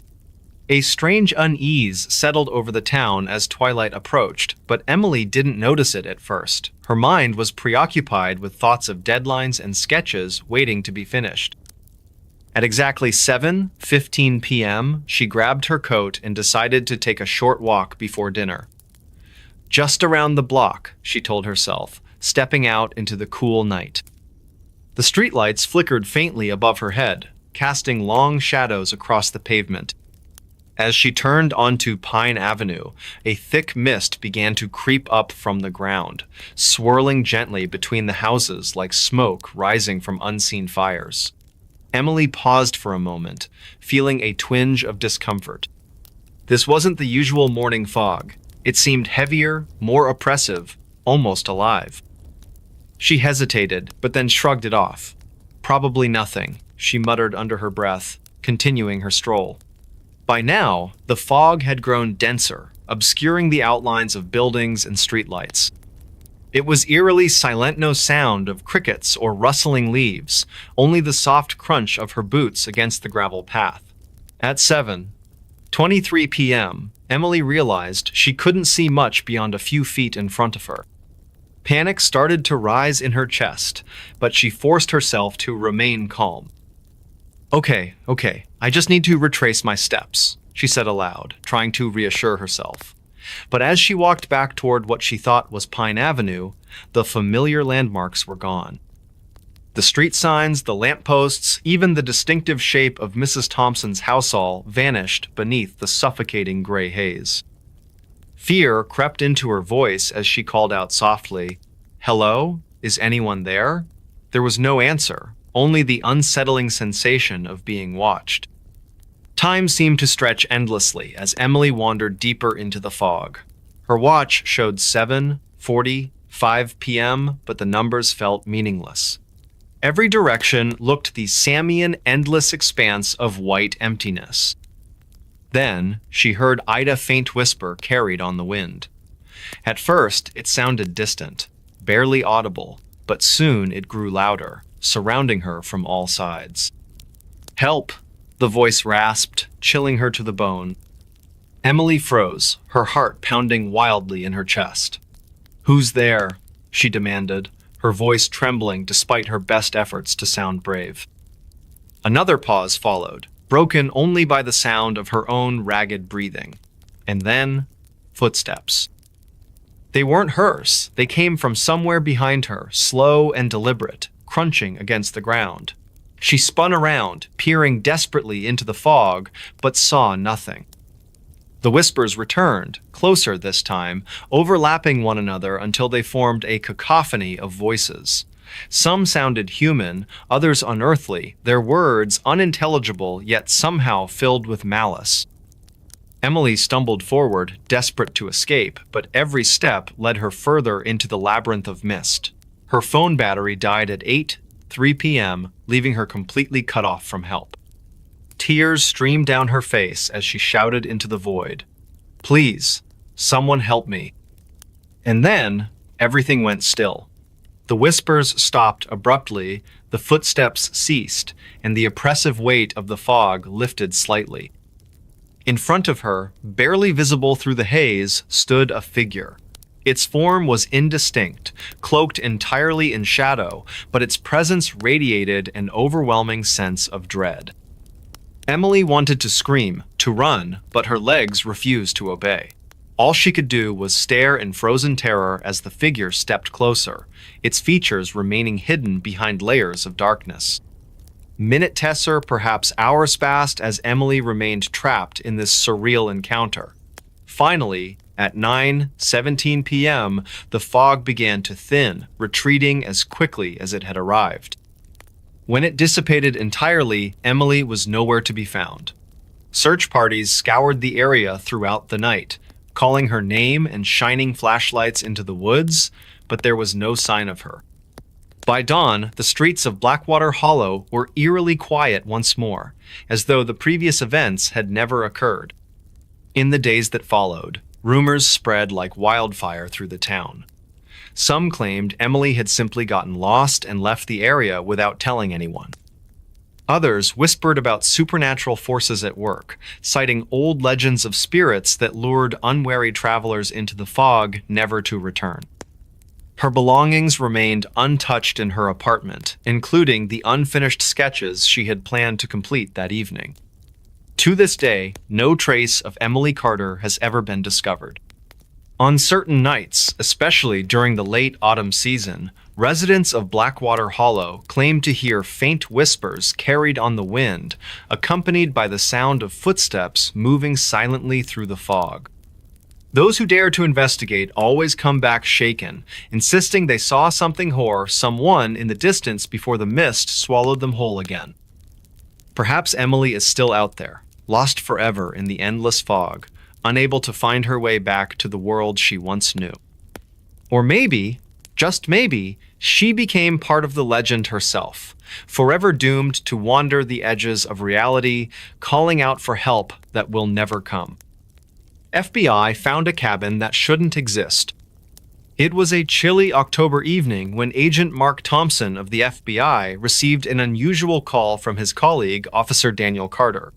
A strange unease settled over the town as twilight approached, but Emily didn't notice it at first. Her mind was preoccupied with thoughts of deadlines and sketches waiting to be finished. At exactly 7:15 p.m., she grabbed her coat and decided to take a short walk before dinner. Just around the block, she told herself, stepping out into the cool night. The streetlights flickered faintly above her head, casting long shadows across the pavement. As she turned onto Pine Avenue, a thick mist began to creep up from the ground, swirling gently between the houses like smoke rising from unseen fires. Emily paused for a moment, feeling a twinge of discomfort. This wasn't the usual morning fog. It seemed heavier, more oppressive, almost alive. She hesitated, but then shrugged it off. Probably nothing, she muttered under her breath, continuing her stroll. By now, the fog had grown denser, obscuring the outlines of buildings and streetlights. It was eerily silent, no sound of crickets or rustling leaves, only the soft crunch of her boots against the gravel path. At 7:23 p.m., Emily realized she couldn't see much beyond a few feet in front of her. Panic started to rise in her chest, but she forced herself to remain calm. Okay, I just need to retrace my steps, she said aloud, trying to reassure herself. But as she walked back toward what she thought was Pine Avenue, the familiar landmarks were gone. The street signs, the lampposts, even the distinctive shape of Mrs. Thompson's house all vanished beneath the suffocating gray haze. Fear crept into her voice as she called out softly, "Hello? Is anyone there?" There was no answer, only the unsettling sensation of being watched. Time seemed to stretch endlessly as Emily wandered deeper into the fog. Her watch showed 7:45 p.m., but the numbers felt meaningless. Every direction looked the Samian endless expanse of white emptiness. Then she heard Ida's faint whisper carried on the wind. At first, it sounded distant, barely audible, but soon it grew louder, surrounding her from all sides. "Help!" the voice rasped, chilling her to the bone. Emily froze, her heart pounding wildly in her chest. "Who's there?" she demanded, her voice trembling despite her best efforts to sound brave. Another pause followed, broken only by the sound of her own ragged breathing. And then, footsteps. They weren't hers. They came from somewhere behind her, slow and deliberate, crunching against the ground. She spun around, peering desperately into the fog, but saw nothing. The whispers returned, closer this time, overlapping one another until they formed a cacophony of voices. Some sounded human, others unearthly, their words unintelligible yet somehow filled with malice. Emily stumbled forward, desperate to escape, but every step led her further into the labyrinth of mist. Her phone battery died at 8:03 p.m., leaving her completely cut off from help. Tears streamed down her face as she shouted into the void, "Please, someone help me." And then, everything went still. The whispers stopped abruptly, the footsteps ceased, and the oppressive weight of the fog lifted slightly. In front of her, barely visible through the haze, stood a figure. Its form was indistinct, cloaked entirely in shadow, but its presence radiated an overwhelming sense of dread. Emily wanted to scream, to run, but her legs refused to obey. All she could do was stare in frozen terror as the figure stepped closer, its features remaining hidden behind layers of darkness. Minutes or perhaps hours passed as Emily remained trapped in this surreal encounter. Finally, at 9:17 p.m., the fog began to thin, retreating as quickly as it had arrived. When it dissipated entirely, Emily was nowhere to be found. Search parties scoured the area throughout the night, calling her name and shining flashlights into the woods, but there was no sign of her. By dawn, the streets of Blackwater Hollow were eerily quiet once more, as though the previous events had never occurred. In the days that followed, rumors spread like wildfire through the town. Some claimed Emily had simply gotten lost and left the area without telling anyone. Others whispered about supernatural forces at work, citing old legends of spirits that lured unwary travelers into the fog, never to return. Her belongings remained untouched in her apartment, including the unfinished sketches she had planned to complete that evening. To this day, no trace of Emily Carter has ever been discovered. On certain nights, especially during the late autumn season, residents of Blackwater Hollow claim to hear faint whispers carried on the wind, accompanied by the sound of footsteps moving silently through the fog. Those who dare to investigate always come back shaken, insisting they saw something or someone in the distance before the mist swallowed them whole again. Perhaps Emily is still out there, lost forever in the endless fog, unable to find her way back to the world she once knew. Or maybe, just maybe, she became part of the legend herself, forever doomed to wander the edges of reality, calling out for help that will never come. FBI found a cabin that shouldn't exist. It was a chilly October evening when Agent Mark Thompson of the FBI received an unusual call from his colleague, Officer Daniel Carter.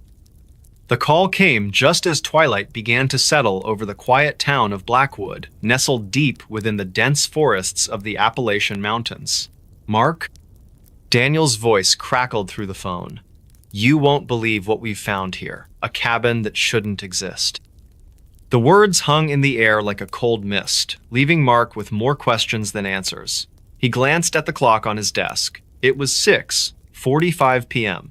The call came just as twilight began to settle over the quiet town of Blackwood, nestled deep within the dense forests of the Appalachian Mountains. "Mark?" Daniel's voice crackled through the phone. "You won't believe what we've found here, a cabin that shouldn't exist." The words hung in the air like a cold mist, leaving Mark with more questions than answers. He glanced at the clock on his desk. It was 6:45 p.m.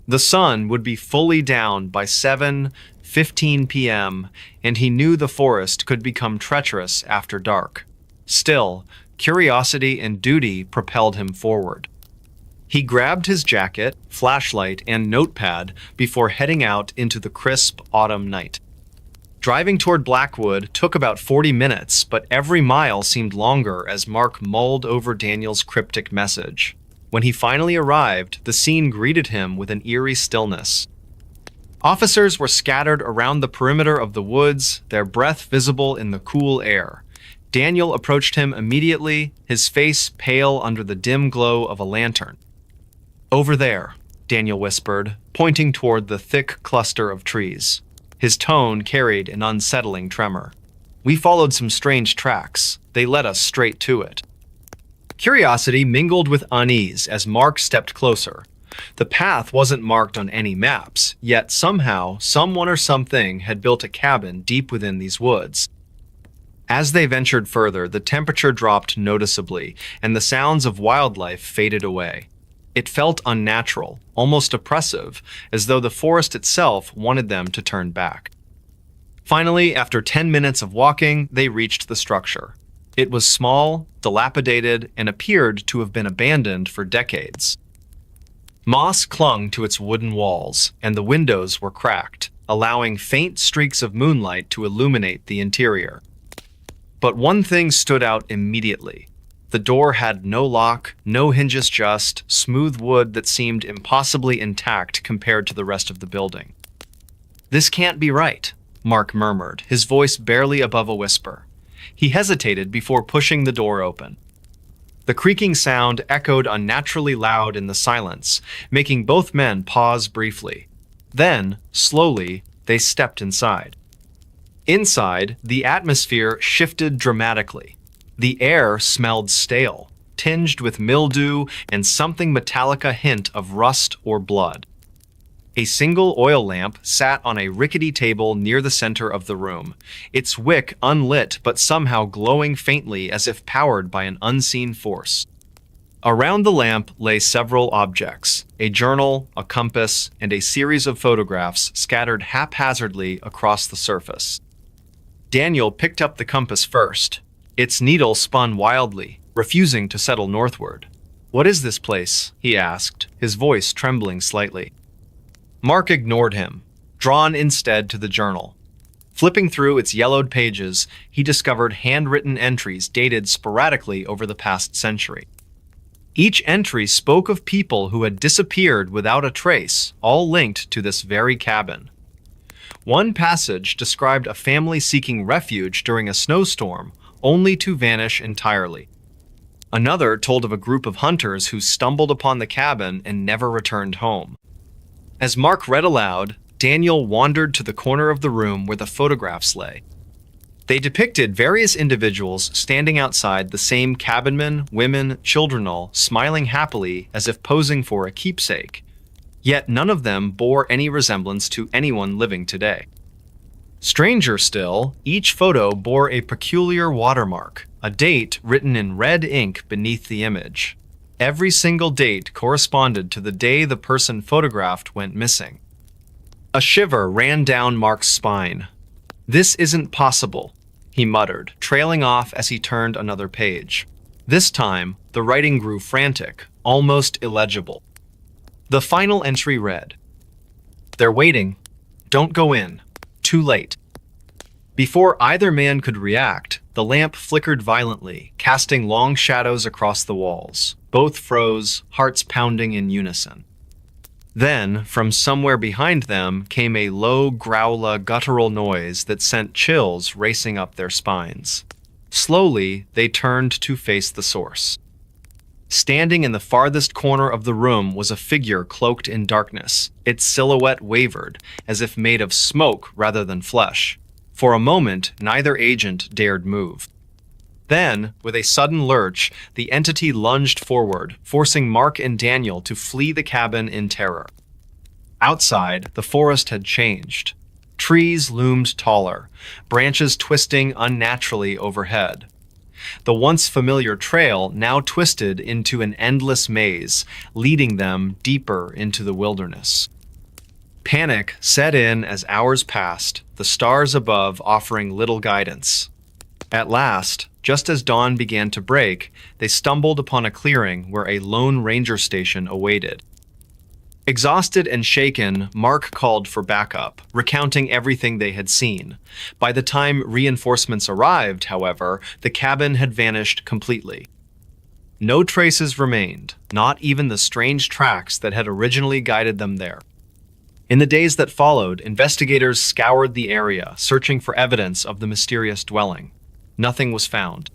The sun would be fully down by 7:15 p.m., and he knew the forest could become treacherous after dark. Still, curiosity and duty propelled him forward. He grabbed his jacket, flashlight, and notepad before heading out into the crisp autumn night. Driving toward Blackwood took about 40 minutes, but every mile seemed longer as Mark mulled over Daniel's cryptic message. When he finally arrived, the scene greeted him with an eerie stillness. Officers were scattered around the perimeter of the woods, their breath visible in the cool air. Daniel approached him immediately, his face pale under the dim glow of a lantern. "Over there," Daniel whispered, pointing toward the thick cluster of trees. His tone carried an unsettling tremor. "We followed some strange tracks. They led us straight to it." Curiosity mingled with unease as Mark stepped closer. The path wasn't marked on any maps, yet somehow, someone or something had built a cabin deep within these woods. As they ventured further, the temperature dropped noticeably, and the sounds of wildlife faded away. It felt unnatural, almost oppressive, as though the forest itself wanted them to turn back. Finally, after 10 minutes of walking, they reached the structure. It was small, dilapidated, and appeared to have been abandoned for decades. Moss clung to its wooden walls, and the windows were cracked, allowing faint streaks of moonlight to illuminate the interior. But one thing stood out immediately. The door had no lock, no hinges, just smooth wood that seemed impossibly intact compared to the rest of the building. "This can't be right," Mark murmured, his voice barely above a whisper. He hesitated before pushing the door open. The creaking sound echoed unnaturally loud in the silence, making both men pause briefly. Then, slowly, they stepped inside. Inside, the atmosphere shifted dramatically. The air smelled stale, tinged with mildew and something metallic, a hint of rust or blood. A single oil lamp sat on a rickety table near the center of the room, its wick unlit but somehow glowing faintly as if powered by an unseen force. Around the lamp lay several objects, a journal, a compass, and a series of photographs scattered haphazardly across the surface. Daniel picked up the compass first. Its needle spun wildly, refusing to settle northward. "What is this place?" he asked, his voice trembling slightly. Mark ignored him, drawn instead to the journal. Flipping through its yellowed pages, he discovered handwritten entries dated sporadically over the past century. Each entry spoke of people who had disappeared without a trace, all linked to this very cabin. One passage described a family seeking refuge during a snowstorm, only to vanish entirely. Another told of a group of hunters who stumbled upon the cabin and never returned home. As Mark read aloud, Daniel wandered to the corner of the room where the photographs lay. They depicted various individuals standing outside the same cabinmen, women, children, all smiling happily as if posing for a keepsake. Yet none of them bore any resemblance to anyone living today. Stranger still, each photo bore a peculiar watermark, a date written in red ink beneath the image. Every single date corresponded to the day the person photographed went missing. A shiver ran down Mark's spine. "This isn't possible," he muttered, trailing off as he turned another page. This time, the writing grew frantic, almost illegible. The final entry read, "They're waiting. Don't go in. Too late." Before either man could react, the lamp flickered violently, casting long shadows across the walls. Both froze, hearts pounding in unison. Then, from somewhere behind them, came a low, guttural noise that sent chills racing up their spines. Slowly, they turned to face the source. Standing in the farthest corner of the room was a figure cloaked in darkness. Its silhouette wavered, as if made of smoke rather than flesh. For a moment, neither agent dared move. Then, with a sudden lurch, the entity lunged forward, forcing Mark and Daniel to flee the cabin in terror. Outside, the forest had changed. Trees loomed taller, branches twisting unnaturally overhead. The once familiar trail now twisted into an endless maze, leading them deeper into the wilderness. Panic set in as hours passed, the stars above offering little guidance. At last, just as dawn began to break, they stumbled upon a clearing where a lone ranger station awaited. Exhausted and shaken, Mark called for backup, recounting everything they had seen. By the time reinforcements arrived, however, the cabin had vanished completely. No traces remained, not even the strange tracks that had originally guided them there. In the days that followed, investigators scoured the area, searching for evidence of the mysterious dwelling. Nothing was found.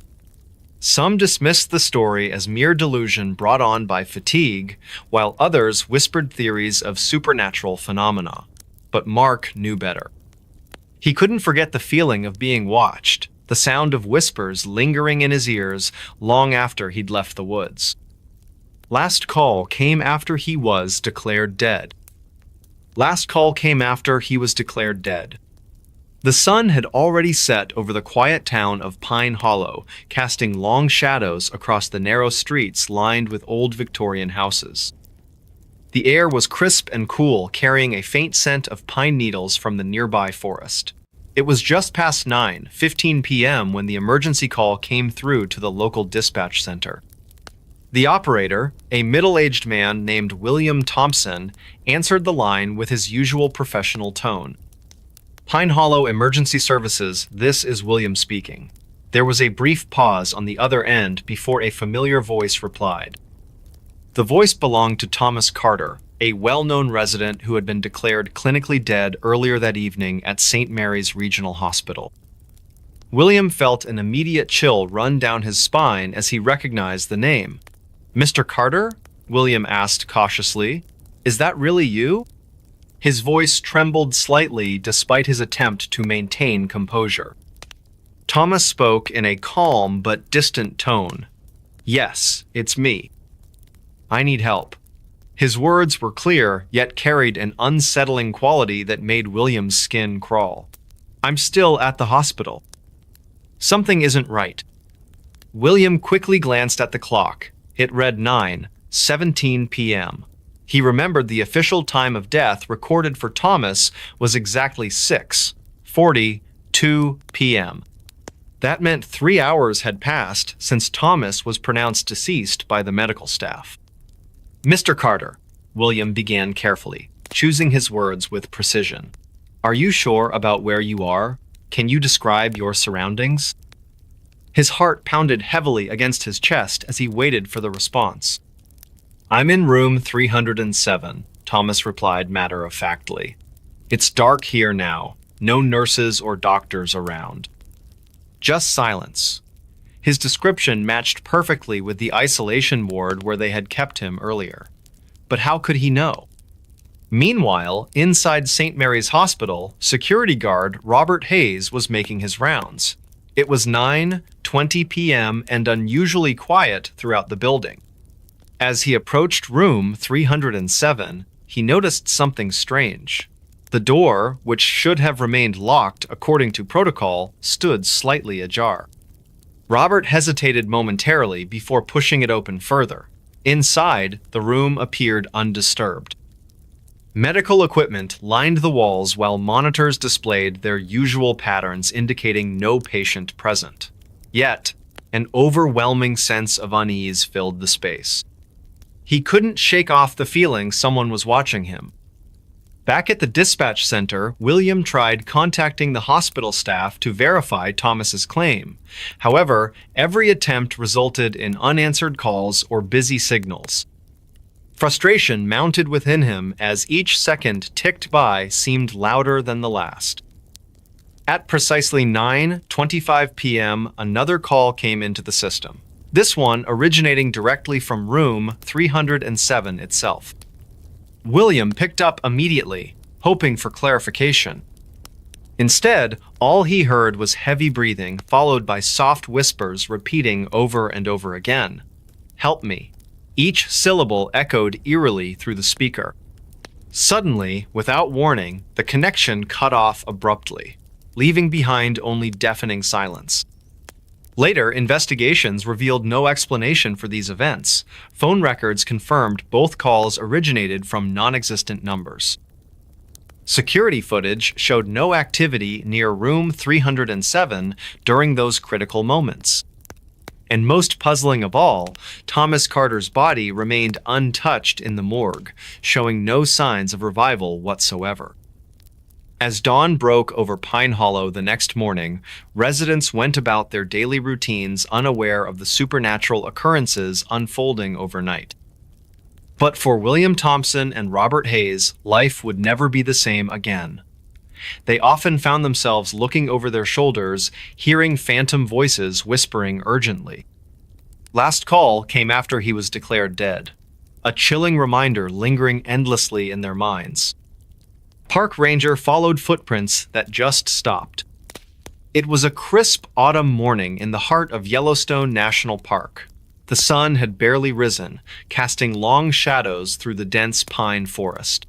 Some dismissed the story as mere delusion brought on by fatigue, while others whispered theories of supernatural phenomena. But Mark knew better. He couldn't forget the feeling of being watched, the sound of whispers lingering in his ears long after he'd left the woods. Last call came after he was declared dead. The sun had already set over the quiet town of Pine Hollow, casting long shadows across the narrow streets lined with old Victorian houses. The air was crisp and cool, carrying a faint scent of pine needles from the nearby forest. It was just past 9:15 p.m. when the emergency call came through to the local dispatch center. The operator, a middle-aged man named William Thompson, answered the line with his usual professional tone. "Pine Hollow Emergency Services, this is William speaking." There was a brief pause on the other end before a familiar voice replied. The voice belonged to Thomas Carter, a well-known resident who had been declared clinically dead earlier that evening at St. Mary's Regional Hospital. William felt an immediate chill run down his spine as he recognized the name. "Mr. Carter?" William asked cautiously. "Is that really you?" His voice trembled slightly despite his attempt to maintain composure. Thomas spoke in a calm but distant tone. "Yes, it's me. I need help." His words were clear, yet carried an unsettling quality that made William's skin crawl. "I'm still at the hospital. Something isn't right." William quickly glanced at the clock. It read 9:17 p.m. He remembered the official time of death recorded for Thomas was exactly 6:42 p.m. That meant 3 hours had passed since Thomas was pronounced deceased by the medical staff. "Mr. Carter," William began carefully, choosing his words with precision. "Are you sure about where you are? Can you describe your surroundings?" His heart pounded heavily against his chest as he waited for the response. "I'm in room 307, Thomas replied matter-of-factly. "It's dark here now, no nurses or doctors around. Just silence." His description matched perfectly with the isolation ward where they had kept him earlier. But how could he know? Meanwhile, inside St. Mary's Hospital, security guard Robert Hayes was making his rounds. It was 9:20 p.m. and unusually quiet throughout the building. As he approached room 307, he noticed something strange. The door, which should have remained locked according to protocol, stood slightly ajar. Robert hesitated momentarily before pushing it open further. Inside, the room appeared undisturbed. Medical equipment lined the walls while monitors displayed their usual patterns indicating no patient present. Yet, an overwhelming sense of unease filled the space. He couldn't shake off the feeling someone was watching him. Back at the dispatch center, William tried contacting the hospital staff to verify Thomas's claim. However, every attempt resulted in unanswered calls or busy signals. Frustration mounted within him as each second ticked by seemed louder than the last. At precisely 9:25 p.m., another call came into the system, this one originating directly from room 307 itself. William picked up immediately, hoping for clarification. Instead, all he heard was heavy breathing followed by soft whispers repeating over and over again, "Help me." Each syllable echoed eerily through the speaker. Suddenly, without warning, the connection cut off abruptly, leaving behind only deafening silence. Later, investigations revealed no explanation for these events. Phone records confirmed both calls originated from non-existent numbers. Security footage showed no activity near room 307 during those critical moments. And most puzzling of all, Thomas Carter's body remained untouched in the morgue, showing no signs of revival whatsoever. As dawn broke over Pine Hollow the next morning, residents went about their daily routines unaware of the supernatural occurrences unfolding overnight. But for William Thompson and Robert Hayes, life would never be the same again. They often found themselves looking over their shoulders, hearing phantom voices whispering urgently. Last call came after he was declared dead, a chilling reminder lingering endlessly in their minds. Park ranger followed footprints that just stopped. It was a crisp autumn morning in the heart of Yellowstone National Park. The sun had barely risen, casting long shadows through the dense pine forest.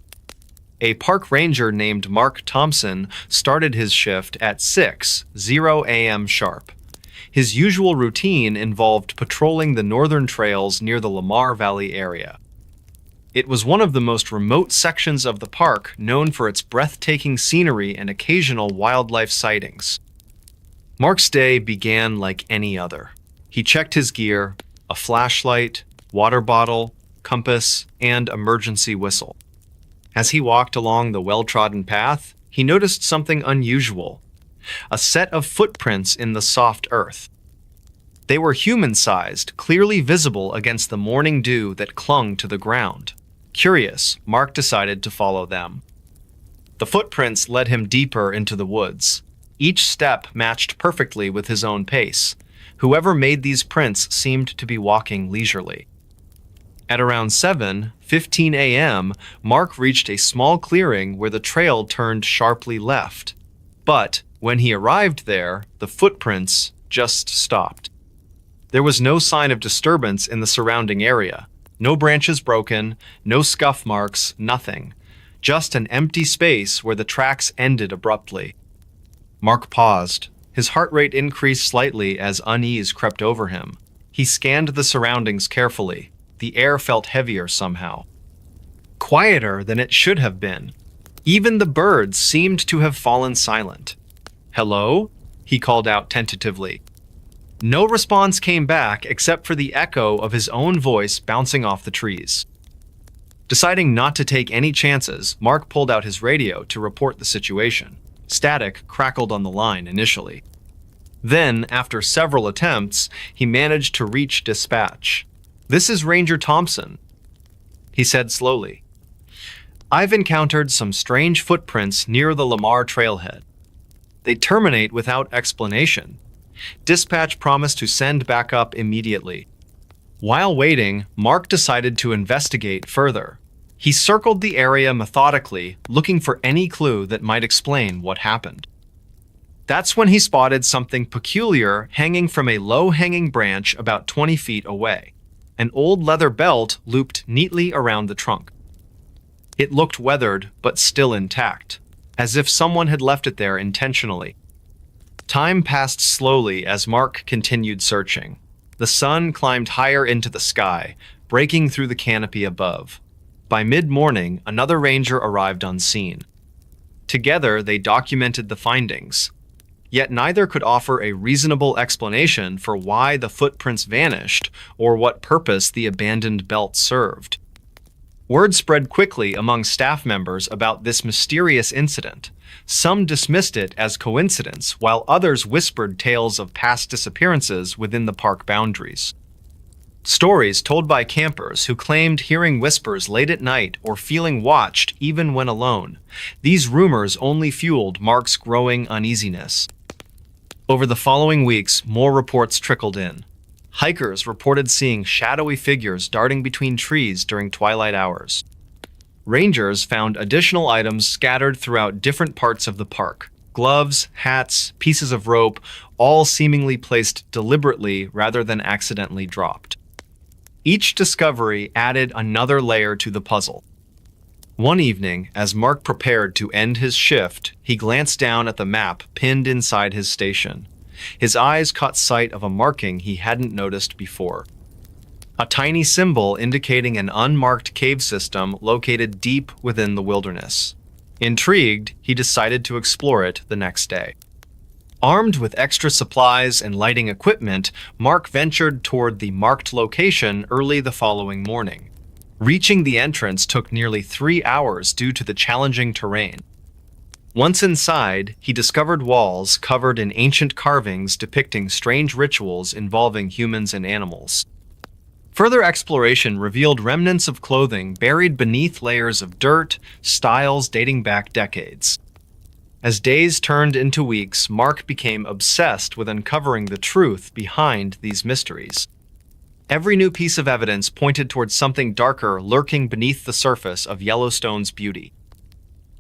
A park ranger named Mark Thompson started his shift at 6:00 a.m. sharp. His usual routine involved patrolling the northern trails near the Lamar Valley area. It was one of the most remote sections of the park, known for its breathtaking scenery and occasional wildlife sightings. Mark's day began like any other. He checked his gear, a flashlight, water bottle, compass, and emergency whistle. As he walked along the well-trodden path, he noticed something unusual: a set of footprints in the soft earth. They were human-sized, clearly visible against the morning dew that clung to the ground. Curious, Mark decided to follow them. The footprints led him deeper into the woods. Each step matched perfectly with his own pace. Whoever made these prints seemed to be walking leisurely. At around 7:15 a.m., Mark reached a small clearing where the trail turned sharply left. But when he arrived there, the footprints just stopped. There was no sign of disturbance in the surrounding area. No branches broken, no scuff marks, nothing. Just an empty space where the tracks ended abruptly. Mark paused. His heart rate increased slightly as unease crept over him. He scanned the surroundings carefully. The air felt heavier somehow. Quieter than it should have been. Even the birds seemed to have fallen silent. "Hello?" he called out tentatively. No response came back except for the echo of his own voice bouncing off the trees. Deciding not to take any chances, Mark pulled out his radio to report the situation. Static crackled on the line initially. Then, after several attempts, he managed to reach dispatch. "This is Ranger Thompson," he said slowly. "I've encountered some strange footprints near the Lamar trailhead. They terminate without explanation. Dispatch promised to send backup immediately." While waiting, Mark decided to investigate further. He circled the area methodically, looking for any clue that might explain what happened. That's when he spotted something peculiar hanging from a low-hanging branch about 20 feet away. An old leather belt looped neatly around the trunk. It looked weathered, but still intact. as if someone had left it there intentionally. Time passed slowly as Mark continued searching. The sun climbed higher into the sky, breaking through the canopy above. By mid-morning, another ranger arrived on scene. Together, they documented the findings. Yet neither could offer a reasonable explanation for why the footprints vanished or what purpose the abandoned belt served. Word spread quickly among staff members about this mysterious incident. Some dismissed it as coincidence, while others whispered tales of past disappearances within the park boundaries. Stories told by campers who claimed hearing whispers late at night or feeling watched even when alone. These rumors only fueled Mark's growing uneasiness. Over the following weeks, more reports trickled in. Hikers reported seeing shadowy figures darting between trees during twilight hours. Rangers found additional items scattered throughout different parts of the park. Gloves, hats, pieces of rope, all seemingly placed deliberately rather than accidentally dropped. Each discovery added another layer to the puzzle. One evening, as Mark prepared to end his shift, he glanced down at the map pinned inside his station. His eyes caught sight of a marking he hadn't noticed before. A tiny symbol indicating an unmarked cave system located deep within the wilderness. Intrigued, he decided to explore it the next day. Armed with extra supplies and lighting equipment, Mark ventured toward the marked location early the following morning. Reaching the entrance took nearly 3 hours due to the challenging terrain. Once inside, he discovered walls covered in ancient carvings depicting strange rituals involving humans and animals. Further exploration revealed remnants of clothing buried beneath layers of dirt, styles dating back decades. As days turned into weeks, Mark became obsessed with uncovering the truth behind these mysteries. Every new piece of evidence pointed towards something darker lurking beneath the surface of Yellowstone's beauty.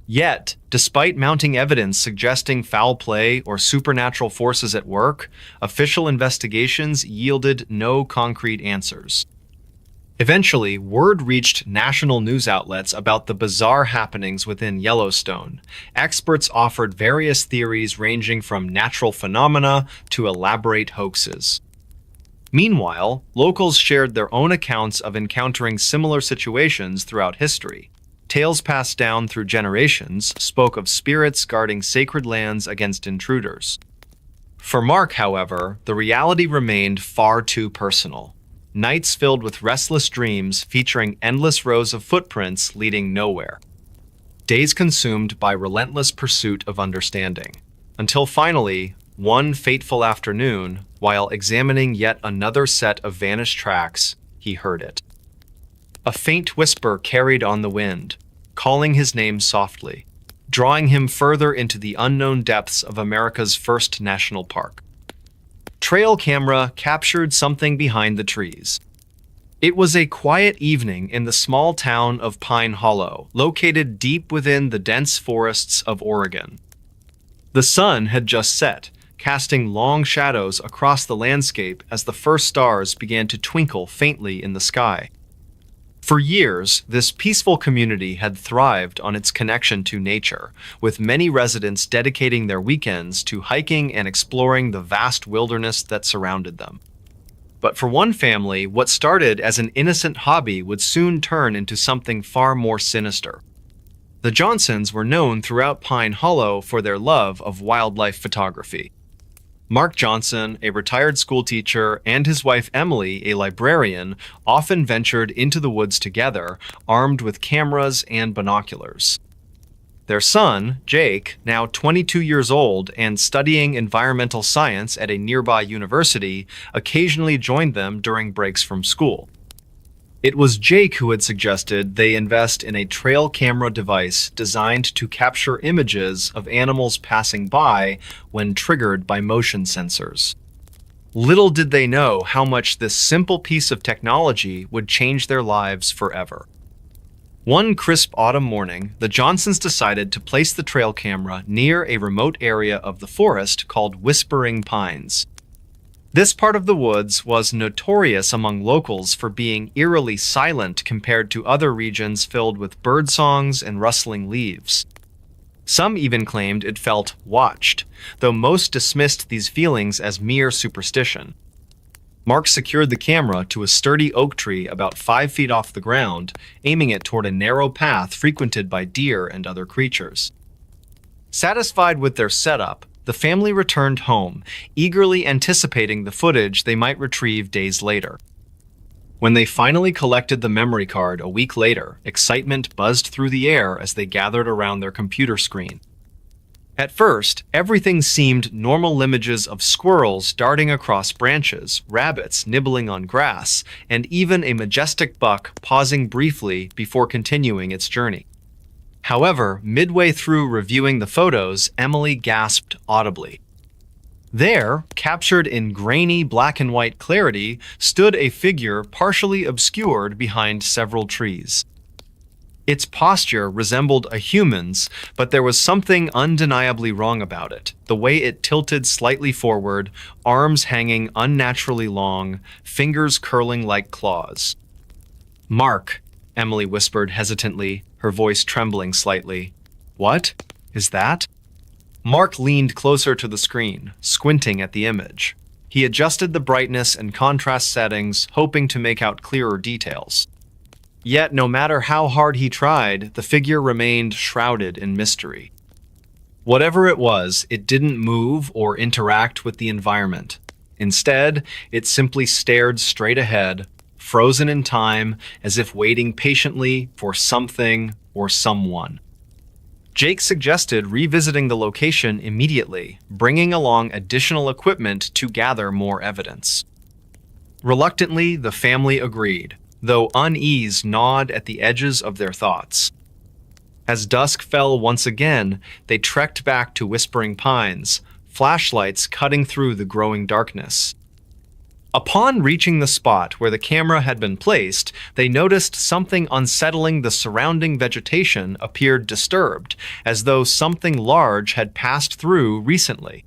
Yet, despite mounting evidence suggesting foul play or supernatural forces at work, official investigations yielded no concrete answers. Eventually, word reached national news outlets about the bizarre happenings within Yellowstone. Experts offered various theories ranging from natural phenomena to elaborate hoaxes. Meanwhile, locals shared their own accounts of encountering similar situations throughout history. Tales passed down through generations spoke of spirits guarding sacred lands against intruders. For Mark, however, the reality remained far too personal. Nights filled with restless dreams featuring endless rows of footprints leading nowhere. Days consumed by relentless pursuit of understanding. Until finally, one fateful afternoon, while examining yet another set of vanished tracks, he heard it. A faint whisper carried on the wind, calling his name softly, drawing him further into the unknown depths of America's first national park. Trail camera captured something behind the trees. It was a quiet evening in the small town of Pine Hollow, located deep within the dense forests of Oregon. The sun had just set, casting long shadows across the landscape as the first stars began to twinkle faintly in the sky. For years, this peaceful community had thrived on its connection to nature, with many residents dedicating their weekends to hiking and exploring the vast wilderness that surrounded them. But for one family, what started as an innocent hobby would soon turn into something far more sinister. The Johnsons were known throughout Pine Hollow for their love of wildlife photography. Mark Johnson, a retired schoolteacher, and his wife Emily, a librarian, often ventured into the woods together, armed with cameras and binoculars. Their son, Jake, now 22 years old and studying environmental science at a nearby university, occasionally joined them during breaks from school. It was Jake who had suggested they invest in a trail camera device designed to capture images of animals passing by when triggered by motion sensors. Little did they know how much this simple piece of technology would change their lives forever. One crisp autumn morning, the Johnsons decided to place the trail camera near a remote area of the forest called Whispering Pines. This part of the woods was notorious among locals for being eerily silent compared to other regions filled with birdsongs and rustling leaves. Some even claimed it felt watched, though most dismissed these feelings as mere superstition. Mark secured the camera to a sturdy oak tree about 5 feet off the ground, aiming it toward a narrow path frequented by deer and other creatures. Satisfied with their setup, the family returned home, eagerly anticipating the footage they might retrieve days later. When they finally collected the memory card a week later, excitement buzzed through the air as they gathered around their computer screen. At first, everything seemed normal images of squirrels darting across branches, rabbits nibbling on grass, and even a majestic buck pausing briefly before continuing its journey. However, midway through reviewing the photos, Emily gasped audibly. There, captured in grainy black and white clarity, stood a figure partially obscured behind several trees. Its posture resembled a human's, but there was something undeniably wrong about it. The way it tilted slightly forward, arms hanging unnaturally long, fingers curling like claws. "Mark," Emily whispered hesitantly, her voice trembling slightly. "What is that?" Mark leaned closer to the screen, squinting at the image. He adjusted the brightness and contrast settings, hoping to make out clearer details. Yet, no matter how hard he tried, the figure remained shrouded in mystery. Whatever it was, it didn't move or interact with the environment. Instead, it simply stared straight ahead, frozen in time, as if waiting patiently for something or someone. Jake suggested revisiting the location immediately, bringing along additional equipment to gather more evidence. Reluctantly, the family agreed, though unease gnawed at the edges of their thoughts. As dusk fell once again, they trekked back to Whispering Pines, flashlights cutting through the growing darkness. Upon reaching the spot where the camera had been placed, they noticed something unsettling. The surrounding vegetation appeared disturbed, as though something large had passed through recently.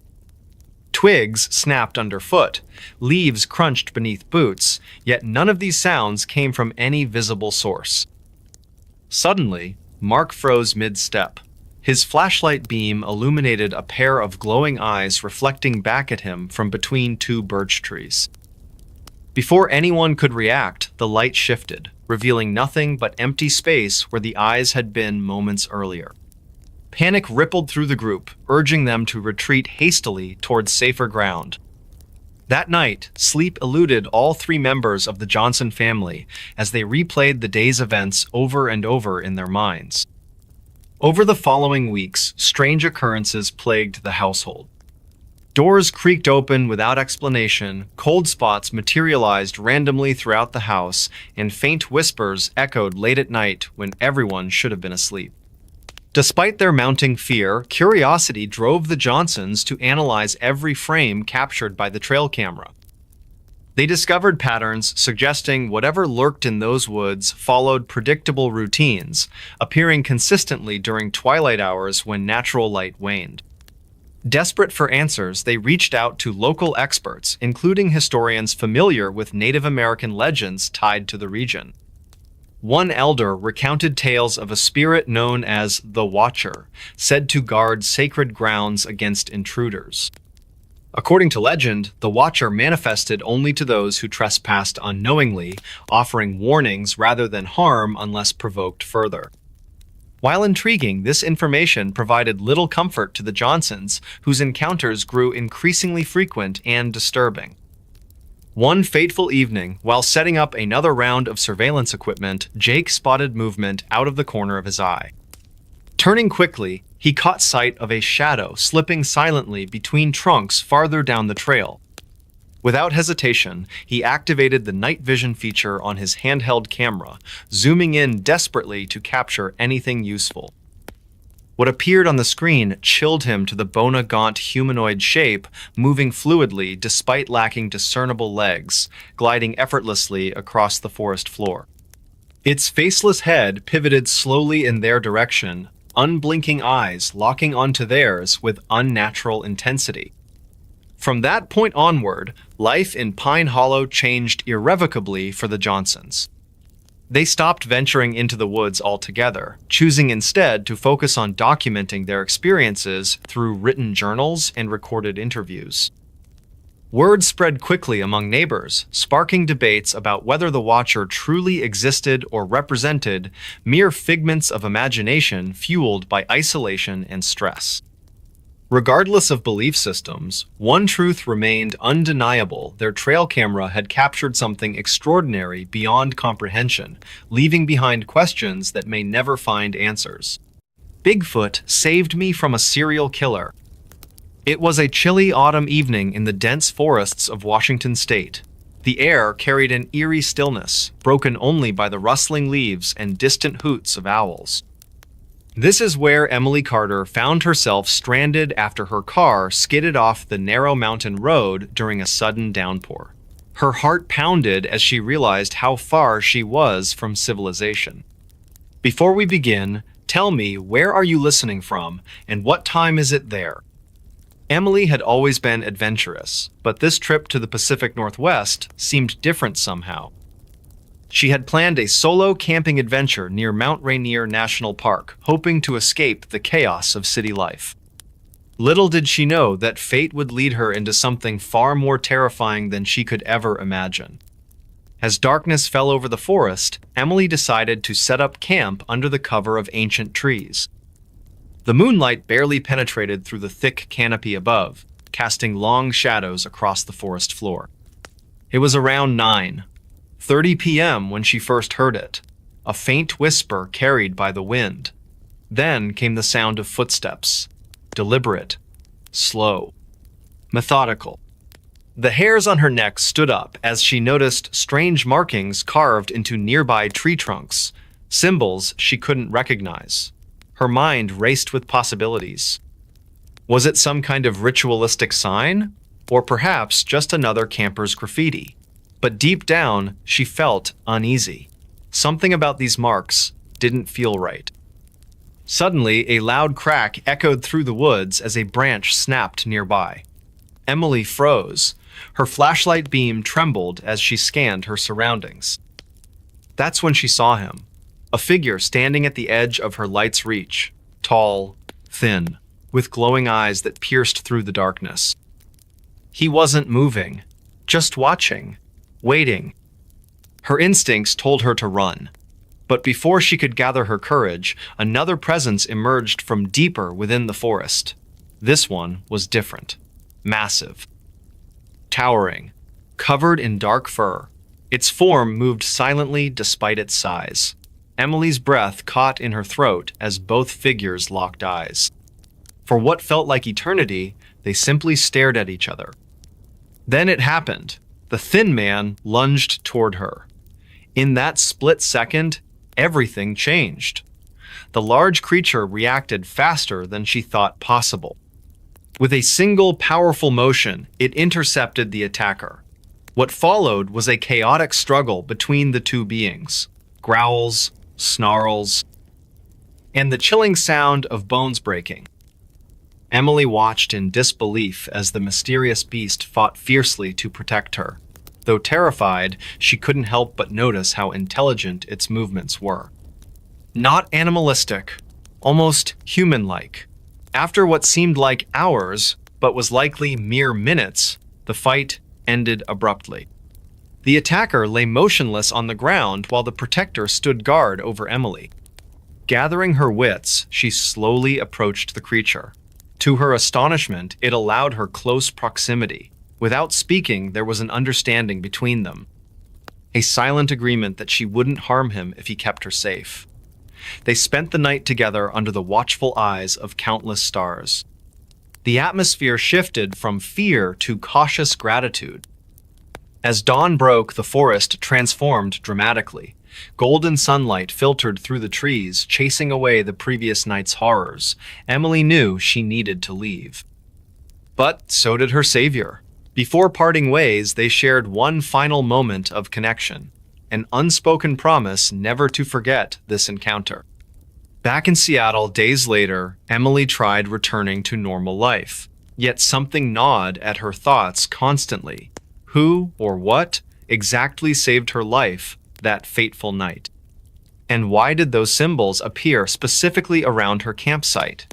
Twigs snapped underfoot, leaves crunched beneath boots, yet none of these sounds came from any visible source. Suddenly, Mark froze mid-step. His flashlight beam illuminated a pair of glowing eyes reflecting back at him from between two birch trees. Before anyone could react, the light shifted, revealing nothing but empty space where the eyes had been moments earlier. Panic rippled through the group, urging them to retreat hastily towards safer ground. That night, sleep eluded all 3 members of the Johnson family as they replayed the day's events over and over in their minds. Over the following weeks, strange occurrences plagued the household. Doors creaked open without explanation, cold spots materialized randomly throughout the house, and faint whispers echoed late at night when everyone should have been asleep. Despite their mounting fear, curiosity drove the Johnsons to analyze every frame captured by the trail camera. They discovered patterns suggesting whatever lurked in those woods followed predictable routines, appearing consistently during twilight hours when natural light waned. Desperate for answers, they reached out to local experts, including historians familiar with Native American legends tied to the region. One elder recounted tales of a spirit known as the Watcher, said to guard sacred grounds against intruders. According to legend, the Watcher manifested only to those who trespassed unknowingly, offering warnings rather than harm unless provoked further. While intriguing, this information provided little comfort to the Johnsons, whose encounters grew increasingly frequent and disturbing. One fateful evening, while setting up another round of surveillance equipment, Jake spotted movement out of the corner of his eye. Turning quickly, he caught sight of a shadow slipping silently between trunks farther down the trail. Without hesitation, he activated the night vision feature on his handheld camera, zooming in desperately to capture anything useful. What appeared on the screen chilled him to the bone-gaunt humanoid shape, moving fluidly despite lacking discernible legs, gliding effortlessly across the forest floor. Its faceless head pivoted slowly in their direction, unblinking eyes locking onto theirs with unnatural intensity. From that point onward, life in Pine Hollow changed irrevocably for the Johnsons. They stopped venturing into the woods altogether, choosing instead to focus on documenting their experiences through written journals and recorded interviews. Word spread quickly among neighbors, sparking debates about whether the Watcher truly existed or represented mere figments of imagination fueled by isolation and stress. Regardless of belief systems, one truth remained undeniable: their trail camera had captured something extraordinary beyond comprehension, leaving behind questions that may never find answers. Bigfoot saved me from a serial killer. It was a chilly autumn evening in the dense forests of Washington state. The air carried an eerie stillness, broken only by the rustling leaves and distant hoots of owls. This is where Emily Carter found herself stranded after her car skidded off the narrow mountain road during a sudden downpour. Her heart pounded as she realized how far she was from civilization. Before we begin, tell me, where are you listening from, and what time is it there? Emily had always been adventurous, but this trip to the Pacific Northwest seemed different somehow. She had planned a solo camping adventure near Mount Rainier National Park, hoping to escape the chaos of city life. Little did she know that fate would lead her into something far more terrifying than she could ever imagine. As darkness fell over the forest, Emily decided to set up camp under the cover of ancient trees. The moonlight barely penetrated through the thick canopy above, casting long shadows across the forest floor. It was around 9:30 p.m. when she first heard it, a faint whisper carried by the wind. Then came the sound of footsteps, deliberate, slow, methodical. The hairs on her neck stood up as she noticed strange markings carved into nearby tree trunks, symbols she couldn't recognize. Her mind raced with possibilities. Was it some kind of ritualistic sign? Or perhaps just another camper's graffiti? But deep down, she felt uneasy. Something about these marks didn't feel right. Suddenly, a loud crack echoed through the woods as a branch snapped nearby. Emily froze. Her flashlight beam trembled as she scanned her surroundings. That's when she saw him. A figure standing at the edge of her light's reach, tall, thin, with glowing eyes that pierced through the darkness. He wasn't moving, just watching, waiting. Her instincts told her to run. But before she could gather her courage, another presence emerged from deeper within the forest. This one was different, massive, towering, covered in dark fur. Its form moved silently despite its size. Emily's breath caught in her throat as both figures locked eyes. For what felt like eternity, they simply stared at each other. Then it happened. The thin man lunged toward her. In that split second, everything changed. The large creature reacted faster than she thought possible. With a single powerful motion, it intercepted the attacker. What followed was a chaotic struggle between the two beings. Growls, snarls, and the chilling sound of bones breaking. Emily watched in disbelief as the mysterious beast fought fiercely to protect her. Though terrified, she couldn't help but notice how intelligent its movements were. Not animalistic, almost human-like. After what seemed like hours, but was likely mere minutes, the fight ended abruptly. The attacker lay motionless on the ground while the protector stood guard over Emily. Gathering her wits, she slowly approached the creature. To her astonishment, it allowed her close proximity. Without speaking, there was an understanding between them. A silent agreement that she wouldn't harm him if he kept her safe. They spent the night together under the watchful eyes of countless stars. The atmosphere shifted from fear to cautious gratitude. As dawn broke, the forest transformed dramatically. Golden sunlight filtered through the trees, chasing away the previous night's horrors. Emily knew she needed to leave. But so did her savior. Before parting ways, they shared one final moment of connection, an unspoken promise never to forget this encounter. Back in Seattle, days later, Emily tried returning to normal life. Yet something gnawed at her thoughts constantly. Who or what exactly saved her life that fateful night? And why did those symbols appear specifically around her campsite?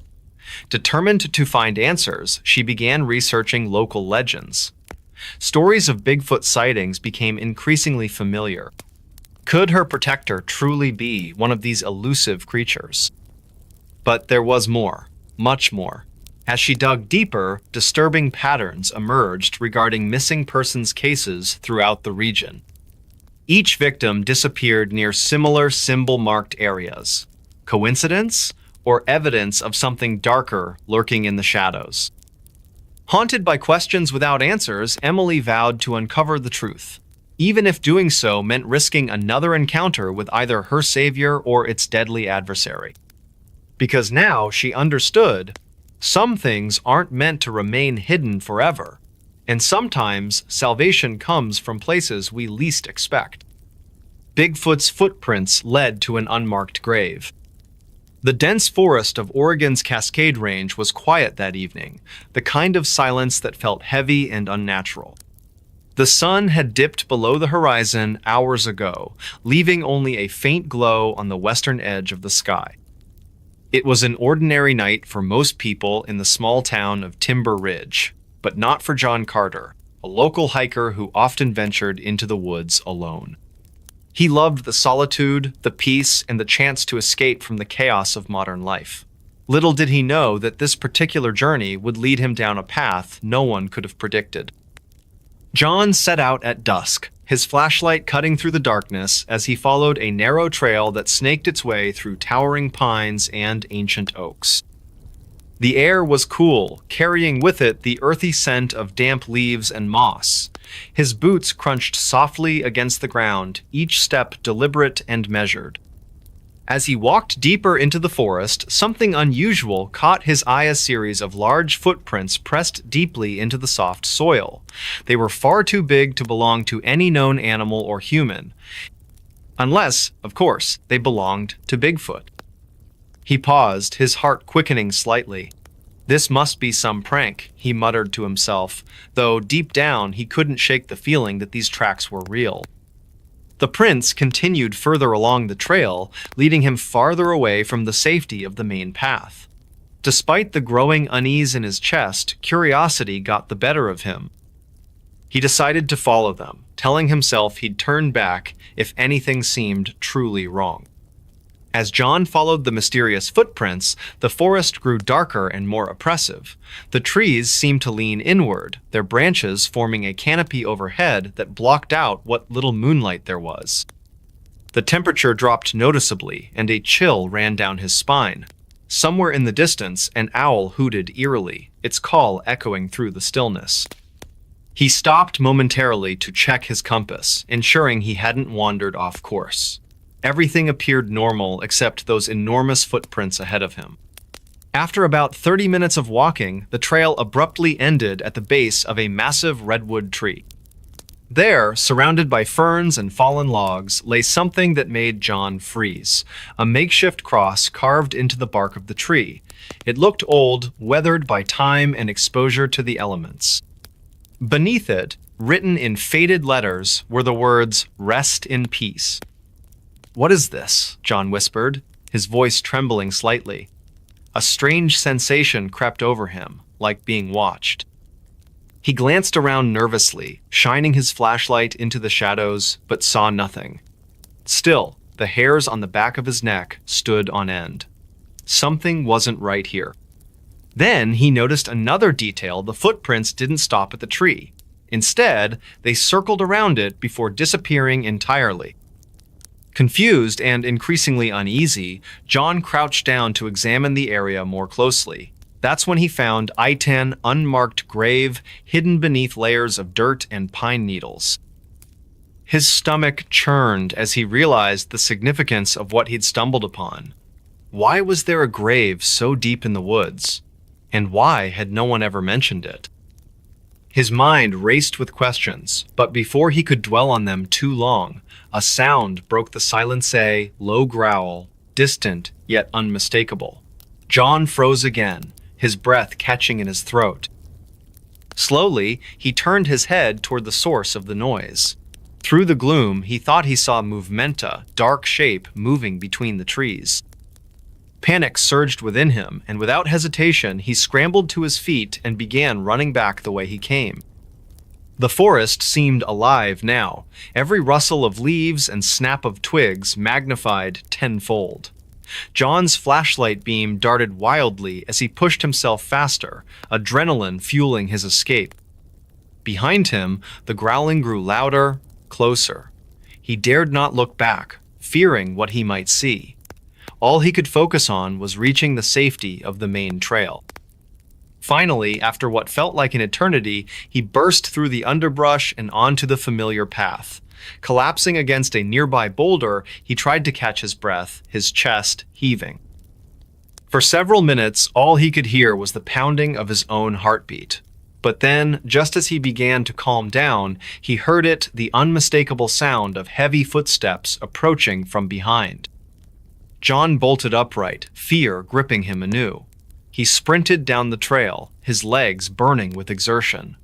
Determined to find answers, she began researching local legends. Stories of Bigfoot sightings became increasingly familiar. Could her protector truly be one of these elusive creatures? But there was more, much more. As she dug deeper, disturbing patterns emerged regarding missing persons cases throughout the region. Each victim disappeared near similar symbol-marked areas. Coincidence? Or evidence of something darker lurking in the shadows? Haunted by questions without answers, Emily vowed to uncover the truth, even if doing so meant risking another encounter with either her savior or its deadly adversary. Because now she understood, some things aren't meant to remain hidden forever, and sometimes salvation comes from places we least expect. Bigfoot's footprints led to an unmarked grave. The dense forest of Oregon's Cascade Range was quiet that evening, the kind of silence that felt heavy and unnatural. The sun had dipped below the horizon hours ago, leaving only a faint glow on the western edge of the sky. It was an ordinary night for most people in the small town of Timber Ridge, but not for John Carter, a local hiker who often ventured into the woods alone. He loved the solitude, the peace, and the chance to escape from the chaos of modern life. Little did he know that this particular journey would lead him down a path no one could have predicted. John set out at dusk, his flashlight cutting through the darkness as he followed a narrow trail that snaked its way through towering pines and ancient oaks. The air was cool, carrying with it the earthy scent of damp leaves and moss. His boots crunched softly against the ground, each step deliberate and measured. As he walked deeper into the forest, something unusual caught his eye: a series of large footprints pressed deeply into the soft soil. They were far too big to belong to any known animal or human. Unless, of course, they belonged to Bigfoot. He paused, his heart quickening slightly. This must be some prank, he muttered to himself, though deep down he couldn't shake the feeling that these tracks were real. The prints continued further along the trail, leading him farther away from the safety of the main path. Despite the growing unease in his chest, curiosity got the better of him. He decided to follow them, telling himself he'd turn back if anything seemed truly wrong. As John followed the mysterious footprints, the forest grew darker and more oppressive. The trees seemed to lean inward, their branches forming a canopy overhead that blocked out what little moonlight there was. The temperature dropped noticeably, and a chill ran down his spine. Somewhere in the distance, an owl hooted eerily, its call echoing through the stillness. He stopped momentarily to check his compass, ensuring he hadn't wandered off course. Everything appeared normal except those enormous footprints ahead of him. After about 30 minutes of walking, the trail abruptly ended at the base of a massive redwood tree. There, surrounded by ferns and fallen logs, lay something that made John freeze, a makeshift cross carved into the bark of the tree. It looked old, weathered by time and exposure to the elements. Beneath it, written in faded letters, were the words, "Rest in peace." "What is this?" John whispered, his voice trembling slightly. A strange sensation crept over him, like being watched. He glanced around nervously, shining his flashlight into the shadows, but saw nothing. Still, the hairs on the back of his neck stood on end. Something wasn't right here. Then he noticed another detail: the footprints didn't stop at the tree. Instead, they circled around it before disappearing entirely. Confused and increasingly uneasy, John crouched down to examine the area more closely. That's when he found an unmarked grave hidden beneath layers of dirt and pine needles. His stomach churned as he realized the significance of what he'd stumbled upon. Why was there a grave so deep in the woods? And why had no one ever mentioned it? His mind raced with questions, but before he could dwell on them too long, a sound broke the silence, a low growl, distant yet unmistakable. John froze again, his breath catching in his throat. Slowly, he turned his head toward the source of the noise. Through the gloom, he thought he saw movementa, dark shape, moving between the trees. Panic surged within him, and without hesitation, he scrambled to his feet and began running back the way he came. The forest seemed alive now, every rustle of leaves and snap of twigs magnified tenfold. John's flashlight beam darted wildly as he pushed himself faster, adrenaline fueling his escape. Behind him, the growling grew louder, closer. He dared not look back, fearing what he might see. All he could focus on was reaching the safety of the main trail. Finally, after what felt like an eternity, he burst through the underbrush and onto the familiar path. Collapsing against a nearby boulder, he tried to catch his breath, his chest heaving. For several minutes, all he could hear was the pounding of his own heartbeat. But then, just as he began to calm down, he heard it, the unmistakable sound of heavy footsteps approaching from behind. John bolted upright, fear gripping him anew. He sprinted down the trail, his legs burning with exertion.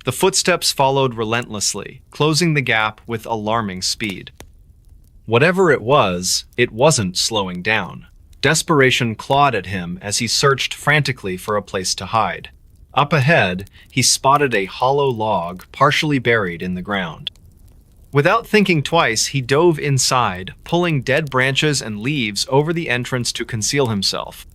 The footsteps followed relentlessly, closing the gap with alarming speed. Whatever it wasn't slowing down. Desperation clawed at him as he searched frantically for a place to hide. Up ahead, he spotted a hollow log partially buried in the ground. Without thinking twice, he dove inside, pulling dead branches and leaves over the entrance to conceal himself.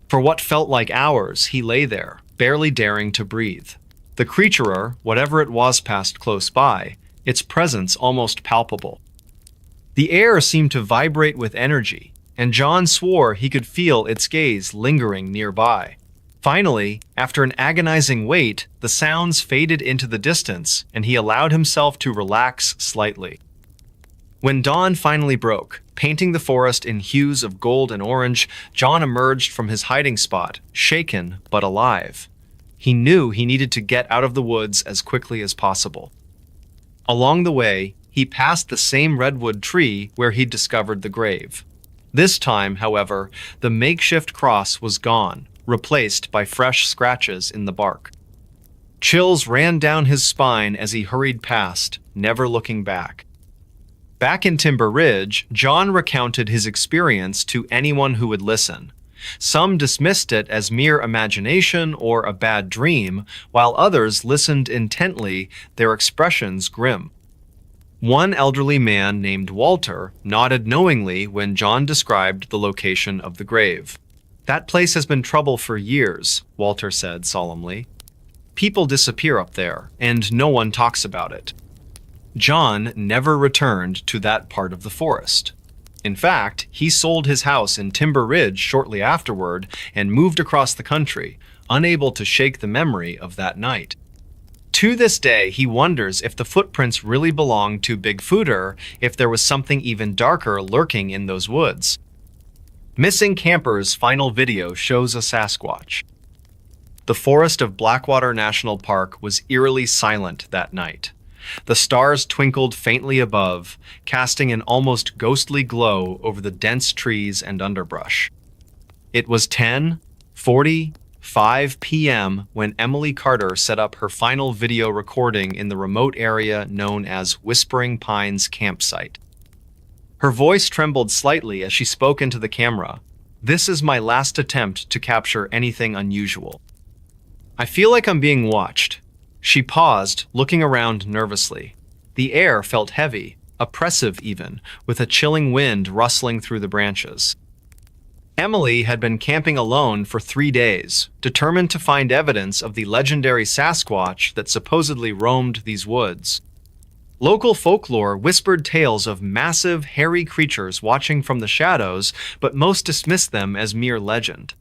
For what felt like hours, he lay there, barely daring to breathe. The creature, whatever it was, passed close by, its presence almost palpable. The air seemed to vibrate with energy, and John swore he could feel its gaze lingering nearby. Finally, after an agonizing wait, the sounds faded into the distance, and he allowed himself to relax slightly. When dawn finally broke, painting the forest in hues of gold and orange, John emerged from his hiding spot, shaken but alive. He knew he needed to get out of the woods as quickly as possible. Along the way, he passed the same redwood tree where he'd discovered the grave. This time, however, the makeshift cross was gone, replaced by fresh scratches in the bark. Chills ran down his spine as he hurried past, never looking back. Back in Timber Ridge, John recounted his experience to anyone who would listen. Some dismissed it as mere imagination or a bad dream, while others listened intently, their expressions grim. One elderly man named Walter nodded knowingly when John described the location of the grave. "That place has been trouble for years," Walter said solemnly. "People disappear up there, and no one talks about it." John never returned to that part of the forest. In fact, he sold his house in Timber Ridge shortly afterward and moved across the country, unable to shake the memory of that night. To this day, he wonders if the footprints really belonged to Bigfooter, if there was something even darker lurking in those woods. Missing Camper's final video shows a Sasquatch. The forest of Blackwater National Park was eerily silent that night. The stars twinkled faintly above, casting an almost ghostly glow over the dense trees and underbrush. It was 10:45 p.m. when Emily Carter set up her final video recording in the remote area known as Whispering Pines Campsite. Her voice trembled slightly as she spoke into the camera. "This is my last attempt to capture anything unusual. I feel like I'm being watched." She paused, looking around nervously. The air felt heavy, oppressive even, with a chilling wind rustling through the branches. Emily had been camping alone for 3 days, determined to find evidence of the legendary Sasquatch that supposedly roamed these woods. Local folklore whispered tales of massive, hairy creatures watching from the shadows, but most dismissed them as mere legend.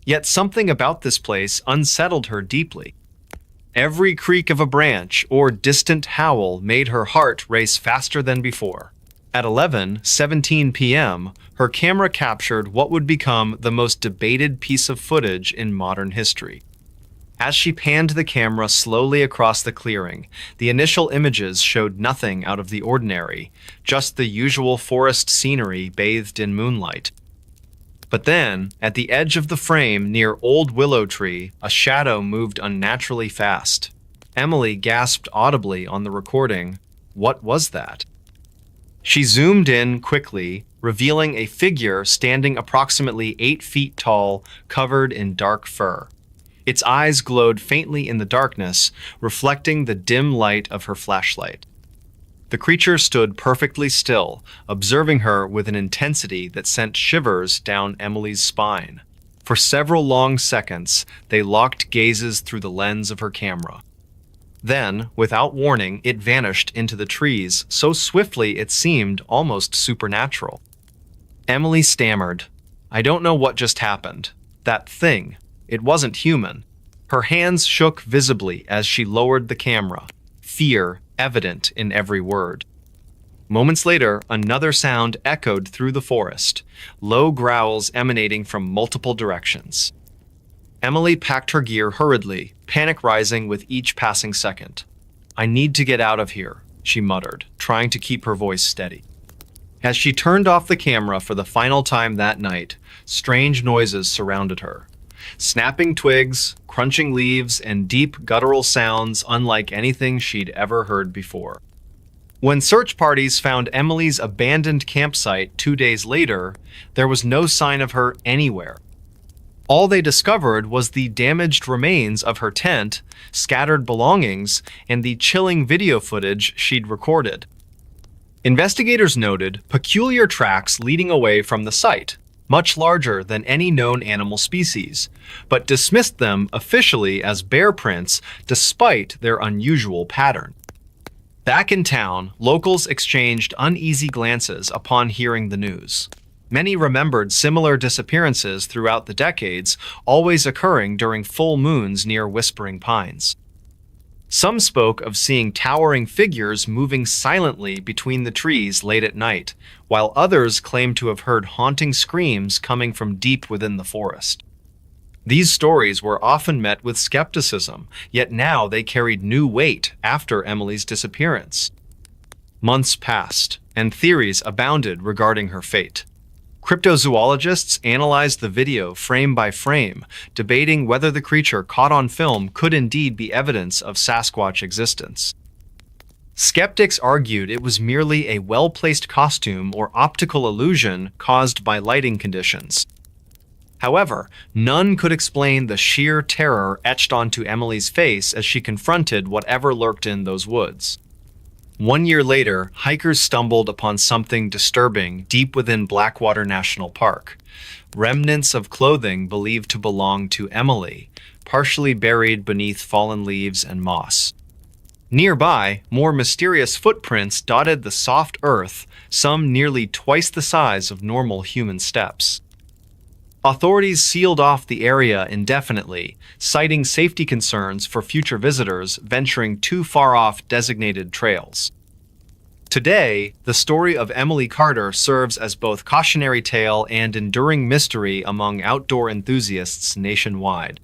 Yet something about this place unsettled her deeply. Every creak of a branch or distant howl made her heart race faster than before. At 11:17 p.m., her camera captured what would become the most debated piece of footage in modern history. As she panned the camera slowly across the clearing, the initial images showed nothing out of the ordinary, just the usual forest scenery bathed in moonlight. But then, at the edge of the frame near Old Willow Tree, a shadow moved unnaturally fast. Emily gasped audibly on the recording. What was that? She zoomed in quickly, revealing a figure standing approximately 8 feet tall, covered in dark fur. Its eyes glowed faintly in the darkness, reflecting the dim light of her flashlight. The creature stood perfectly still, observing her with an intensity that sent shivers down Emily's spine. For several long seconds, they locked gazes through the lens of her camera. Then, without warning, it vanished into the trees so swiftly it seemed almost supernatural. Emily stammered, "I don't know what just happened. That thing. It wasn't human." Her hands shook visibly as she lowered the camera, fear evident in every word. Moments later, another sound echoed through the forest, low growls emanating from multiple directions. Emily packed her gear hurriedly, panic rising with each passing second. "I need to get out of here," she muttered, trying to keep her voice steady. As she turned off the camera for the final time that night, strange noises surrounded her. Snapping twigs, crunching leaves, and deep guttural sounds unlike anything she'd ever heard before. When search parties found Emily's abandoned campsite 2 days later, there was no sign of her anywhere. All they discovered was the damaged remains of her tent, scattered belongings, and the chilling video footage she'd recorded. Investigators noted peculiar tracks leading away from the site, much larger than any known animal species, but dismissed them officially as bear prints despite their unusual pattern. Back in town, locals exchanged uneasy glances upon hearing the news. Many remembered similar disappearances throughout the decades, always occurring during full moons near Whispering Pines. Some spoke of seeing towering figures moving silently between the trees late at night, while others claimed to have heard haunting screams coming from deep within the forest. These stories were often met with skepticism, yet now they carried new weight after Emily's disappearance. Months passed, and theories abounded regarding her fate. Cryptozoologists analyzed the video frame by frame, debating whether the creature caught on film could indeed be evidence of Sasquatch existence. Skeptics argued it was merely a well-placed costume or optical illusion caused by lighting conditions. However, none could explain the sheer terror etched onto Emily's face as she confronted whatever lurked in those woods. 1 year later, hikers stumbled upon something disturbing deep within Blackwater National Park. Remnants of clothing believed to belong to Emily, partially buried beneath fallen leaves and moss. Nearby, more mysterious footprints dotted the soft earth, some nearly twice the size of normal human steps. Authorities sealed off the area indefinitely, citing safety concerns for future visitors venturing too far off designated trails. Today, the story of Emily Carter serves as both cautionary tale and enduring mystery among outdoor enthusiasts nationwide.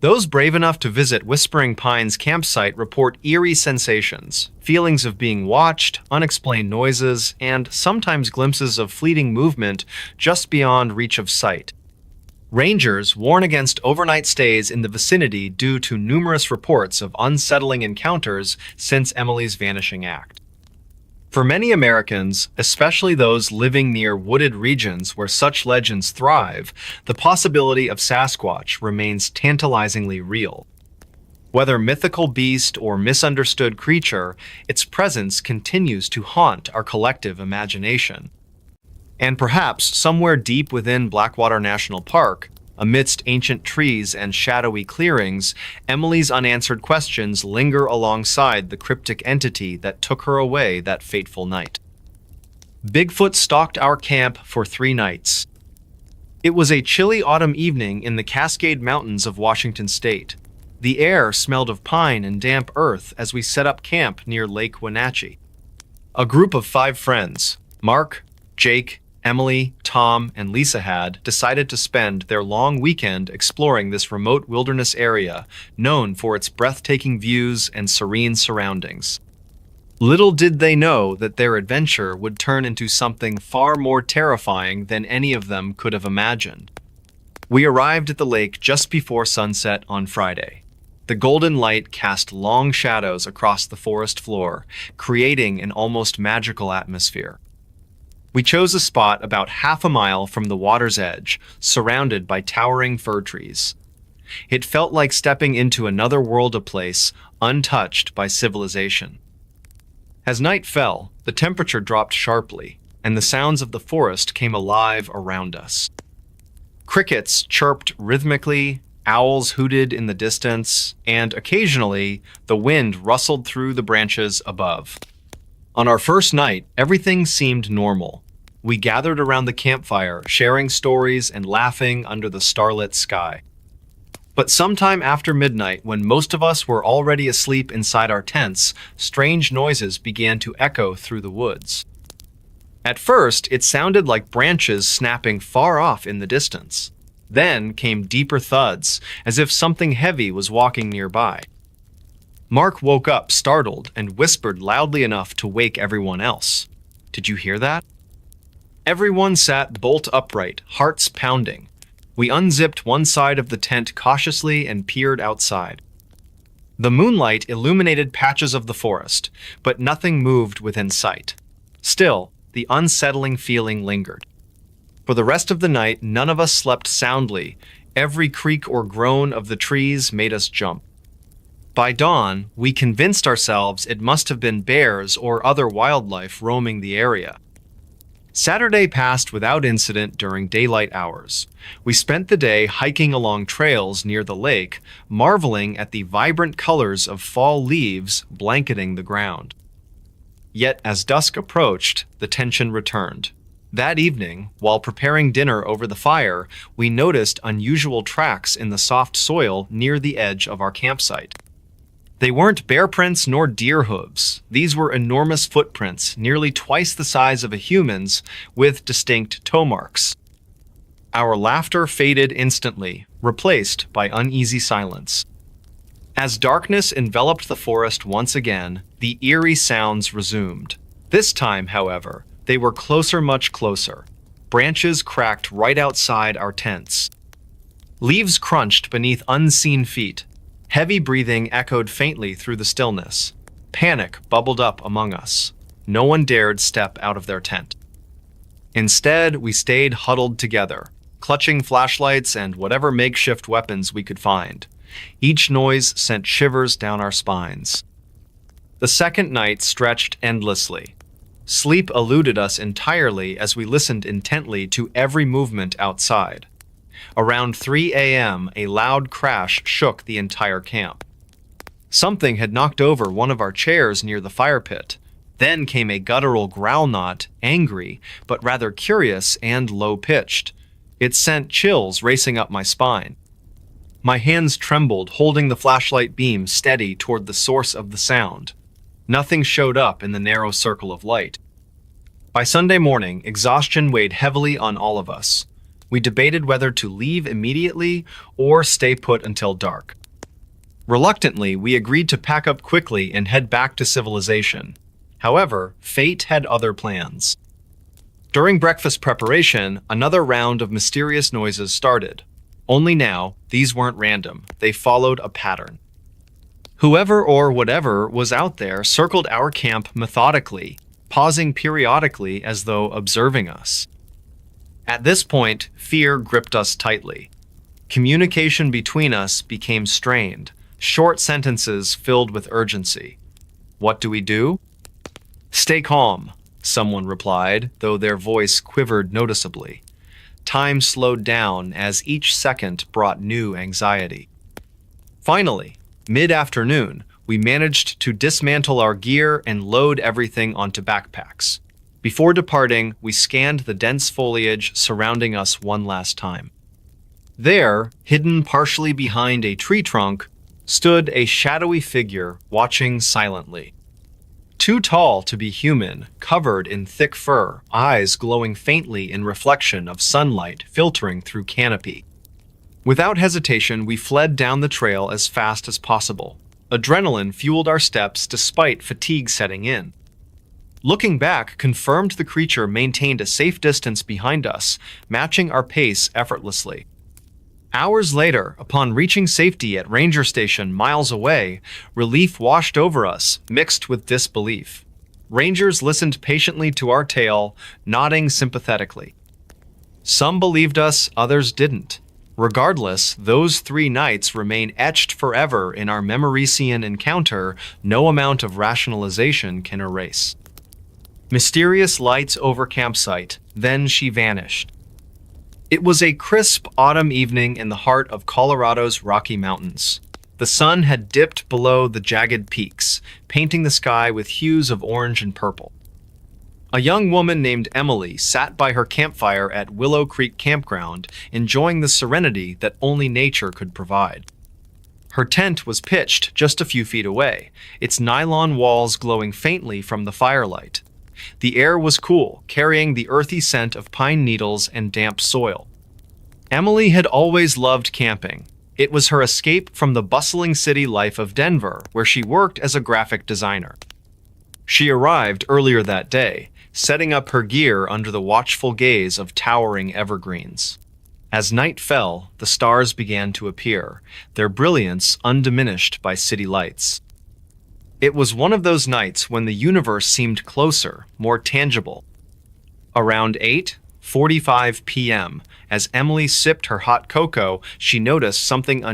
Those brave enough to visit Whispering Pines campsite report eerie sensations, feelings of being watched, unexplained noises, and sometimes glimpses of fleeting movement just beyond reach of sight. Rangers warn against overnight stays in the vicinity due to numerous reports of unsettling encounters since Emily's vanishing act. For many Americans, especially those living near wooded regions where such legends thrive, the possibility of Sasquatch remains tantalizingly real. Whether mythical beast or misunderstood creature, its presence continues to haunt our collective imagination. And perhaps somewhere deep within Blackwater National Park, amidst ancient trees and shadowy clearings, Emily's unanswered questions linger alongside the cryptic entity that took her away that fateful night. Bigfoot stalked our camp for 3 nights. It was a chilly autumn evening in the Cascade Mountains of Washington State. The air smelled of pine and damp earth as we set up camp near Lake Wenatchee. A group of 5 friends, Mark, Jake, Emily, Tom, and Lisa had decided to spend their long weekend exploring this remote wilderness area known for its breathtaking views and serene surroundings. Little did they know that their adventure would turn into something far more terrifying than any of them could have imagined. We arrived at the lake just before sunset on Friday. The golden light cast long shadows across the forest floor, creating an almost magical atmosphere. We chose a spot about half a mile from the water's edge, surrounded by towering fir trees. It felt like stepping into another world, a place untouched by civilization. As night fell, the temperature dropped sharply, and the sounds of the forest came alive around us. Crickets chirped rhythmically, owls hooted in the distance, and occasionally the wind rustled through the branches above. On our first night, everything seemed normal. We gathered around the campfire, sharing stories and laughing under the starlit sky. But sometime after midnight, when most of us were already asleep inside our tents, strange noises began to echo through the woods. At first, it sounded like branches snapping far off in the distance. Then came deeper thuds, as if something heavy was walking nearby. Mark woke up startled and whispered loudly enough to wake everyone else. "Did you hear that?" Everyone sat bolt upright, hearts pounding. We unzipped one side of the tent cautiously and peered outside. The moonlight illuminated patches of the forest, but nothing moved within sight. Still, the unsettling feeling lingered. For the rest of the night, none of us slept soundly. Every creak or groan of the trees made us jump. By dawn, we convinced ourselves it must have been bears or other wildlife roaming the area. Saturday passed without incident during daylight hours. We spent the day hiking along trails near the lake, marveling at the vibrant colors of fall leaves blanketing the ground. Yet as dusk approached, the tension returned. That evening, while preparing dinner over the fire, we noticed unusual tracks in the soft soil near the edge of our campsite. They weren't bear prints nor deer hooves. These were enormous footprints, nearly twice the size of a human's, with distinct toe marks. Our laughter faded instantly, replaced by uneasy silence. As darkness enveloped the forest once again, the eerie sounds resumed. This time, however, they were closer, much closer. Branches cracked right outside our tents. Leaves crunched beneath unseen feet. Heavy breathing echoed faintly through the stillness. Panic bubbled up among us. No one dared step out of their tent. Instead, we stayed huddled together, clutching flashlights and whatever makeshift weapons we could find. Each noise sent shivers down our spines. The second night stretched endlessly. Sleep eluded us entirely as we listened intently to every movement outside. Around 3 a.m., a loud crash shook the entire camp. Something had knocked over one of our chairs near the fire pit. Then came a guttural growl, not angry, but rather curious and low-pitched. It sent chills racing up my spine. My hands trembled, holding the flashlight beam steady toward the source of the sound. Nothing showed up in the narrow circle of light. By Sunday morning, exhaustion weighed heavily on all of us. We debated whether to leave immediately or stay put until dark. Reluctantly, we agreed to pack up quickly and head back to civilization. However, fate had other plans. During breakfast preparation, another round of mysterious noises started. Only now, these weren't random. They followed a pattern. Whoever or whatever was out there circled our camp methodically, pausing periodically as though observing us. At this point, fear gripped us tightly. Communication between us became strained, short sentences filled with urgency. "What do we do?" "Stay calm," someone replied, though their voice quivered noticeably. Time slowed down as each second brought new anxiety. Finally, mid-afternoon, we managed to dismantle our gear and load everything onto backpacks. Before departing, we scanned the dense foliage surrounding us one last time. There, hidden partially behind a tree trunk, stood a shadowy figure watching silently. Too tall to be human, covered in thick fur, eyes glowing faintly in reflection of sunlight filtering through canopy. Without hesitation, we fled down the trail as fast as possible. Adrenaline fueled our steps despite fatigue setting in. Looking back confirmed the creature maintained a safe distance behind us, matching our pace effortlessly. Hours later, upon reaching safety at ranger station miles away, relief washed over us, mixed with disbelief. Rangers listened patiently to our tale, nodding sympathetically. Some believed us, others didn't. Regardless, those 3 nights remain etched forever in our Memorician encounter no amount of rationalization can erase. Mysterious lights over campsite, then she vanished. It was a crisp autumn evening in the heart of Colorado's Rocky Mountains. The sun had dipped below the jagged peaks, painting the sky with hues of orange and purple. A young woman named Emily sat by her campfire at Willow Creek Campground, enjoying the serenity that only nature could provide. Her tent was pitched just a few feet away, its nylon walls glowing faintly from the firelight. The air was cool, carrying the earthy scent of pine needles and damp soil. Emily had always loved camping. It was her escape from the bustling city life of Denver, where she worked as a graphic designer. She arrived earlier that day, setting up her gear under the watchful gaze of towering evergreens. As night fell, the stars began to appear, their brilliance undiminished by city lights. It was one of those nights when the universe seemed closer, more tangible. Around 8:45 p.m., as Emily sipped her hot cocoa, she noticed something